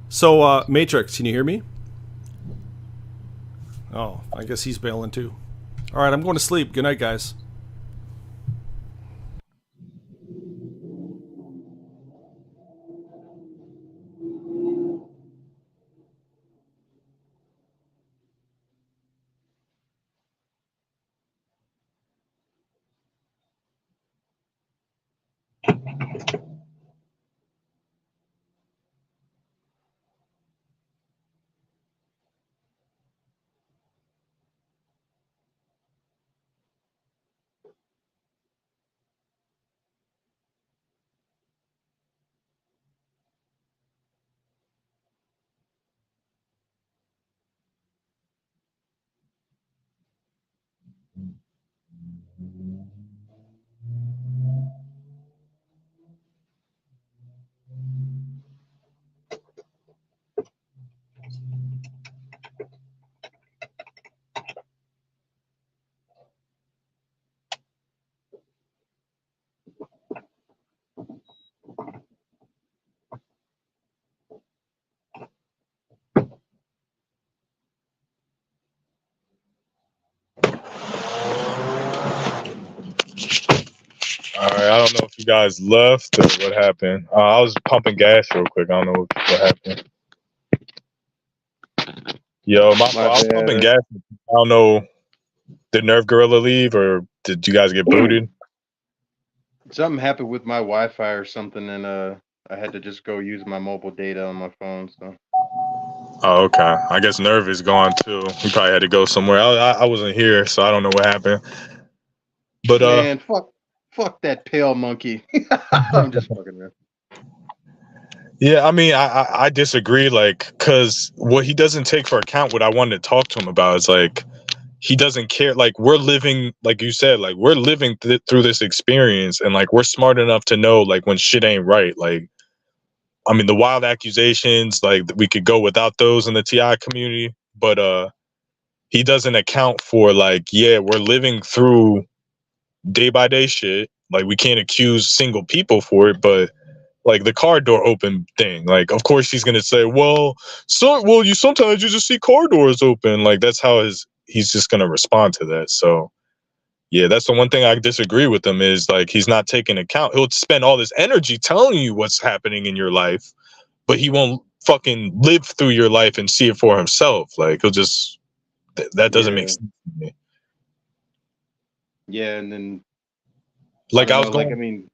So, Matrix, can you hear me? Oh, I guess he's bailing too. All right, I'm going to sleep. Good night, guys. don't know if you guys left or what happened. I was pumping gas real quick. I don't know what happened. Yo, my My fault. I was pumping bad. gas. I don't know. Did Nerve Gorilla leave or did you guys get booted? Something happened with my Wi-Fi or something, and I had to just go use my mobile data on my phone. So Oh, okay. I guess Nerve is gone too. He probably had to go somewhere. I wasn't here, so I don't know what happened. But man, fuck that pale monkey. I'm just fucking around. yeah, I mean, I disagree. Like, cause what he doesn't take for account, what I wanted to talk to him about is like he doesn't care. Like we're living, like you said, like we're living through this experience, and like we're smart enough to know like when shit ain't right. Like, I mean, the wild accusations, like we could go without those in the TI community, but he doesn't account for like, yeah, we're living through day by day shit. Like we can't accuse single people for it, but like the car door open thing, like of course he's gonna say, well, you sometimes you just see car doors open. Like that's how he's just gonna respond to that. So yeah, that's the one thing I disagree with him is like he's not taking account. He'll spend all this energy telling you what's happening in your life, but he won't fucking live through your life and see it for himself. Like he'll just that doesn't make Yeah, sense to me. yeah, and then I Like don't know. Like, I mean,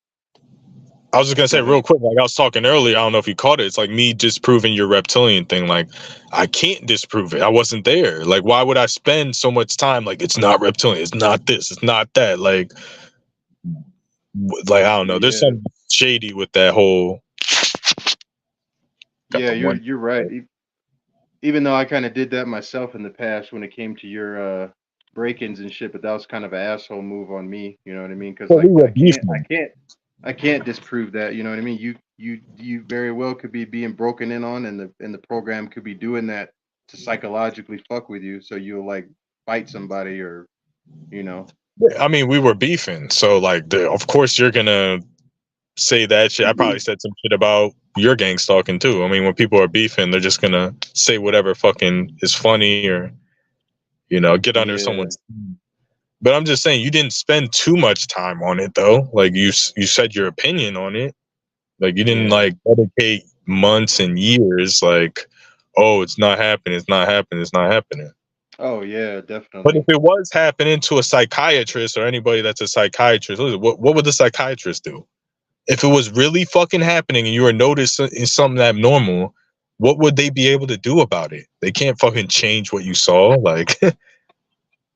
I was just gonna go say ahead. real quick, like I was talking earlier, I don't know if you caught it. It's like me disproving your reptilian thing. Like I can't disprove it. I wasn't there. Like why would I spend so much time? Like it's not reptilian. It's not this. It's not that. Like I don't know. There's Yeah, something shady with that whole yeah, one. you're right. Even though I kind of did that myself in the past when it came to your break-ins and shit, but that was kind of an asshole move on me. You know what I mean? Because Well, we like were beefing. I can't disprove that. You know what I mean? You very well could be being broken in on, and the program could be doing that to psychologically fuck with you, so you'll like fight somebody or you know. I mean, we were beefing. So like, of course you're gonna say that shit. I probably said some shit about your gang stalking too. I mean, when people are beefing, they're just gonna say whatever fucking is funny or get under Yeah, someone's. But I'm just saying, you didn't spend too much time on it though. Like you said your opinion on it. Like you didn't yeah. like dedicate months and years. Like, oh, it's not happening. It's not happening. It's not happening. Oh yeah, But if definitely. it was happening to a psychiatrist or anybody that's a psychiatrist, what would the psychiatrist do? If it was really fucking happening and you were noticing something abnormal, what would they be able to do about it? They can't fucking change what you saw. Like,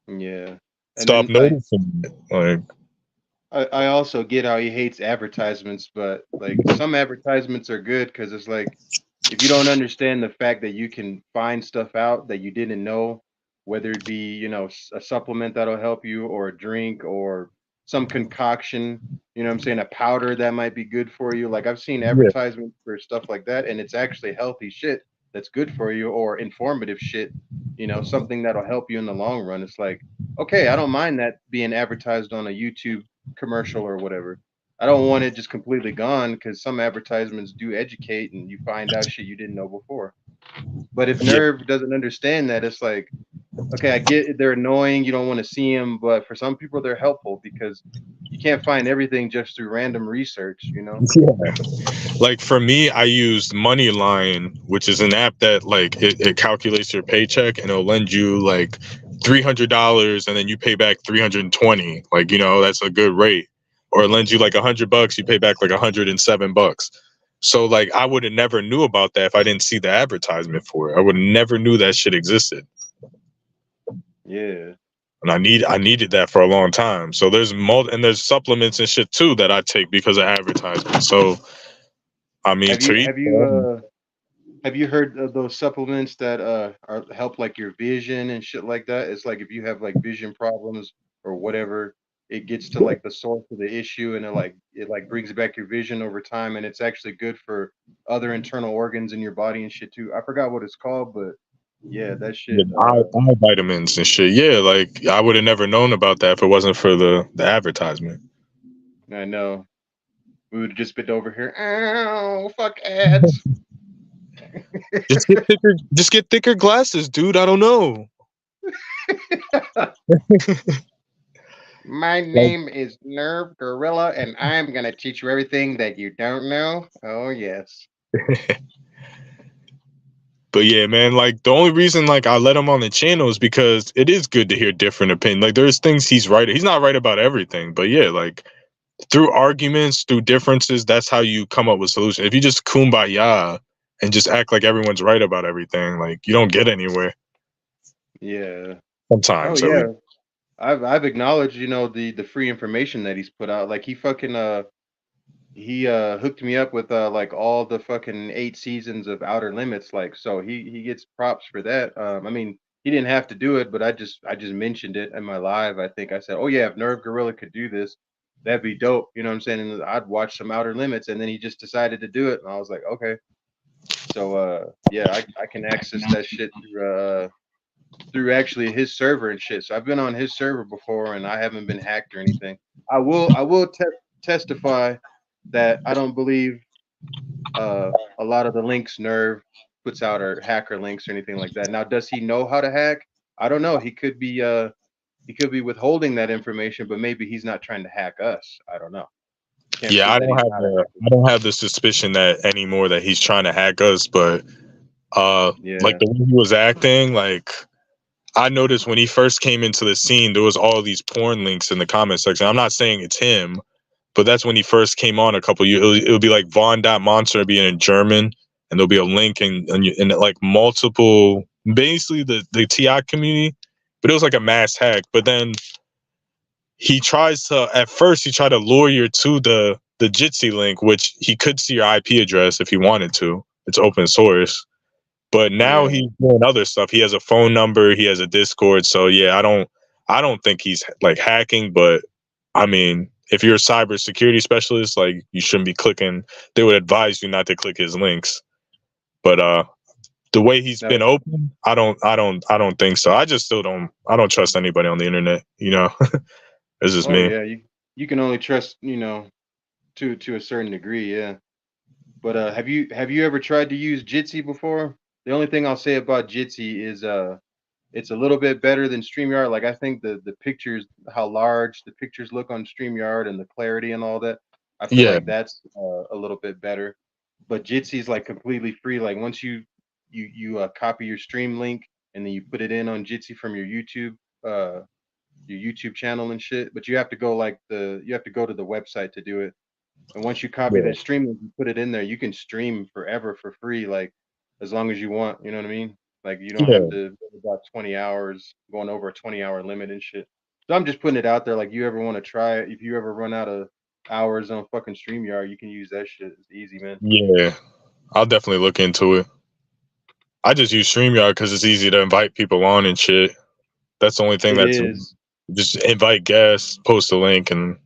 Yeah, and stop then like noticing it. Like, I also get how he hates advertisements, but like some advertisements are good because it's like if you don't understand the fact that you can find stuff out that you didn't know, whether it be, a supplement that'll help you or a drink or some concoction, you know what I'm saying, a powder that might be good for you. Like I've seen yeah, advertisements for stuff like that and it's actually healthy shit that's good for you or informative shit, something that'll help you in the long run. It's like, okay, I don't mind that being advertised on a YouTube commercial or whatever. I don't want it just completely gone because some advertisements do educate and you find out shit you didn't know before. But if yeah. Nerve doesn't understand that, it's like, okay, I get they're annoying, you don't want to see them, but for some people they're helpful because you can't find everything just through random research. Yeah. Like for me, I used Moneyline, which is an app that like it calculates your paycheck and it'll lend you like $300 and then you pay back 320. Like, that's a good rate. Or it lends you like $100, you pay back like $107. So like I would have never knew about that if I didn't see the advertisement for it. I would have never knew that shit existed. Yeah. And I needed that for a long time. So there's supplements and shit too that I take because of advertisement. So I mean, Have to you each have their you own. uh have you heard of those supplements that are help like your vision and shit like that? It's like if you have like vision problems or whatever, it gets to like the source of the issue and it like brings back your vision over time and it's actually good for other internal organs in your body and shit too. I forgot what it's called, but yeah, that Yeah, shit eye vitamins and shit. Yeah, like I would have never known about that if it wasn't for the advertisement. I know. We would have just been over here. Ow, fuck ads. Just get thicker glasses, dude. I don't know. My Like, name is Nerve Gorilla, and I'm gonna teach you everything that you don't know. Oh yes. but yeah, man, like the only reason like I let him on the channel is because it is good to hear different opinions. Like there's things he's right. He's not right about everything, but yeah, like through arguments, through differences, that's how you come up with solutions. If you just kumbaya and just act like everyone's right about everything, like you don't get anywhere. Yeah. Oh Sometimes, at yeah. least. I've acknowledged, the free information that he's put out. Like he hooked me up with like all the fucking 8 seasons of Outer Limits. Like so he gets props for that. I mean he didn't have to do it, but I just mentioned it in my live. I think I said, oh yeah, if Nerve Gorilla could do this, that'd be dope. You know what I'm saying? And I'd watch some Outer Limits, and then he just decided to do it, and I was like, okay. So yeah, I can access that shit through actually his server and shit. So I've been on his server before, and I haven't been hacked or anything. I will testify that I don't believe a lot of the links Nerve puts out are hacker links or anything like that. Now, does he know how to hack? I don't know. He could be withholding that information, but maybe he's not trying to hack us. I don't know. Can't Yeah, prove that he's not a hacker. I don't have the suspicion that anymore that he's trying to hack us, but like Yeah, the way he was acting, like I noticed when he first came into the scene, there was all these porn links in the comment section. I'm not saying it's him, but that's when he first came on a couple years. It would be like Von.Monster being in German, and there'll be a link in like multiple, basically the TI community, but it was like a mass hack. But then he tries to, at first, he tried to lure you to the Jitsi link, which he could see your IP address if he wanted to. It's open source. But now yeah. he's doing other stuff. He has a phone number. He has a Discord. So yeah, I don't think he's like hacking. But I mean, if you're a cybersecurity specialist, like you shouldn't be clicking. They would advise you not to click his links. But the way he's Now, been open, I don't think so. I just still don't. I don't trust anybody on the internet. You know, it's just oh me. yeah, you can only trust, to a certain degree, yeah. But have you ever tried to use Jitsi before? The only thing I'll say about Jitsi is it's a little bit better than StreamYard. Like I think the pictures, how large the pictures look on StreamYard and the clarity and all that, I feel Yeah, like that's a little bit better. But Jitsi is like completely free. Like once you copy your stream link and then you put it in on Jitsi from uh your YouTube channel and shit. But you have to go to the website to do it. And once you copy yeah, that stream link, you put it in there, you can stream forever for free, like as long as you want. You know what I mean? Like you don't have yeah, to go about 20 hours, going over a 20-hour limit and shit. So I'm just putting it out there. Like you ever want to try it? If you ever run out of hours on fucking StreamYard, you can use that shit. It's easy, man. yeah. I'll definitely look into it. I just use StreamYard because it's easy to invite people on and shit. That's the only thing It that's is. just invite guests, post a link, and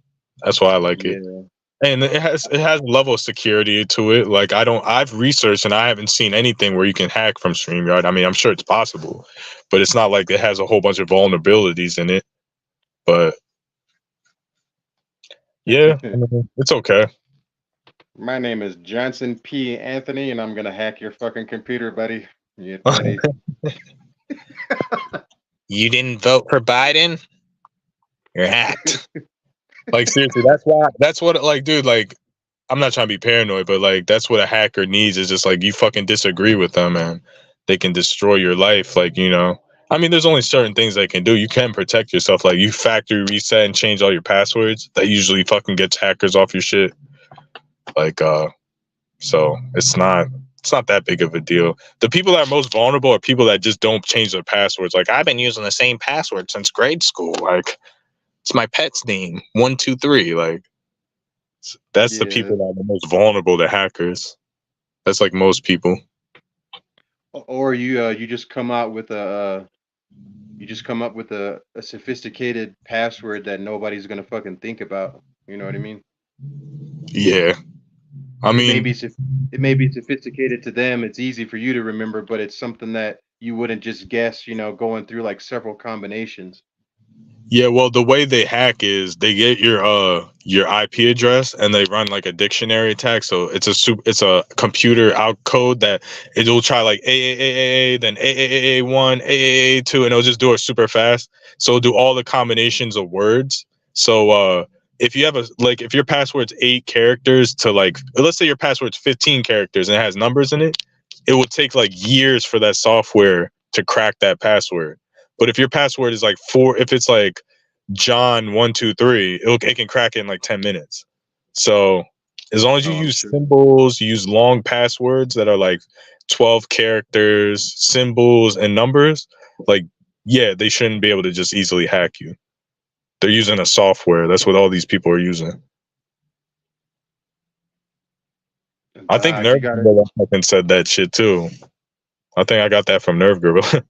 that's why I like it. Yeah. And it has a level of security to it. Like I've researched and I haven't seen anything where you can hack from StreamYard. I mean, I'm sure it's possible, but it's not like it has a whole bunch of vulnerabilities in it. But yeah, I mean, it's okay. My name is Johnson P. Anthony, and I'm gonna hack your fucking computer, buddy. Yeah, buddy. You didn't vote for Biden? You're hacked. Like seriously, that's what like dude, like I'm not trying to be paranoid, but like that's what a hacker needs is just like you fucking disagree with them and they can destroy your life. Like, you know. I mean, there's only certain things they can do. You can protect yourself. Like you factory reset and change all your passwords. That usually fucking gets hackers off your shit. Like so it's not that big of a deal. The people that are most vulnerable are people that just don't change their passwords. Like I've been using the same password since grade school. Like it's my pet's name, 123. Like that's the Yeah. people that are the most vulnerable to hackers. That's like most people. Or you just come out with a sophisticated password that nobody's gonna fucking think about. You know what I mean? Yeah. I It may be mean, soph- it may be sophisticated to them. It's easy for you to remember, but it's something that you wouldn't just guess. Going through like several combinations. yeah, well the way they hack is they get your IP address and they run like a dictionary attack. So it's a computer out code that it'll try like A then A1, A2 and it'll just do it super fast. So it'll do all the combinations of words So if you have if your password's 8 characters to like, let's say your password's 15 characters and it has numbers in it, it will take like years for that software to crack that password. But if your password is like if it's like John123, it can crack it in like 10 minutes. So as long as you Oh, I'm use sure. symbols, you use long passwords that are like 12 characters, symbols, and numbers, like, yeah, they shouldn't be able to just easily hack you. They're using a software. That's what all these people are using. I think Dog, you Nerve got it. Gorilla fucking said that shit too. I think I got that from Nerve Gorilla.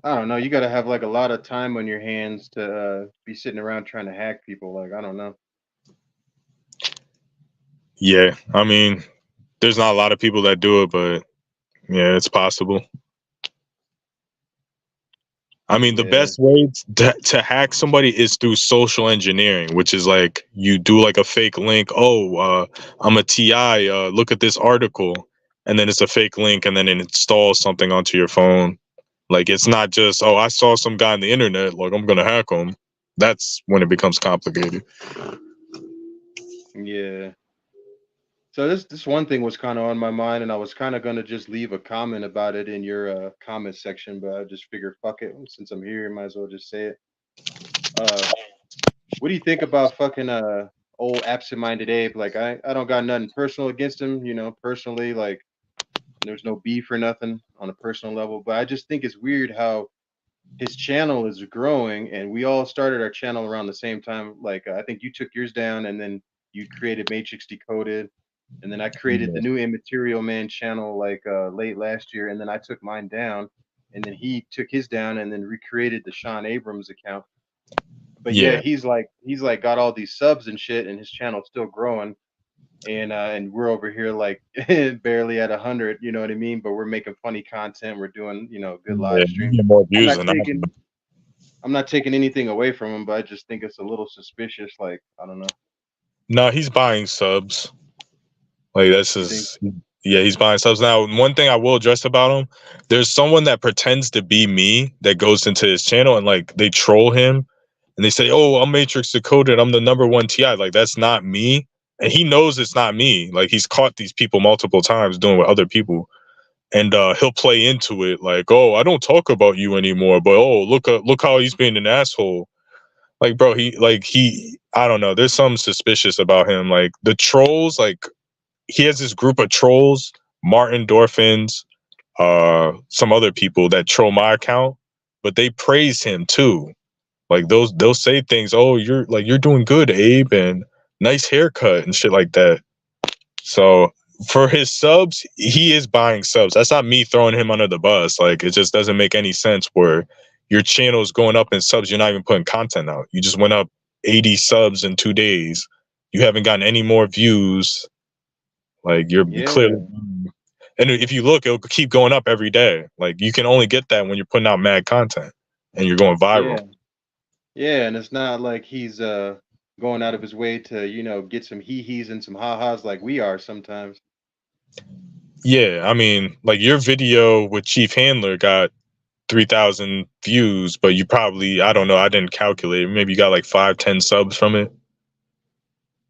I don't know. You got to have like a lot of time on your hands to be sitting around trying to hack people. Like, I don't know. Yeah, I mean, there's not a lot of people that do it, but yeah, it's possible. I mean, the Yeah. best way to hack somebody is through social engineering, which is like you do like a fake link. Oh, I'm a TI. Look at this article, and then it's a fake link, and then it installs something onto your phone. Like it's not just, oh, I saw some guy on the internet, like I'm gonna hack him. That's when it becomes complicated. Yeah. So this one thing was kind of on my mind, and I was kind of gonna just leave a comment about it in your comment section, but I just figured, fuck it, since I'm here, might as well just say it. Uh, what do you think about fucking old absent-minded Abe? Like, I don't got nothing personal against him, personally. Like, there's no beef or nothing on a personal level, but I just think it's weird how his channel is growing, and we all started our channel around the same time. Like, I think you took yours down, and then you created Matrix Decoded, and then I created the Yeah. new Immaterial Man channel like late last year, and then I took mine down, and then he took his down, and then recreated the Sean Abrams account. But yeah, Yeah. he's like got all these subs and shit, and his channel's still growing. And we're over here like barely at 100, you know what I mean? But we're making funny content. We're doing good Yeah, live you streams. get more I'm views not than I taking do. I'm not taking anything away from him, but I just think it's a little suspicious. Like, I don't know. No, he's buying subs. Like that's You think? his. Yeah, he's buying subs. Now, one thing I will address about him, there's someone that pretends to be me that goes into his channel and like they troll him and they say, "Oh, I'm Matrix Decoded. I'm the #1 TI." Like that's not me, and he knows it's not me. Like he's caught these people multiple times doing with other people, and he'll play into it like, "Oh, I don't talk about you anymore," but oh, look how he's being an asshole. Like, bro, I don't know. There's something suspicious about him. Like the trolls, like he has this group of trolls, Martin Dorfins, some other people that troll my account, but they praise him too. Like they'll say things, oh, you're doing good, Abe, and nice haircut and shit like that. So for his subs, he is buying subs. That's not me throwing him under the bus. Like it just doesn't make any sense where your channel is going up in subs, you're not even putting content out. You just went up 80 subs in 2 days. You haven't gotten any more views. Like you're clearly, Yeah, and if you look, it'll keep going up every day. Like you can only get that when you're putting out mad content and you're going viral. yeah, yeah. And it's not like he's going out of his way to get some hee hees and some ha ha's like we are sometimes. Yeah, I mean, like your video with Chief Handler got 3,000 views, but you probably, I don't know, I didn't calculate. Maybe you got like 5, 10 subs from it.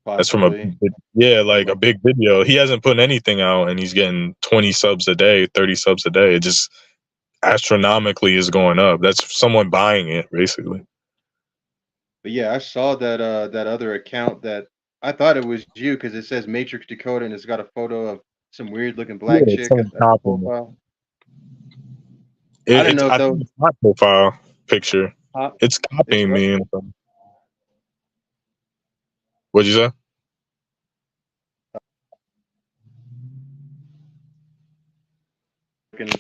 That's from Possibly. yeah, From like a a big video. He hasn't put anything out and he's getting 20 subs a day, 30 subs a day. It just astronomically is going up. That's someone buying it, basically. But yeah, I saw that other account that I thought it was you because it says Matrix Decoded and it's got a photo of some weird looking Yeah, black it's chick someone at the copying it. profile. I didn't know if I that was think it's my profile picture. huh? It's It's copying what? me. What'd you say? Looking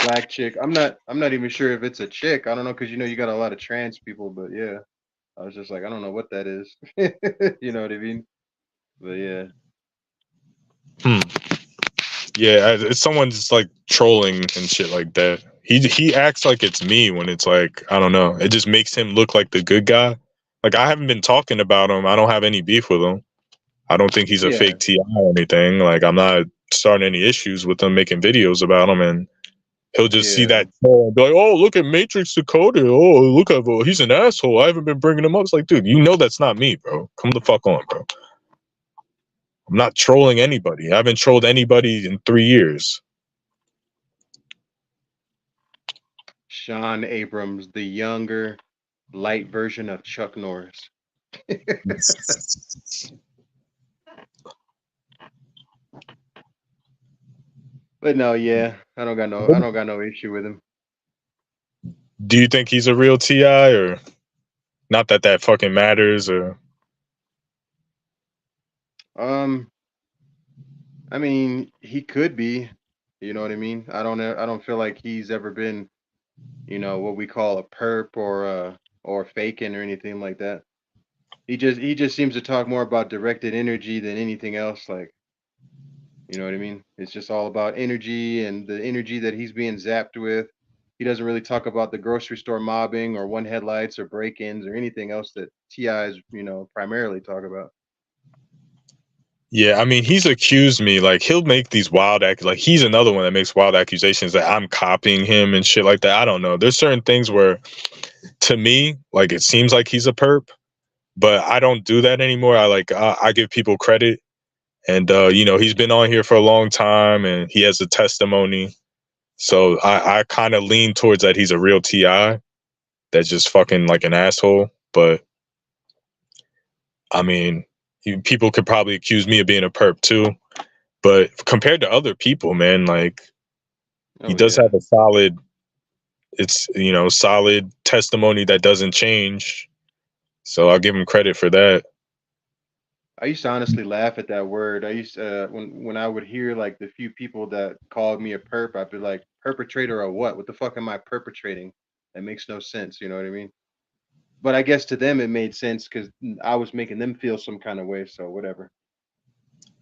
black chick. I'm not even sure if it's a chick. I don't know because you got a lot of trans people, but yeah. I was just like, I don't know what that is. You know what I mean? But yeah. Hmm. Yeah, it's someone just like trolling and shit like that. He acts like it's me when it's like, I don't know. It just makes him look like the good guy. Like I haven't been talking about him. I don't have any beef with him. I don't think he's a Yeah. fake TI or anything. Like I'm not starting any issues with him making videos about him, and He'll just see Yeah. that troll and be like, "Oh, look at Matrix Dakota. Oh, look at he's an asshole. I haven't been bringing him up." It's like, dude, you know that's not me, bro. Come the fuck on, bro. I'm not trolling anybody. I haven't trolled anybody in 3 years. Sean Abrams, the younger, light version of Chuck Norris. But no, yeah, I don't got no issue with him. Do you think he's a real Ti, or not that that fucking matters? Or Um, I mean, he could be. You know what I mean? I don't feel like he's ever been, what we call a perp or faking or anything like that. He just seems to talk more about directed energy than anything else. Like, you know what I mean? It's just all about energy and the energy that he's being zapped with. He doesn't really talk about the grocery store mobbing or one headlights or break-ins or anything else that TIs, primarily talk about. yeah, I mean, he's accused me, like he'll make these like he's another one that makes wild accusations that I'm copying him and shit like that. I don't know. There's certain things where, to me, like it seems like he's a perp, but I don't do that anymore. I give people credit, and he's been on here for a long time and he has a testimony. So I kind of lean towards that he's a real Ti that's just fucking like an asshole. But I mean, people could probably accuse me of being a perp too. But compared to other people, man, like he Oh does yeah. have a solid testimony that doesn't change. So I'll give him credit for that. I used to honestly laugh at that word. I used when I would hear like the few people that called me a perp, I'd be like, perpetrator of what? What the fuck am I perpetrating? That makes no sense. You know what I mean? But I guess to them it made sense because I was making them feel some kind of way. So whatever.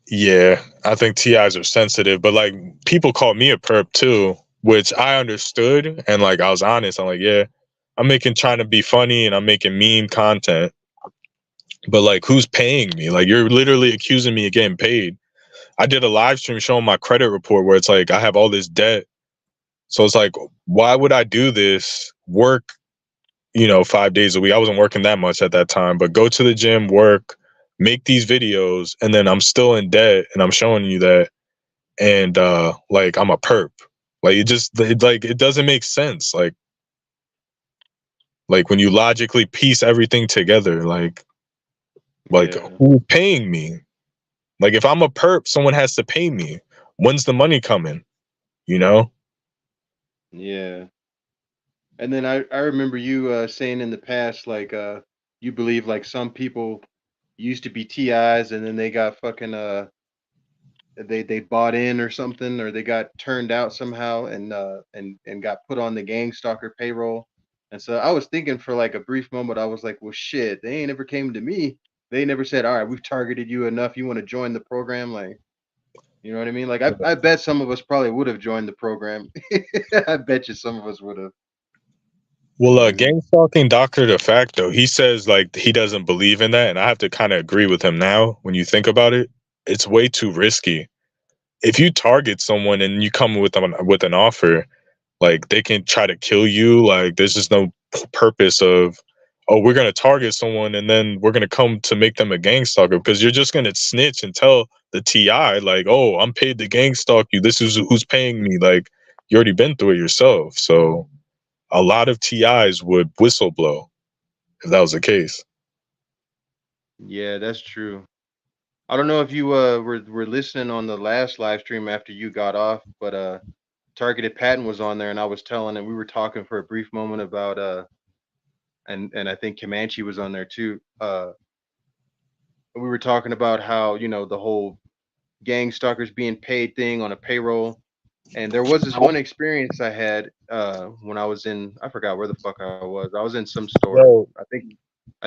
Yeah, I think TIs are sensitive, but like people call me a perp too, which I understood, and like I was honest. I'm like, yeah, I'm making trying to be funny and I'm making meme content, but like who's paying me? Like you're literally accusing me of getting paid. I did a live stream showing my credit report where it's like I have all this debt. So it's like, why would I do this? Work, 5 days a week. I wasn't working that much at that time, but go to the gym, work, make these videos, and then I'm still in debt and I'm showing you that. And like I'm a perp. Like it doesn't make sense. Like when you logically piece everything together, like Yeah. who's paying me? Like if I'm a perp, someone has to pay me. When's the money coming? You know? Yeah. And then I remember you saying in the past like you believe like some people used to be TIs and then they got fucking they bought in or something or they got turned out somehow and got put on the gang stalker payroll. And so I was thinking for like a brief moment, I was like, well shit, they ain't ever came to me. They never said, all right, we've targeted you enough. You want to join the program? Like, you know what I mean? Like I bet some of us probably would have joined the program. I bet you some of us would have. You Well, know what I mean? Gangstalking Doctor de facto, he says like he doesn't believe in that, and I have to kind of agree with him now. When you think about it, it's way too risky. If you target someone and you come with an offer, like they can try to kill you. Like there's just no purpose of, oh, we're gonna target someone and then we're gonna come to make them a gang stalker, because you're just gonna snitch and tell the TI like, oh, I'm paid to gang stalk you. This is who's paying me. Like you already been through it yourself. So a lot of TIs would whistleblow if that was the case. Yeah, that's true. I don't know if you were listening on the last live stream after you got off, but Targeted Patton was on there and I was telling him we were talking for a brief moment about and I think Comanche was on there too. We were talking about how, the whole gang stalkers being paid thing on a payroll. And there was this one experience I had when I was in I forgot where the fuck I was. I was in some store. Yo, I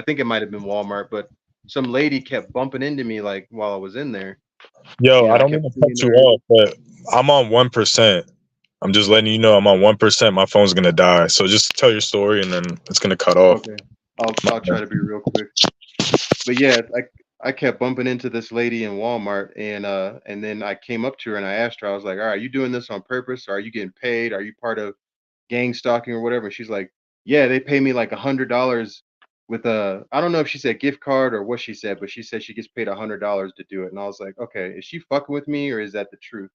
think it might have been Walmart, but some lady kept bumping into me like while I was in there. I I don't mean kept to seeing cut you her. off, but I'm on 1%. I'm just letting you know I'm on 1%. My phone's gonna die. So just tell your story and then it's gonna cut off. Okay. I'll try to be real quick. But yeah, like I kept bumping into this lady in Walmart, and then I came up to her and I asked her, I was like, "All right, you doing this on purpose? Or are you getting paid? Are you part of gang stalking or whatever?" She's like, "Yeah, they pay me like $100 with a," I don't know if she said gift card or what she said, but she said she gets paid $100 to do it. And I was like, okay, is she fucking with me or is that the truth?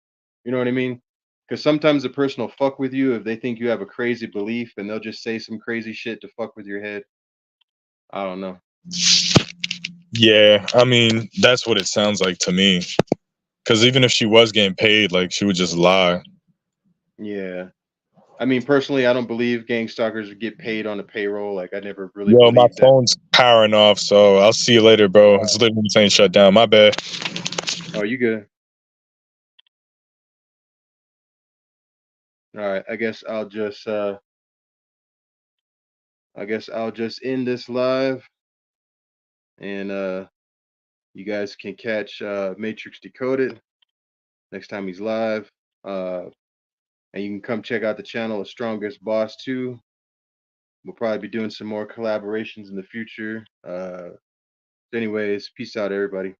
You know what I mean? Because sometimes a person will fuck with you if they think you have a crazy belief and they'll just say some crazy shit to fuck with your head. I don't know. Yeah, I mean, that's what it sounds like to me. Because even if she was getting paid, like, she would just lie. Yeah. I mean, personally, I don't believe gang stalkers get paid on the payroll. Like, I never really Yo, my believed that. phone's powering off, so I'll see you later, bro. All It's right. literally saying shut down. My bad. Oh, you good? All right. I guess I'll just end this live, and you guys can catch Matrix Decoded next time he's live. Uh, and you can come check out the channel of Strongest Boss 2. We'll probably be doing some more collaborations in the future. Anyways, peace out, everybody.